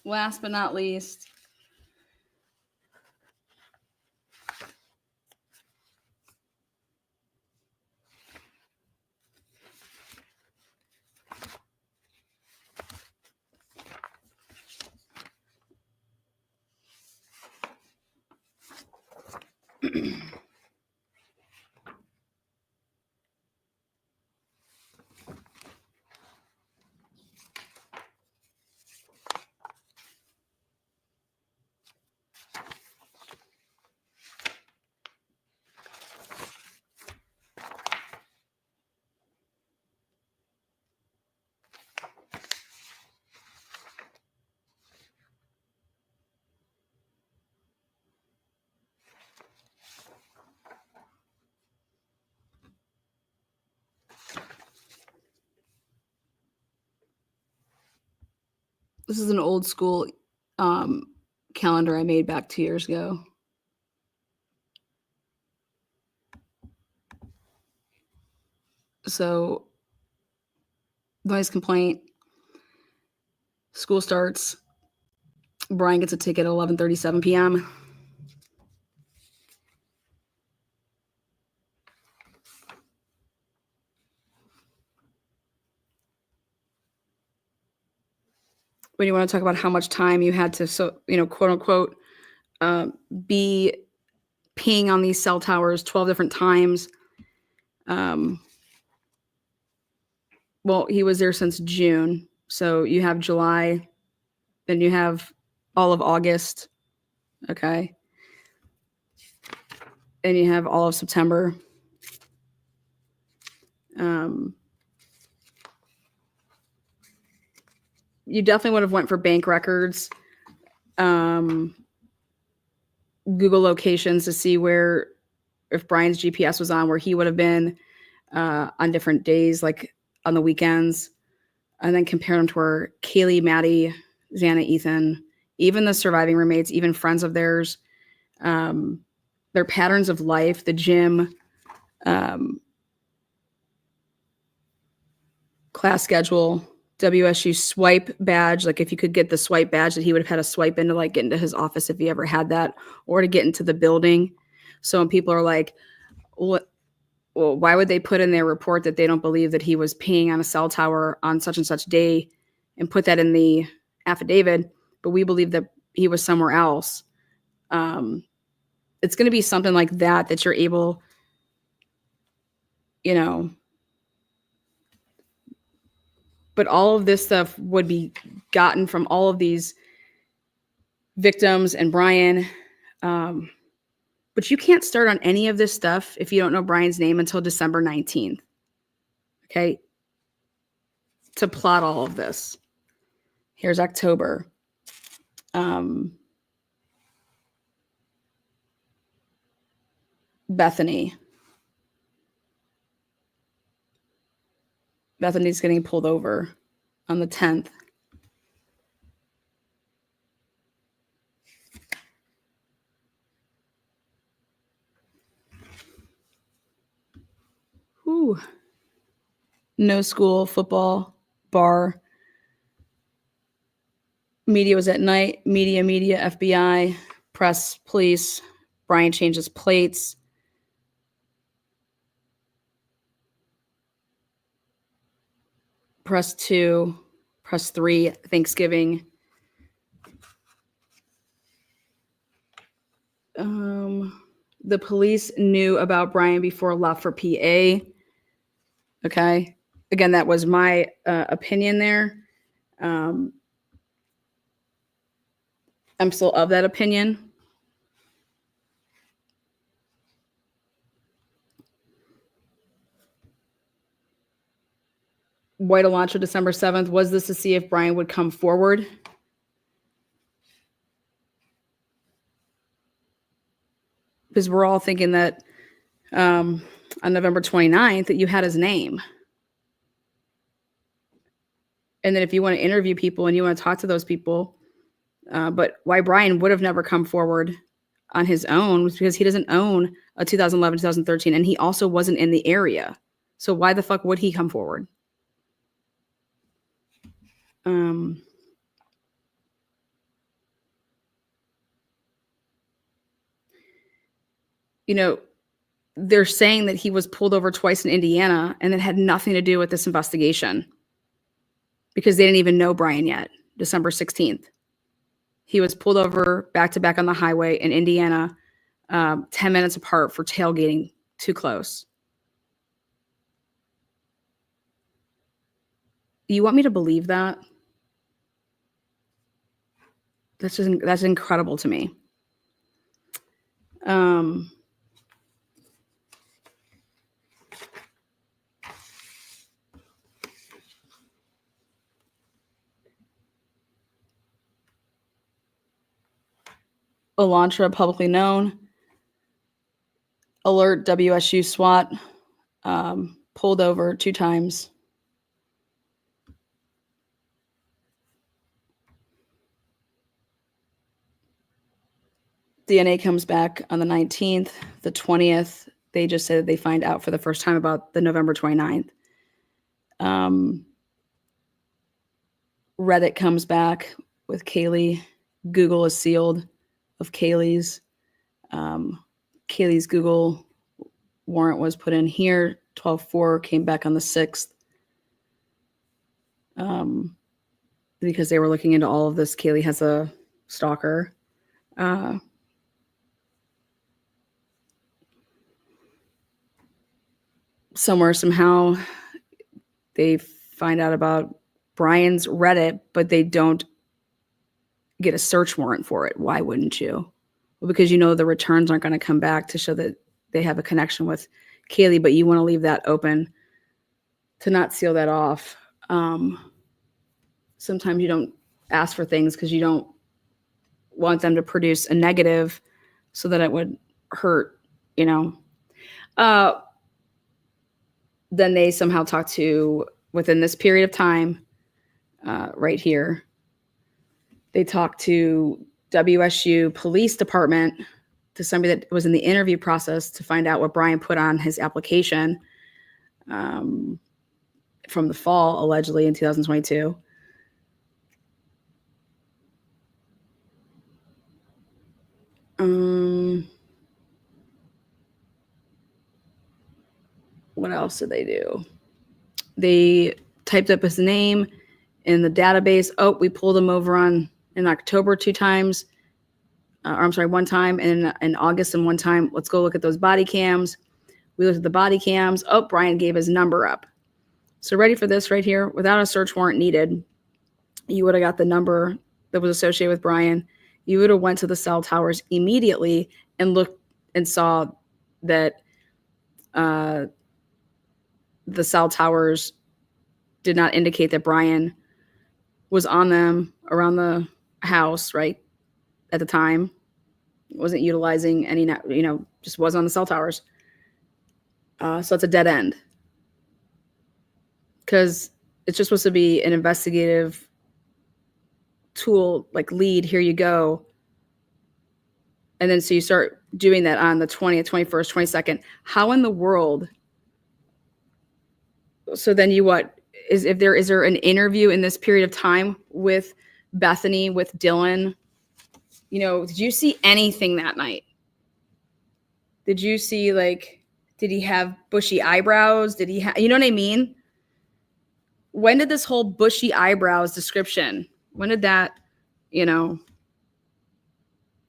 Speaker 5: Last but not least, this is an old school calendar I made back 2 years ago. So noise complaint. School starts. Brian gets a ticket at 11:37 p.m. When you want to talk about how much time you had to, quote unquote, be peeing on these cell towers 12 different times. Well, he was there since June. So you have July, then you have all of August. Okay. And you have all of September. You definitely would have went for bank records, Google locations to see where, if Brian's GPS was on, where he would have been on different days, like on the weekends, and then compare them to where Kaylee, Maddie, Xana, Ethan, even the surviving roommates, even friends of theirs, their patterns of life, the gym, class schedule, WSU swipe badge. Like if you could get the swipe badge, that he would have had to swipe in to like get into his office if he ever had that, or to get into the building. So when people are like, well, why would they put in their report that they don't believe that he was peeing on a cell tower on such and such day and put that in the affidavit, but we believe that he was somewhere else? It's going to be something like that, that you're able, but all of this stuff would be gotten from all of these victims and Brian. But you can't start on any of this stuff if you don't know Brian's name until December 19th. Okay. To plot all of this. Here's October. Bethany. Bethany's getting pulled over on the 10th. Whew. No school, football, bar. Media was at night. Media, FBI, press, police. Brian changes plates. Press 2, press 3, Thanksgiving. The police knew about Brian before left for PA. Okay. Again, that was my opinion there. I'm still of that opinion. White Elantra, December 7th. Was this to see if Brian would come forward? Because we're all thinking that on November 29th that you had his name. And then if you want to interview people and you want to talk to those people, but why Brian would have never come forward on his own was because he doesn't own a 2011, 2013, and he also wasn't in the area. So why the fuck would he come forward? They're saying that he was pulled over twice in Indiana and it had nothing to do with this investigation because they didn't even know Brian yet. December 16th. He was pulled over back to back on the highway in Indiana, 10 minutes apart for tailgating too close. You want me to believe that? That's incredible to me. Elantra, publicly known. Alert WSU SWAT, pulled over 2 times. DNA comes back on the 19th. The 20th, they just said they find out for the first time about the November 29th. Reddit comes back with Kaylee. Google is sealed of Kaylee's. Kaylee's Google warrant was put in here. 12/4 came back on the 6th. Because they were looking into all of this. Kaylee has a stalker. Somewhere, somehow, they find out about Brian's Reddit, but they don't get a search warrant for it. Why wouldn't you? Well, because you know the returns aren't going to come back to show that they have a connection with Kaylee, but you want to leave that open to not seal that off. Sometimes you don't ask for things because you don't want them to produce a negative so that it would hurt, you know. Then they somehow talk to, within this period of time, right here, they talk to WSU Police Department, to somebody that was in the interview process, to find out what Brian put on his application from the fall, allegedly in 2022. What else did they do? They typed up his name in the database. Oh, we pulled him over in October 2 times. One time, and in August and 1 time. Let's go look at those body cams. We looked at the body cams. Oh, Brian gave his number up. So ready for this right here? Without a search warrant needed, you would have got the number that was associated with Brian. You would have went to the cell towers immediately and looked and saw that the cell towers did not indicate that Brian was on them around the house, right? At the time, wasn't utilizing any, just was on the cell towers. So it's a dead end. Because it's just supposed to be an investigative tool, like lead, here you go. And then so you start doing that on the 20th, 21st, 22nd. How in the world? So then is there an interview in this period of time with Bethany, with Dylan? Did you see anything that night? Did you see, did he have bushy eyebrows? Did he have, you know what I mean? When did this whole bushy eyebrows description, when did that,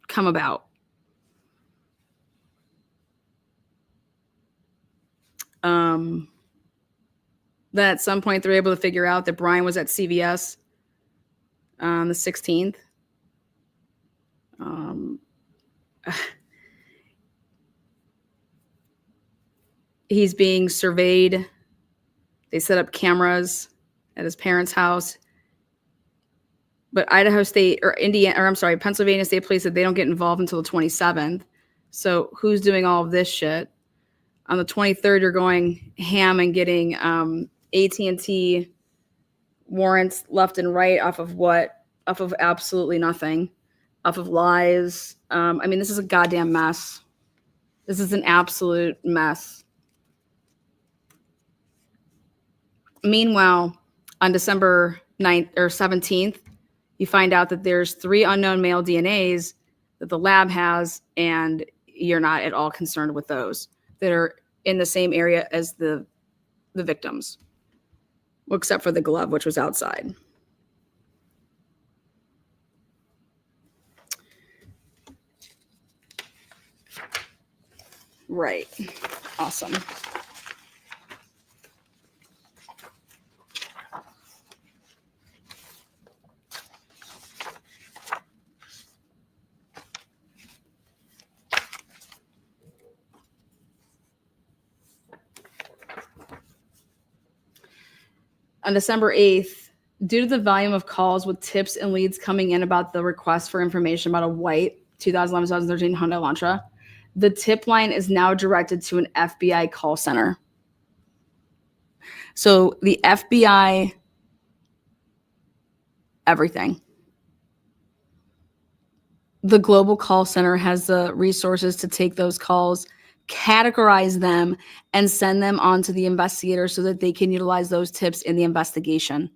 Speaker 5: come about? Then at some point they're able to figure out that Brian was at CVS on the 16th. He's being surveyed. They set up cameras at his parents' house. But Pennsylvania State Police said they don't get involved until the 27th. So who's doing all of this shit? On the 23rd, you're going ham and getting AT&T warrants left and right off of what? Off of absolutely nothing. Off of lies. This is a goddamn mess. This is an absolute mess. Meanwhile, on December 9th or 17th, you find out that there's 3 unknown male DNAs that the lab has, and you're not at all concerned with those that are in the same area as the victims. Well, except for the glove, which was outside. Right. Awesome. On December 8th, due to the volume of calls with tips and leads coming in about the request for information about a white 2011-2013 Hyundai Elantra, the tip line is now directed to an FBI call center. So the FBI, everything. The global call center has the resources to take those calls, categorize them, and send them on to the investigator so that they can utilize those tips in the investigation.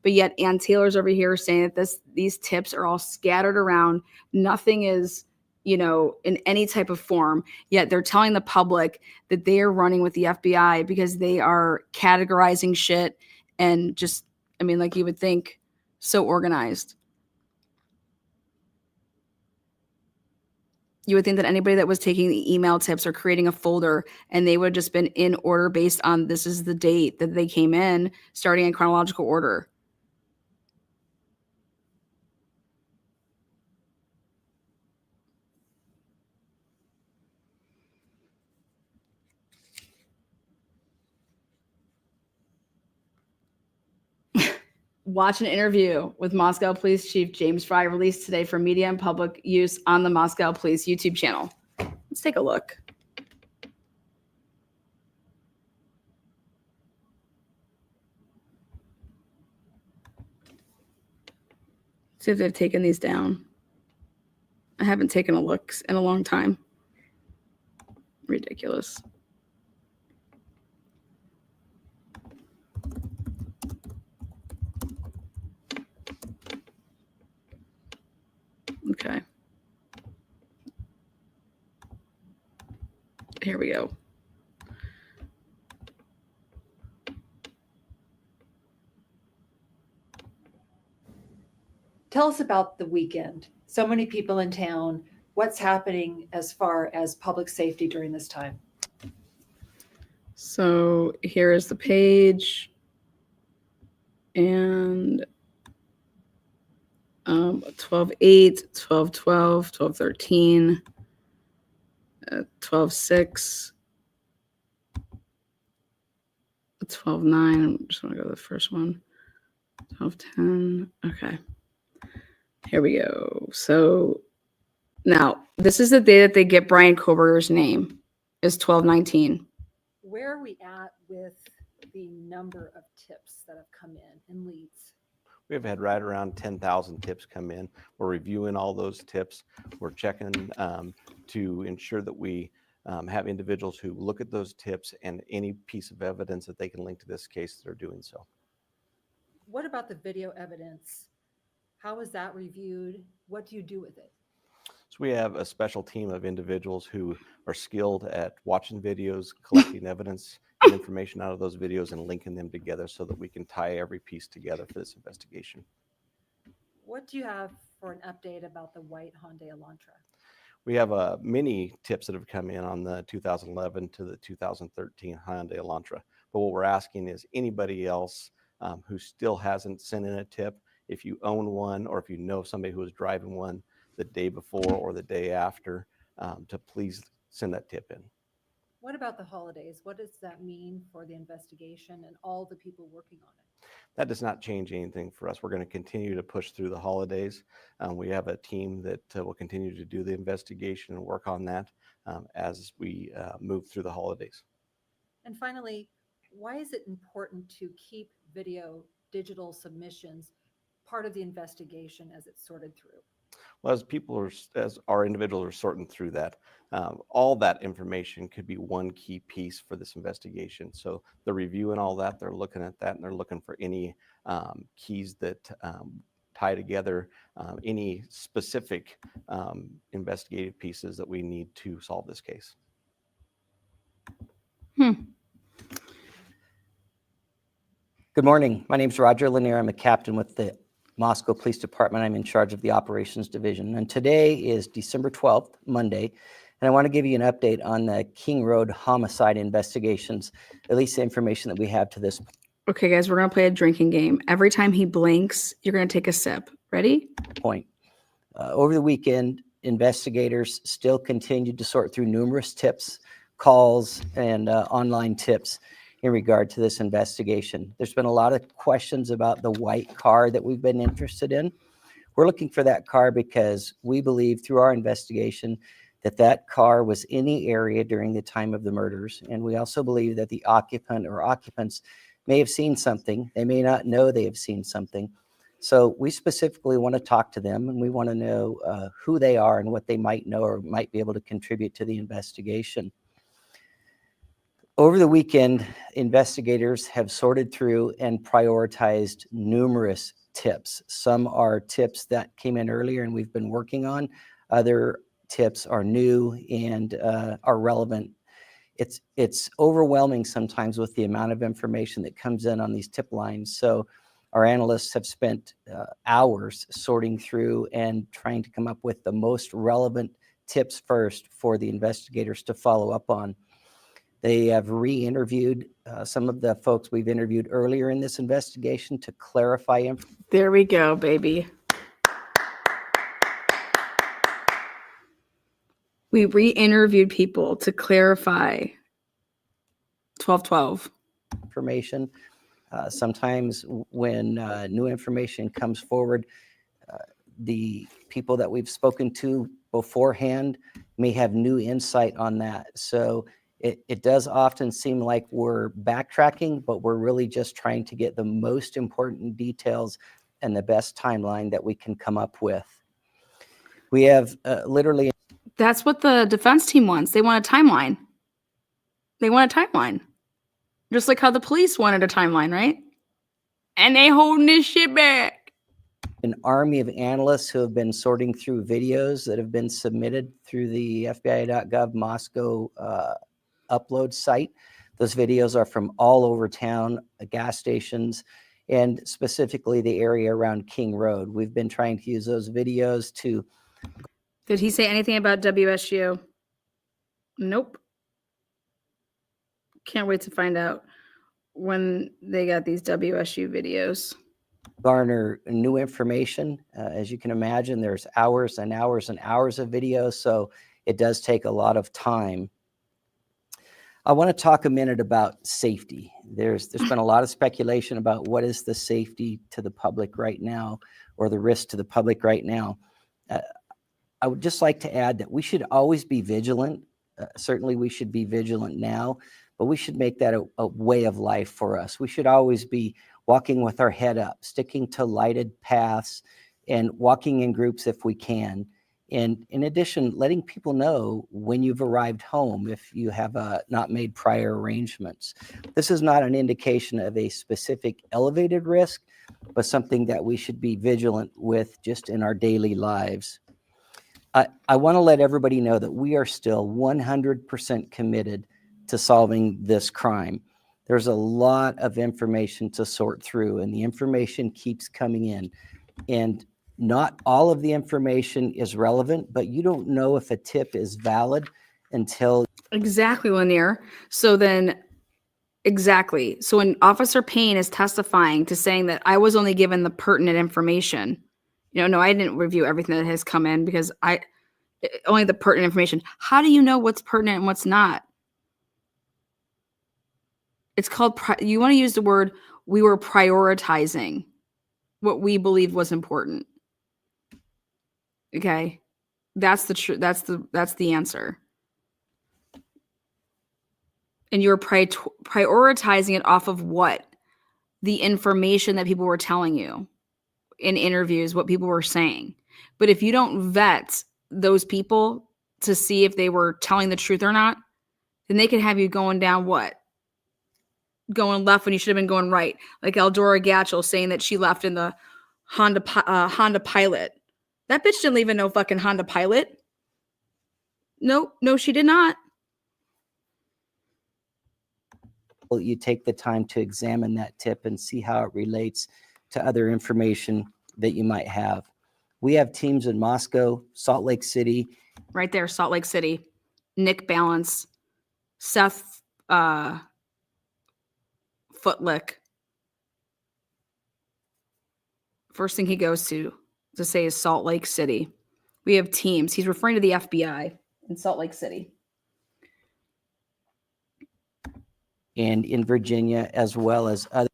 Speaker 5: But yet Ann Taylor's over here saying that these tips are all scattered around. Nothing is, in any type of form. Yet they're telling the public that they are running with the FBI because they are categorizing shit and just, like you would think, so organized. You would think that anybody that was taking the email tips or creating a folder, and they would have just been in order based on this is the date that they came in, starting in chronological order. Watch an interview with Moscow Police Chief James Fry released today for media and public use on the Moscow Police YouTube channel. Let's take a look. See if they've taken these down. I haven't taken a look in a long time. Ridiculous. Okay. Here we go.
Speaker 8: Tell us about the weekend. So many people in town. What's happening as far as public safety during this time?
Speaker 5: So here is the page. And 12/8, 12/12, 12/13, 12/6, 12/9. I just want to go to the first one. 12/10. Okay. Here we go. So now this is the day that they get Brian Koberger's name is 12/19.
Speaker 8: Where are we at with the number of tips that have come in and leads?
Speaker 6: We've had right around 10,000 tips come in. We're reviewing all those tips. We're checking to ensure that we have individuals who look at those tips and any piece of evidence that they can link to this case, they're doing so.
Speaker 8: What about the video evidence? How is that reviewed? What do you do with it?
Speaker 6: So we have a special team of individuals who are skilled at watching videos, collecting evidence and information out of those videos and linking them together so that we can tie every piece together for this investigation.
Speaker 8: What do you have for an update about the white Hyundai Elantra?
Speaker 6: We have many tips that have come in on the 2011 to the 2013 Hyundai Elantra. But what we're asking is anybody else who still hasn't sent in a tip, if you own one or if you know somebody who was driving one the day before or the day after, to please send that tip in.
Speaker 8: What about the holidays? What does that mean for the investigation and all the people working on it?
Speaker 6: That does not change anything for us. We're going to continue to push through the holidays. We have a team that will continue to do the investigation and work on that as we move through the holidays.
Speaker 8: And finally, why is it important to keep video digital submissions part of the investigation as it's sorted through?
Speaker 6: Well, as our individuals are sorting through that, all that information could be one key piece for this investigation. So they're reviewing all that, they're looking at that, and they're looking for any keys that tie together any specific investigative pieces that we need to solve this case.
Speaker 9: Good morning. My name is Roger Lanier. I'm a captain with the Moscow Police Department. I'm in charge of the Operations Division. And today is December 12th, Monday. And I want to give you an update on the King Road homicide investigations, at least the information that we have to this
Speaker 5: Okay, guys, we're going to play a drinking game. Every time he blinks, you're going to take a sip. Ready?
Speaker 9: point. Over the weekend, investigators still continued to sort through numerous tips, calls, and online tips in regard to this investigation. There's been a lot of questions about the white car that we've been interested in. We're looking for that car because we believe through our investigation that that car was in the area during the time of the murders. And we also believe that the occupant or occupants may have seen something. They may not know they have seen something, So we specifically want to talk to them, and we want to know who they are and what they might know or might be able to contribute to the investigation. Over the weekend, investigators have sorted through and prioritized numerous tips. Some are tips that came in earlier and we've been working on. Other tips are new and are relevant. It's overwhelming sometimes with the amount of information that comes in on these tip lines. So our analysts have spent hours sorting through and trying to come up with the most relevant tips first for the investigators to follow up on. They have re-interviewed some of the folks we've interviewed earlier in this investigation to clarify information.
Speaker 5: There we go, baby. We re-interviewed people to clarify 1212.
Speaker 9: Sometimes when new information comes forward, the people that we've spoken to beforehand may have new insight on that. So it does often seem like we're backtracking, but we're really just trying to get the most important details and the best timeline that we can come up with. We have literally...
Speaker 5: That's what the defense team wants. They want a timeline. They want a timeline. Just like how the police wanted a timeline, right? And they holding this shit back.
Speaker 9: An army of analysts who have been sorting through videos that have been submitted through the FBI.gov Moscow upload site. Those videos are from all over town, gas stations, and specifically the area around King Road. We've been trying to use those videos to...
Speaker 5: Did he say anything about WSU? Nope. Can't wait to find out when they got these WSU videos.
Speaker 9: Garner new information. As you can imagine, there's hours and hours and hours of video, so it does take a lot of time. I want to talk a minute about safety. There's been a lot of speculation about what is the safety to the public right now, or the risk to the public right now. I would just like to add that we should always be vigilant. Certainly we should be vigilant now, but we should make that a way of life for us. We should always be walking with our head up, sticking to lighted paths, and walking in groups if we can. And in addition, letting people know when you've arrived home if you have not made prior arrangements. This is not an indication of a specific elevated risk, but something that we should be vigilant with just in our daily lives. I want to let everybody know that we are still 100% committed to solving this crime. There's a lot of information to sort through, and the information keeps coming in. And not all of the information is relevant, but you don't know if a tip is valid until...
Speaker 5: Exactly, Lanier. So then, exactly. So when Officer Payne is testifying to saying that I was only given the pertinent information, no, I didn't review everything that has come in because only the pertinent information. How do you know what's pertinent and what's not? It's called, you want to use the word, we were prioritizing what we believed was important. Okay. That's the answer. And you're prioritizing it off of what? The information that people were telling you in interviews, what people were saying. But if you don't vet those people to see if they were telling the truth or not, then they could have you going down what? Going left when you should have been going right. Like Eldora Gatchel saying that she left in the Honda Pilot. That bitch didn't leave in no fucking Honda Pilot. No, she did not.
Speaker 9: You take the time to examine that tip and see how it relates to other information that you might have. We have teams in Moscow, Salt Lake City.
Speaker 5: Right there, Salt Lake City. Nick Balance, Seth Footlick. First thing he goes to say is Salt Lake City. We have teams. He's referring to the FBI in Salt Lake City.
Speaker 9: And in Virginia, as well as other.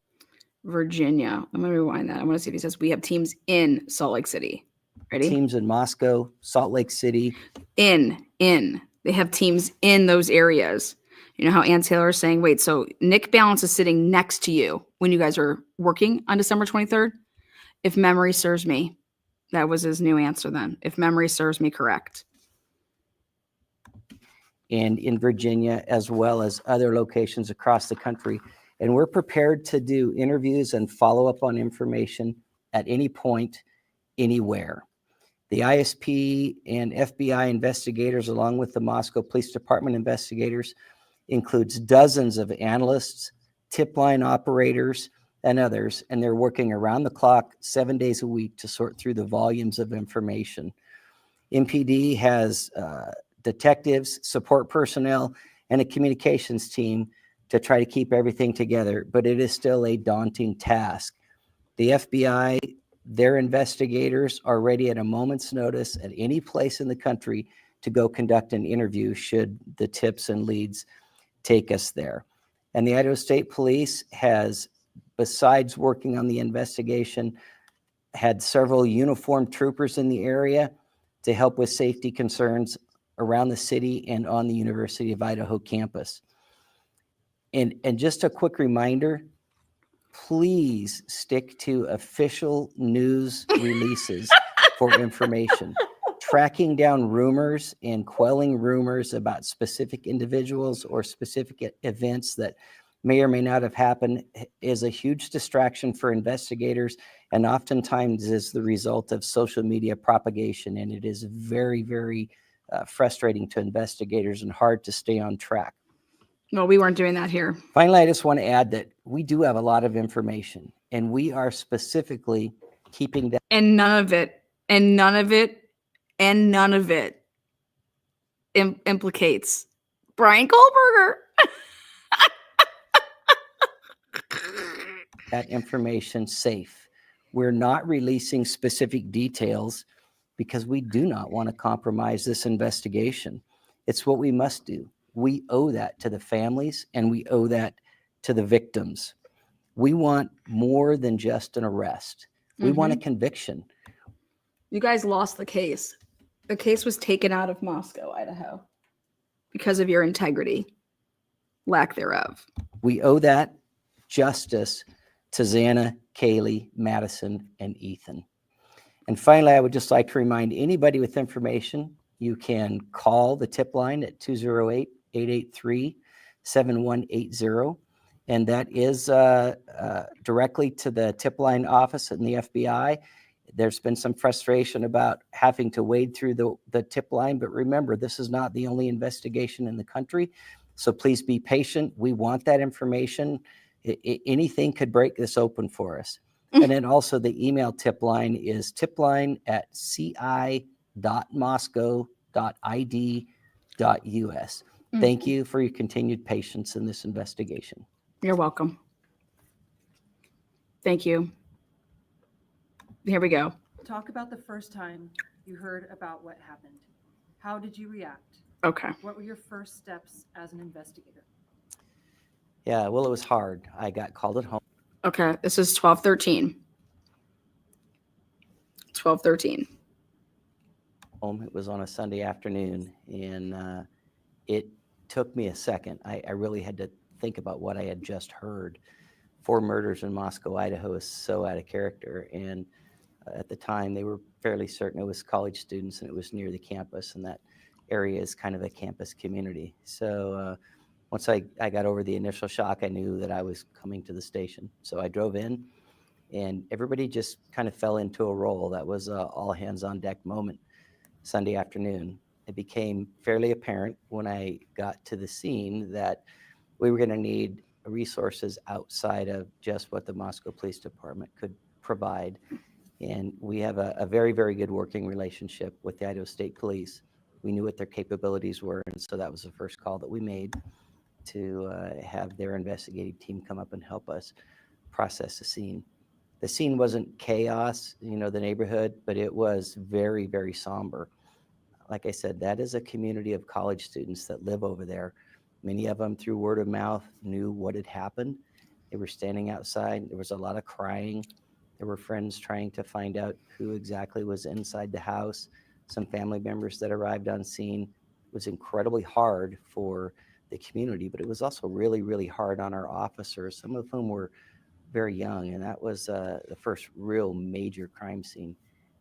Speaker 5: Virginia. I'm going to rewind that. I want to see if he says we have teams in Salt Lake City. Ready?
Speaker 9: Teams in Moscow, Salt Lake City.
Speaker 5: In. They have teams in those areas. You know how Ann Taylor is saying, wait, so Nick Balance is sitting next to you when you guys are working on December 23rd? If memory serves me. That was his new answer then. If memory serves me correct.
Speaker 9: And in Virginia, as well as other locations across the country. And we're prepared to do interviews and follow up on information at any point, anywhere. The ISP and FBI investigators, along with the Moscow Police Department investigators, includes dozens of analysts, tip line operators, and others, and they're working around the clock 7 days a week to sort through the volumes of information. MPD has detectives, support personnel, and a communications team to try to keep everything together, but it is still a daunting task. The FBI, their investigators are ready at a moment's notice at any place in the country to go conduct an interview should the tips and leads take us there. And the Idaho State Police has, besides working on the investigation, had several uniformed troopers in the area to help with safety concerns around the city and on the University of Idaho campus. And just a quick reminder, please stick to official news releases for information. Tracking down rumors and quelling rumors about specific individuals or specific events that may or may not have happened is a huge distraction for investigators, and oftentimes is the result of social media propagation. And it is very, very frustrating to investigators and hard to stay on track.
Speaker 5: Well, we weren't doing that here.
Speaker 9: Finally, I just want to add that we do have a lot of information, and we are specifically keeping that.
Speaker 5: And none of it implicates Brian Kohlberger.
Speaker 9: That information safe. We're not releasing specific details because we do not want to compromise this investigation. It's what we must do. We owe that to the families, and we owe that to the victims. We want more than just an arrest. We want a conviction.
Speaker 5: You guys lost the case. The case was taken out of Moscow, Idaho, because of your integrity, lack thereof.
Speaker 9: We owe that justice to Xana, Kaylee, Madison, and Ethan. And finally, I would just like to remind anybody with information, you can call the tip line at 208-883-7180. And that is directly to the tip line office in the FBI. There's been some frustration about having to wade through the tip line, but remember, this is not the only investigation in the country. So please be patient. We want that information. Anything could break this open for us. And then also the email tip line is tipline@ci.moscow.id.us. Thank you for your continued patience in this investigation.
Speaker 5: You're welcome. Thank you. Here we go.
Speaker 8: Talk about the first time you heard about what happened. How did you react?
Speaker 5: Okay.
Speaker 8: What were your first steps as an investigator?
Speaker 9: Yeah, well, it was hard. I got called at home.
Speaker 5: Okay. This is 12/13. 12/13.
Speaker 9: It was on a Sunday afternoon, and it took me a second. I really had to think about what I had just heard. 4 murders in Moscow, Idaho is so out of character. And at the time, they were fairly certain it was college students, and it was near the campus, and that area is kind of a campus community. So once I got over the initial shock, I knew that I was coming to the station. So I drove in, and everybody just kind of fell into a role. That was a all hands on deck moment Sunday afternoon. It became fairly apparent when I got to the scene that we were going to need resources outside of just what the Moscow Police Department could provide. And we have a very, very good working relationship with the Idaho State Police. We knew what their capabilities were, and so that was the first call that we made to have their investigative team come up and help us process the scene. The scene wasn't chaos, the neighborhood, but it was very, very somber. Like I said, that is a community of college students that live over there. Many of them, through word of mouth, knew what had happened. They were standing outside. There was a lot of crying. There were friends trying to find out who exactly was inside the house. Some family members that arrived on scene. It was incredibly hard for the community, but it was also really, really hard on our officers, some of whom were very young, and that was the first real major crime scene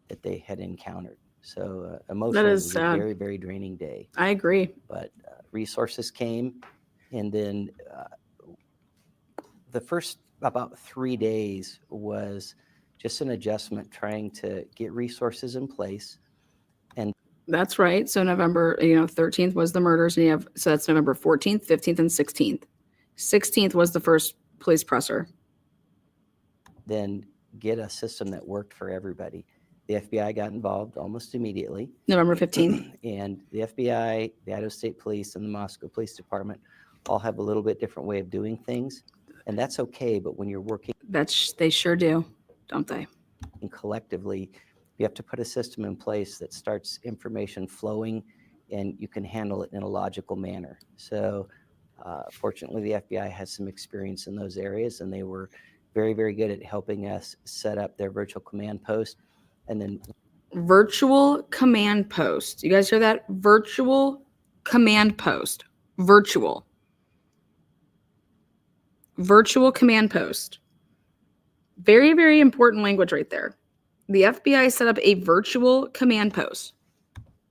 Speaker 9: that they had encountered. So emotionally, it
Speaker 5: is
Speaker 9: was
Speaker 5: sad.
Speaker 9: a very, very draining day.
Speaker 5: I agree.
Speaker 9: But resources came, and then the first about 3 days was just an adjustment, trying to get resources in place.
Speaker 5: That's right. So November, 13th was the murders, and so that's November 14th, 15th, and 16th. 16th was the first police presser.
Speaker 9: Then get a system that worked for everybody. The FBI got involved almost immediately.
Speaker 5: November 15th.
Speaker 9: And the FBI, the Idaho State Police, and the Moscow Police Department all have a little bit different way of doing things. And that's okay, but when you're working
Speaker 5: They sure do, don't they?
Speaker 9: collectively, you have to put a system in place that starts information flowing and you can handle it in a logical manner. So fortunately, the FBI has some experience in those areas, and they were very, very good at helping us set up their virtual command post. And then
Speaker 5: Virtual command post. You guys hear that? Virtual command post. Virtual command post. Very, very important language right there. The FBI set up a virtual command post.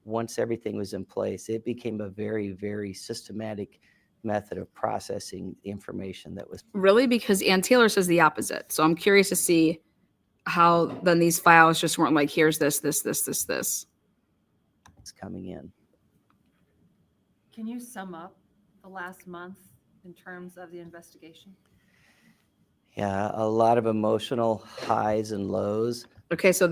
Speaker 9: once everything was in place, it became a very, very systematic method of processing the information that was
Speaker 5: Really? Because Ann Taylor says the opposite. So I'm curious to see how then these files just weren't like, here's this.
Speaker 9: coming in.
Speaker 8: Can you sum up the last month in terms of the investigation?
Speaker 9: Yeah, a lot of emotional highs and lows.
Speaker 5: Okay, so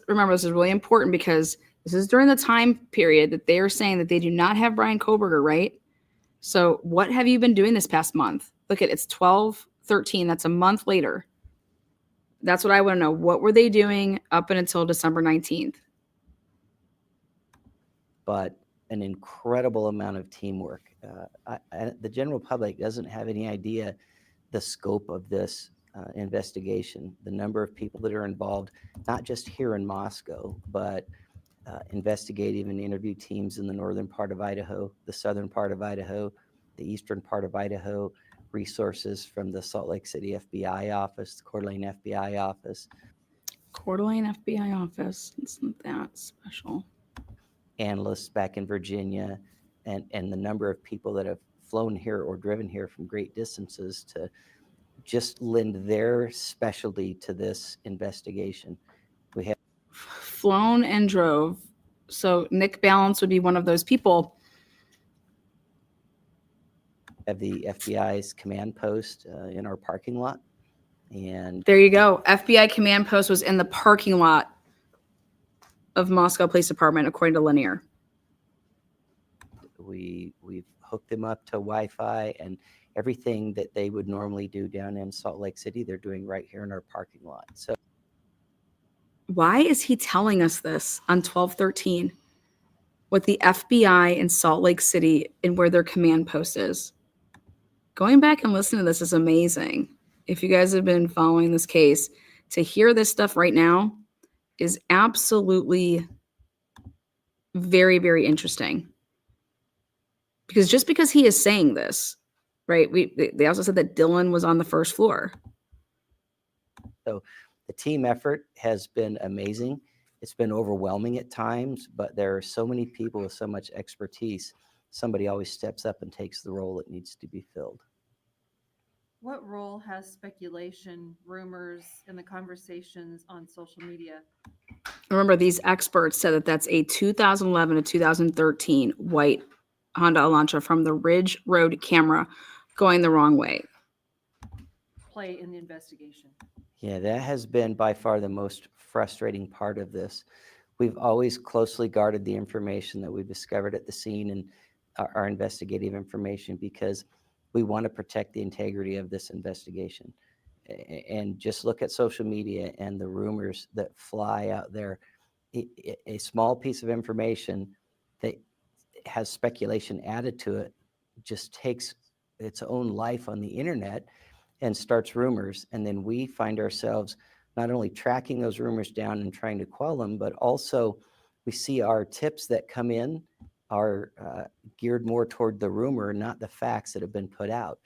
Speaker 5: remember, this is really important because this is during the time period that they are saying that they do not have Brian Koberger, right? So what have you been doing this past month? Look at it's 12/13. That's a month later. That's what I want to know. What were they doing up until December 19th?
Speaker 9: But an incredible amount of teamwork. The general public doesn't have any idea the scope of this investigation, the number of people that are involved, not just here in Moscow, but investigative and interview teams in the northern part of Idaho, the southern part of Idaho, the eastern part of Idaho, resources from the Salt Lake City FBI office, the Coeur d'Alene FBI office.
Speaker 5: Coeur d'Alene FBI office. Isn't that special?
Speaker 9: Analysts back in Virginia, and the number of people that have flown here or driven here from great distances to just lend their specialty to this investigation. We have
Speaker 5: Flown and drove. So Nick Balance would be one of those people.
Speaker 9: the FBI's command post in our parking lot. And
Speaker 5: There you go. FBI command post was in the parking lot of Moscow Police Department, according to Linear.
Speaker 9: we've hooked them up to Wi-Fi, and everything that they would normally do down in Salt Lake City, they're doing right here in our parking lot. So
Speaker 5: Why is he telling us this on 12/13? What the FBI in Salt Lake City and where their command post is. Going back and listening to this is amazing. If you guys have been following this case, to hear this stuff right now is absolutely very, very interesting. Because just because he is saying this, right? They also said that Dylan was on the first floor.
Speaker 9: the team effort has been amazing. It's been overwhelming at times, but there are so many people with so much expertise. Somebody always steps up and takes the role that needs to be filled.
Speaker 8: What role has speculation, rumors, and the conversations on social media?
Speaker 5: Remember, these experts said that that's a 2011 to 2013 white Honda Elantra from the Ridge Road camera going the wrong way.
Speaker 8: Play in the investigation.
Speaker 9: Yeah, that has been by far the most frustrating part of this. We've always closely guarded the information that we've discovered at the scene and our investigative information because we want to protect the integrity of this investigation. And just look at social media and the rumors that fly out there. A small piece of information that has speculation added to it just takes its own life on the internet and starts rumors. And then we find ourselves not only tracking those rumors down and trying to quell them, but also we see our tips that come in are geared more toward the rumor, not the facts that have been put out.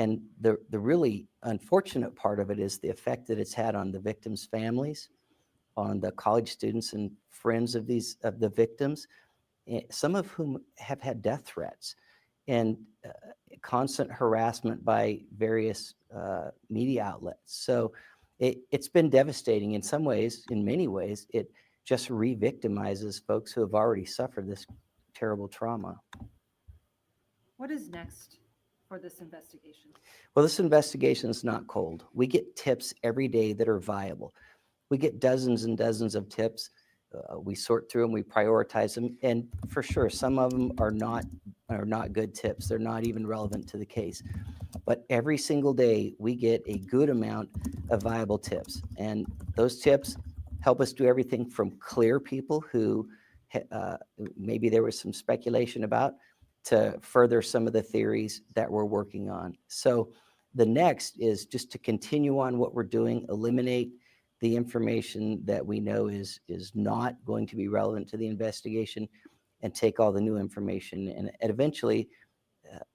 Speaker 9: And the really unfortunate part of it is the effect that it's had on the victims' families, on the college students and friends of the victims, some of whom have had death threats and constant harassment by various media outlets. So it's been devastating in some ways. In many ways, it just re-victimizes folks who have already suffered this terrible trauma.
Speaker 8: What is next for this investigation?
Speaker 9: Well, this investigation is not cold. We get tips every day that are viable. We get dozens and dozens of tips. We sort through them, we prioritize them, and for sure, some of them are not good tips. They're not even relevant to the case. But every single day, we get a good amount of viable tips, and those tips help us do everything from clear people who maybe there was some speculation about, to further some of the theories that we're working on. So the next is just to continue on what we're doing, eliminate the information that we know is not going to be relevant to the investigation, and take all the new information. And eventually,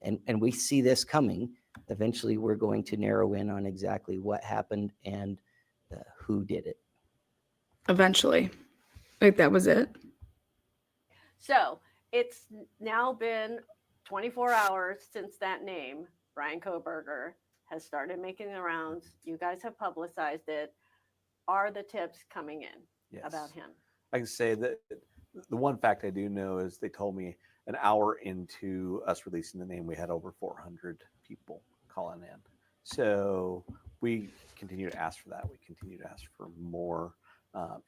Speaker 9: and we see this coming, eventually we're going to narrow in on exactly what happened and who did it.
Speaker 5: Eventually. Like that was it.
Speaker 10: So it's now been 24 hours since that name, Brian Kohberger, has started making the rounds. You guys have publicized it. Are the tips coming in about him?
Speaker 6: I can say that the one fact I do know is they told me an hour into us releasing the name, we had over 400 people calling in. So we continue to ask for that. We continue to ask for more.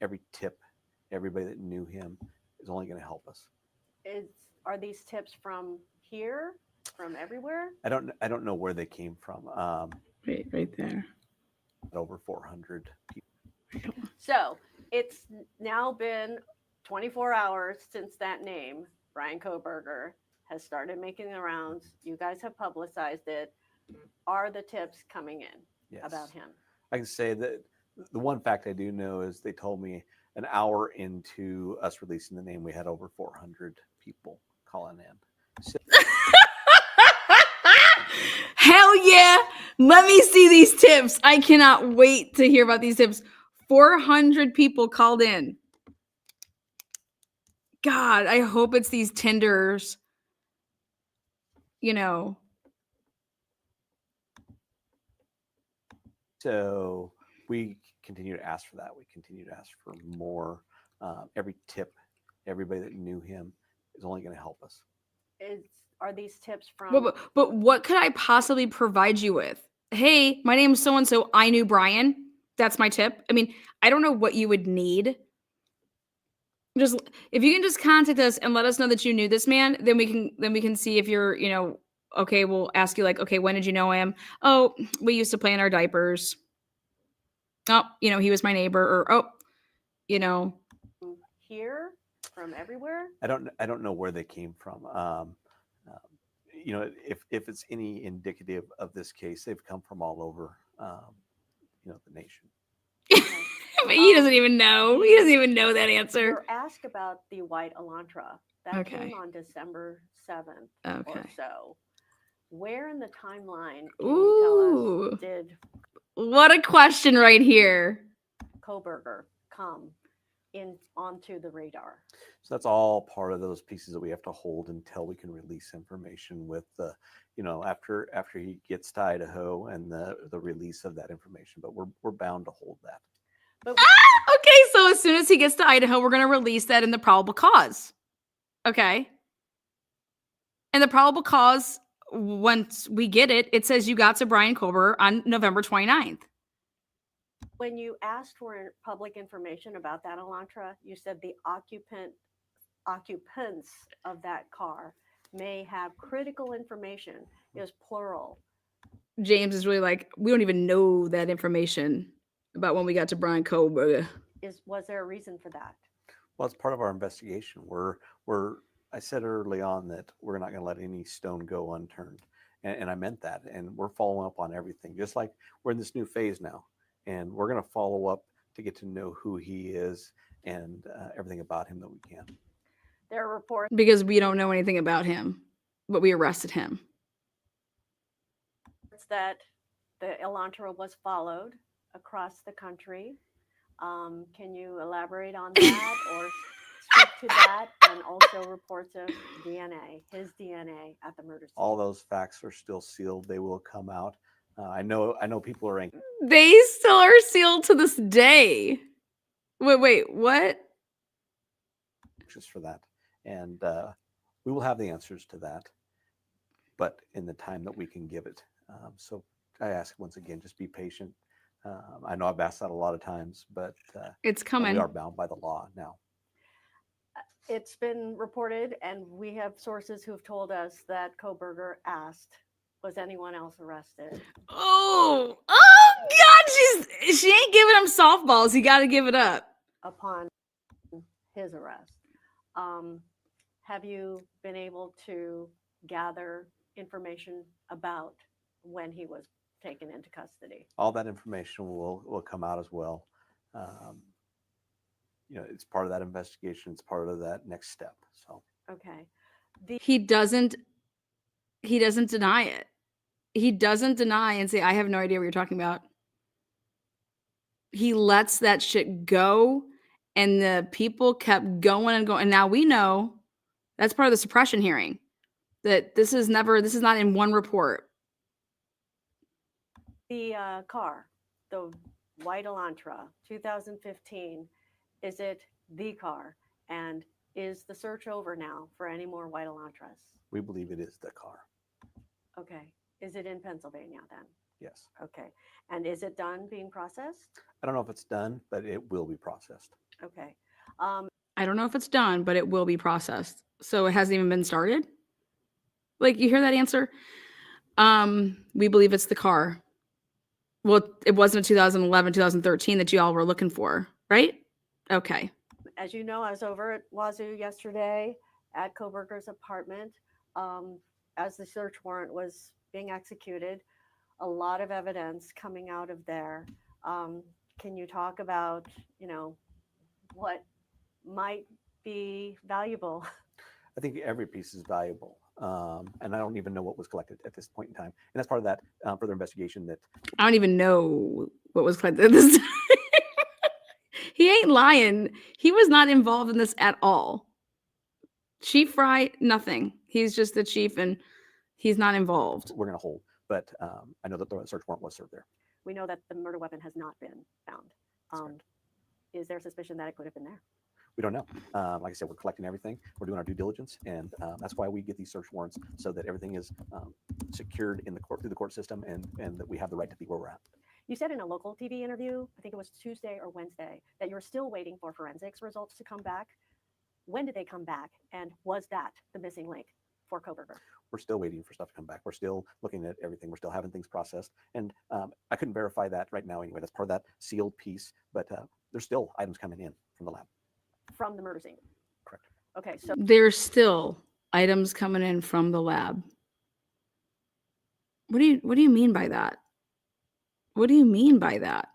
Speaker 6: Every tip, everybody that knew him is only going to help us.
Speaker 10: Are these tips from here, from everywhere?
Speaker 6: I don't know where they came from.
Speaker 5: Right there.
Speaker 6: Over 400 people.
Speaker 10: So it's now been 24 hours since that name, Brian Kohberger, has started making the rounds. You guys have publicized it. Are the tips coming in about him?
Speaker 6: I can say that the one fact I do know is they told me an hour into us releasing the name, we had over 400 people calling in. So
Speaker 5: Hell yeah. Let me see these tips. I cannot wait to hear about these tips. 400 people called in. God, I hope it's these Tinders. You know.
Speaker 6: So we continue to ask for that. We continue to ask for more. Every tip, everybody that knew him is only going to help us.
Speaker 10: Are these tips from?
Speaker 5: But what could I possibly provide you with? Hey, my name's so-and-so. I knew Brian. That's my tip. I mean, I don't know what you would need. Just if you can just contact us and let us know that you knew this man, then we can see if you're, okay, we'll ask you like, okay, when did you know him? Oh, we used to play in our diapers. Oh, he was my neighbor, or
Speaker 10: Here, from everywhere?
Speaker 6: I don't know where they came from. If it's any indicative of this case, they've come from all over, the nation.
Speaker 5: But he doesn't even know. He doesn't even know that answer.
Speaker 10: You're asked about the white Elantra. That came on December 7th or so. Where in the timeline can you tell us did
Speaker 5: what a question right here.
Speaker 10: Kohberger come onto the radar?
Speaker 6: So that's all part of those pieces that we have to hold until we can release information with the, after he gets to Idaho and the release of that information. But we're bound to hold that.
Speaker 5: Okay, so as soon as he gets to Idaho, we're going to release that in the probable cause. Okay. And the probable cause, once we get it, it says you got to Brian Kohberger on November 29th.
Speaker 10: When you asked for public information about that Elantra, you said the occupants of that car may have critical information. It was plural.
Speaker 5: James is really like, we don't even know that information about when we got to Brian Kohberger.
Speaker 10: Was there a reason for that?
Speaker 6: Well, it's part of our investigation. I said early on that we're not going to let any stone go unturned. And I meant that. And we're following up on everything, just like we're in this new phase now. And we're going to follow up to get to know who he is and everything about him that we can.
Speaker 10: There are reports.
Speaker 5: Because we don't know anything about him, but we arrested him.
Speaker 10: It's that the Elantra was followed across the country. Can you elaborate on that or speak to that? And also reports of DNA, his DNA at the murder scene.
Speaker 6: All those facts are still sealed. They will come out. I know people are anxious
Speaker 5: They still are sealed to this day. Wait, what?
Speaker 6: for that. And we will have the answers to that, but in the time that we can give it. So I ask once again, just be patient. I know I've asked that a lot of times, but
Speaker 5: It's coming.
Speaker 6: we are bound by the law now.
Speaker 10: It's been reported, and we have sources who have told us that Koberger asked, was anyone else arrested?
Speaker 5: Oh God, she ain't giving him softballs. You got to give it up.
Speaker 10: Upon his arrest. Have you been able to gather information about when he was taken into custody?
Speaker 6: All that information will come out as well. It's part of that investigation. It's part of that next step. So
Speaker 10: Okay.
Speaker 5: He doesn't deny it. He doesn't deny and say, I have no idea what you're talking about. He lets that shit go, and the people kept going and going. And now we know that's part of the suppression hearing, that this is not in one report.
Speaker 10: The car, the white Elantra, 2015, is it the car? And is the search over now for any more white Elantras?
Speaker 6: we believe it is the car.
Speaker 10: Okay. Is it in Pennsylvania then?
Speaker 6: Yes.
Speaker 10: Okay. And is it done being processed?
Speaker 6: I don't know if it's done, but it will be processed.
Speaker 10: Okay.
Speaker 5: I don't know if it's done, but it will be processed. So it hasn't even been started? Like, you hear that answer? We believe it's the car. Well, it wasn't in 2011, 2013 that you all were looking for, right? Okay.
Speaker 10: As you know, I was over at Wazoo yesterday at Koberger's apartment as the search warrant was being executed. A lot of evidence coming out of there. Can you talk about, what might be valuable?
Speaker 6: I think every piece is valuable. And I don't even know what was collected at this point in time. And that's part of that further investigation that
Speaker 5: I don't even know what was collected at this time. He ain't lying. He was not involved in this at all. Chief Fry, nothing. He's just the chief and he's not involved.
Speaker 6: we're going to hold. But I know that the search warrant was served there.
Speaker 10: We know that the murder weapon has not been found. Is there suspicion that it could have been there?
Speaker 6: We don't know. Like I said, we're collecting everything. We're doing our due diligence, and that's why we get these search warrants, so that everything is secured in the court through the court system, and that we have the right to be where we're at.
Speaker 10: You said in a local TV interview, I think it was Tuesday or Wednesday, that you're still waiting for forensics results to come back. When did they come back? And was that the missing link for Koberger?
Speaker 6: We're still waiting for stuff to come back. We're still looking at everything. We're still having things processed. And I couldn't verify that right now anyway. That's part of that sealed piece. But there's still items coming in from the lab.
Speaker 10: From the murder scene?
Speaker 6: Correct.
Speaker 10: Okay, so
Speaker 5: There's still items coming in from the lab. What do you mean by that? What do you mean by that?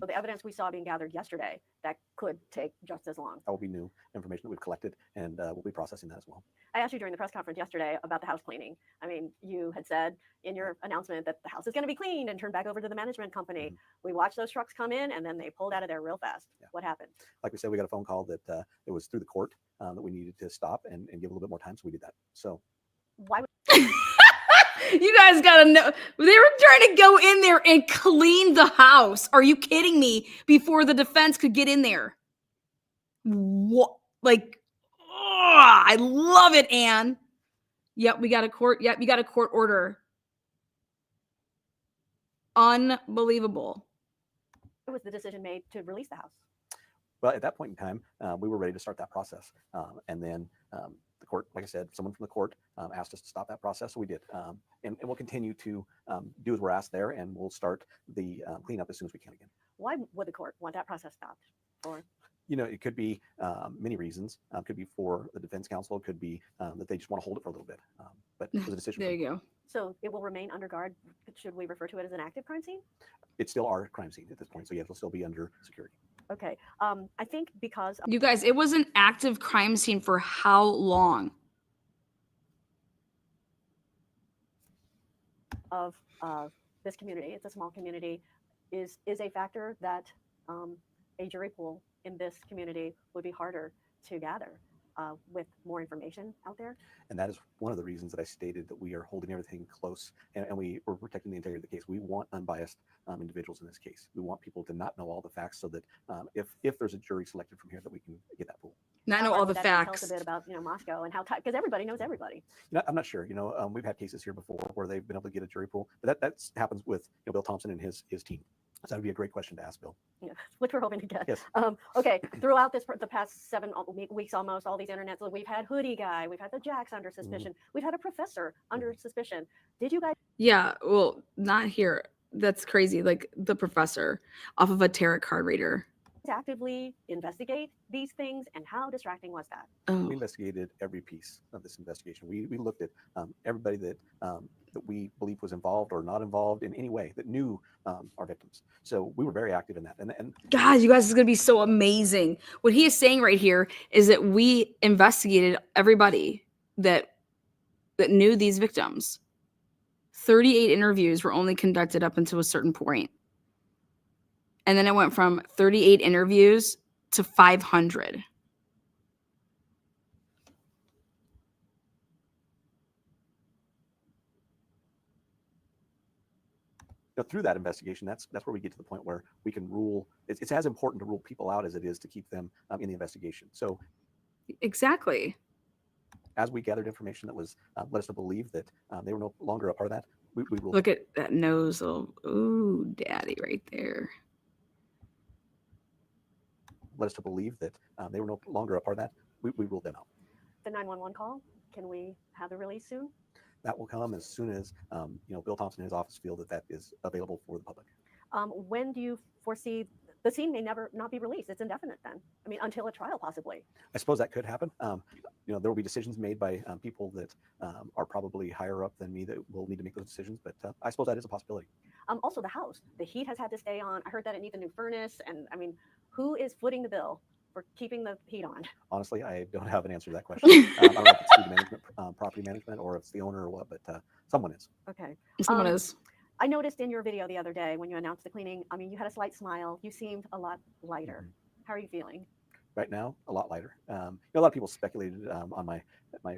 Speaker 10: the evidence we saw being gathered yesterday, that could take just as long.
Speaker 6: That will be new information that we've collected, and we'll be processing that as well.
Speaker 10: I asked you during the press conference yesterday about the house cleaning. I mean, you had said in your announcement that the house is going to be cleaned and turned back over to the management company. We watched those trucks come in and then they pulled out of there real fast.
Speaker 6: Yeah.
Speaker 10: What happened?
Speaker 6: Like we said, we got a phone call that it was through the court that we needed to stop and give a little bit more time. So we did that. So
Speaker 10: why would
Speaker 5: You guys gotta know, they were trying to go in there and clean the house. Are you kidding me? Before the defense could get in there. What? Like, I love it, Anne. Yep, we got a court. Yep, you got a court order. Unbelievable.
Speaker 10: was the decision made to release the house?
Speaker 6: well, at that point in time, we were ready to start that process. And then the court, like I said, someone from the court asked us to stop that process. So we did. And we'll continue to do as we're asked there, and we'll start the cleanup as soon as we can again.
Speaker 10: Why would the court want that process stopped? Or
Speaker 6: You know, it could be many reasons. Could be for the defense counsel. It could be that they just want to hold it for a little bit. But it was a decision.
Speaker 5: There you go.
Speaker 10: so it will remain under guard. Should we refer to it as an active crime scene?
Speaker 6: It's still our crime scene at this point. So yeah, it'll still be under security.
Speaker 10: Okay. I think because
Speaker 5: You guys, it was an active crime scene for how long?
Speaker 10: of this community, it's a small community, is a factor that a jury pool in this community would be harder to gather with more information out there.
Speaker 6: And that is one of the reasons that I stated that we are holding everything close and we're protecting the integrity of the case. We want unbiased individuals in this case. We want people to not know all the facts so that if there's a jury selected from here, that we can get that pool.
Speaker 5: Not know
Speaker 10: How
Speaker 5: all
Speaker 10: hard
Speaker 5: the
Speaker 10: would that be? Tell
Speaker 5: facts.
Speaker 10: us a bit about Moscow and how because everybody knows everybody.
Speaker 6: You know, I'm not sure. We've had cases here before where they've been able to get a jury pool, but that happens with Bill Thompson and his team. So that would be a great question to ask Bill.
Speaker 10: Yeah, which we're hoping to get.
Speaker 6: Yes.
Speaker 10: Okay, throughout the past 7 weeks almost, all these internets, we've had Hoodie Guy, we've had the Jacks under suspicion, we've had a professor under suspicion. Did you guys
Speaker 5: Yeah, well, not here. That's crazy. Like the professor off of a tarot card reader.
Speaker 10: actively investigate these things, and how distracting was that?
Speaker 5: Oh,
Speaker 6: We investigated every piece of this investigation. We looked at everybody that we believed was involved or not involved in any way that knew our victims. So we were very active in that. And
Speaker 5: guys, you guys, is going to be so amazing. What he is saying right here is that we investigated everybody that knew these victims. 38 interviews were only conducted up until a certain point. And then it went from 38 interviews to 500.
Speaker 6: through that investigation, that's where we get to the point where we can rule. It's as important to rule people out as it is to keep them in the investigation. So
Speaker 5: Exactly.
Speaker 6: as we gathered information that was led us to believe that they were no longer a part of that, we ruled.
Speaker 5: Look at that nose. Ooh, daddy right there.
Speaker 6: Led us to believe that they were no longer a part of that, we ruled them out.
Speaker 10: The 911 call, can we have the release soon?
Speaker 6: That will come as soon as Bill Thompson and his office feel that is available for the public.
Speaker 10: When do you foresee the scene may never not be released? It's indefinite then. I mean, until a trial possibly.
Speaker 6: I suppose that could happen. There will be decisions made by people that are probably higher up than me that will need to make those decisions, but I suppose that is a possibility.
Speaker 10: Also, the house, the heat has had to stay on. I heard that it needs a new furnace, and I mean, who is footing the bill for keeping the heat on?
Speaker 6: Honestly, I don't have an answer to that question. I don't know if it's food management, property management, or if it's the owner or what, but someone is.
Speaker 10: Okay.
Speaker 5: Someone is.
Speaker 10: I noticed in your video the other day when you announced the cleaning, I mean, you had a slight smile. You seemed a lot lighter.
Speaker 6: Mm-hmm.
Speaker 10: How are you feeling?
Speaker 6: Right now, a lot lighter. A lot of people speculated on my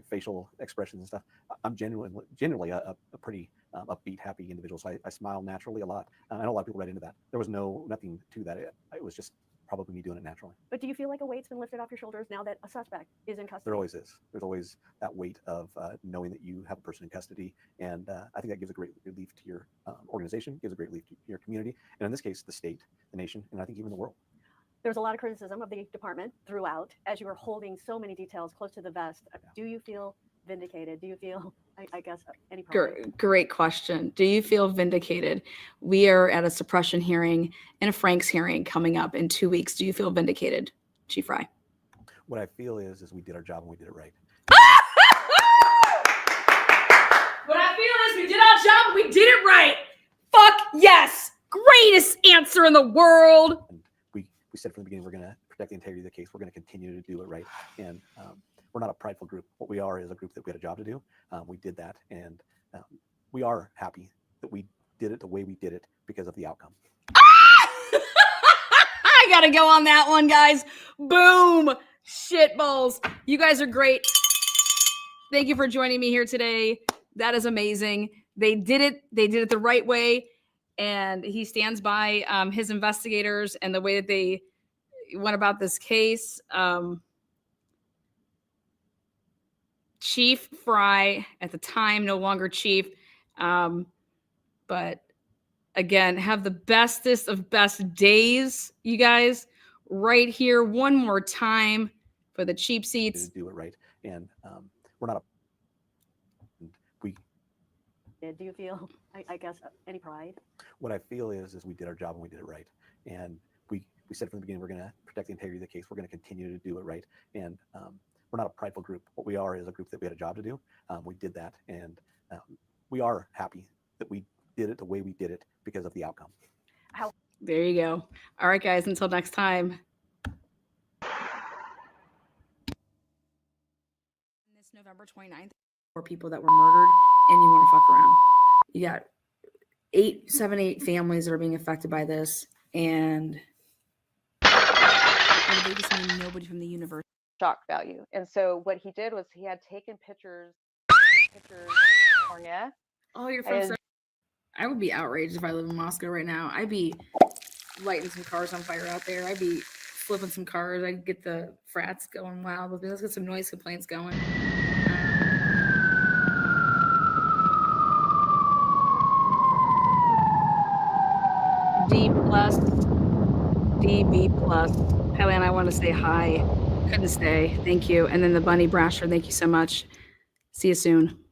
Speaker 6: facial expressions and stuff. I'm genuinely a pretty upbeat, happy individual. So I smile naturally a lot. I know a lot of people read into that. There was nothing to that. It was just probably me doing it naturally.
Speaker 10: But do you feel like a weight's been lifted off your shoulders now that a suspect is in custody?
Speaker 6: There always is. There's always that weight of knowing that you have a person in custody. And I think that gives a great relief to your organization, gives a great relief to your community. And in this case, the state, the nation, and I think even the world.
Speaker 10: There's a lot of criticism of the department throughout as you were holding so many details close to the vest. Do you feel vindicated? Do you feel, I guess, any pride?
Speaker 5: Great question. Do you feel vindicated? We are at a suppression hearing and a Frank's hearing coming up in 2 weeks. Do you feel vindicated, Chief Fry?
Speaker 6: What I feel is we did our job and we did it right.
Speaker 5: What I feel is we did our job and we did it right. Fuck yes. Greatest answer in the world.
Speaker 6: And we said from the beginning, we're going to protect the integrity of the case. We're going to continue to do it right. And we're not a prideful group. What we are is a group that we had a job to do. We did that. And we are happy that we did it the way we did it because of the outcome.
Speaker 5: I got to go on that one, guys. Boom. Shitballs. You guys are great. Thank you for joining me here today. That is amazing. They did it. They did it the right way. And he stands by his investigators and the way that they went about this case. Chief Fry, at the time, no longer chief. But again, have the bestest of best days, you guys. Right here, one more time for the cheap seats.
Speaker 6: Do it right. And we're not
Speaker 10: Do you feel, I guess, any pride?
Speaker 6: What I feel is we did our job and we did it right. And we said from the beginning, we're going to protect the integrity of the case. We're going to continue to do it right. And we're not a prideful group. What we are is a group that we had a job to do. We did that. And we are happy that we did it the way we did it because of the outcome.
Speaker 5: There you go. All right, guys, until next time. This November 29th, 4 people that were murdered, and you want to fuck around. You got 7, 8 families that are being affected by this, and they just mean nobody from the university.
Speaker 11: Shock value. And so what he did was he had taken pictures of California.
Speaker 5: Oh, you're from. I would be outraged if I lived in Moscow right now. I'd be lighting some cars on fire out there. I'd be flipping some cars. I'd get the frats going wild. Let's get some noise complaints going. D+, DB+. Helen, I want to say hi. Couldn't stay. Thank you. And then the Bunny Brasher, thank you so much. See you soon.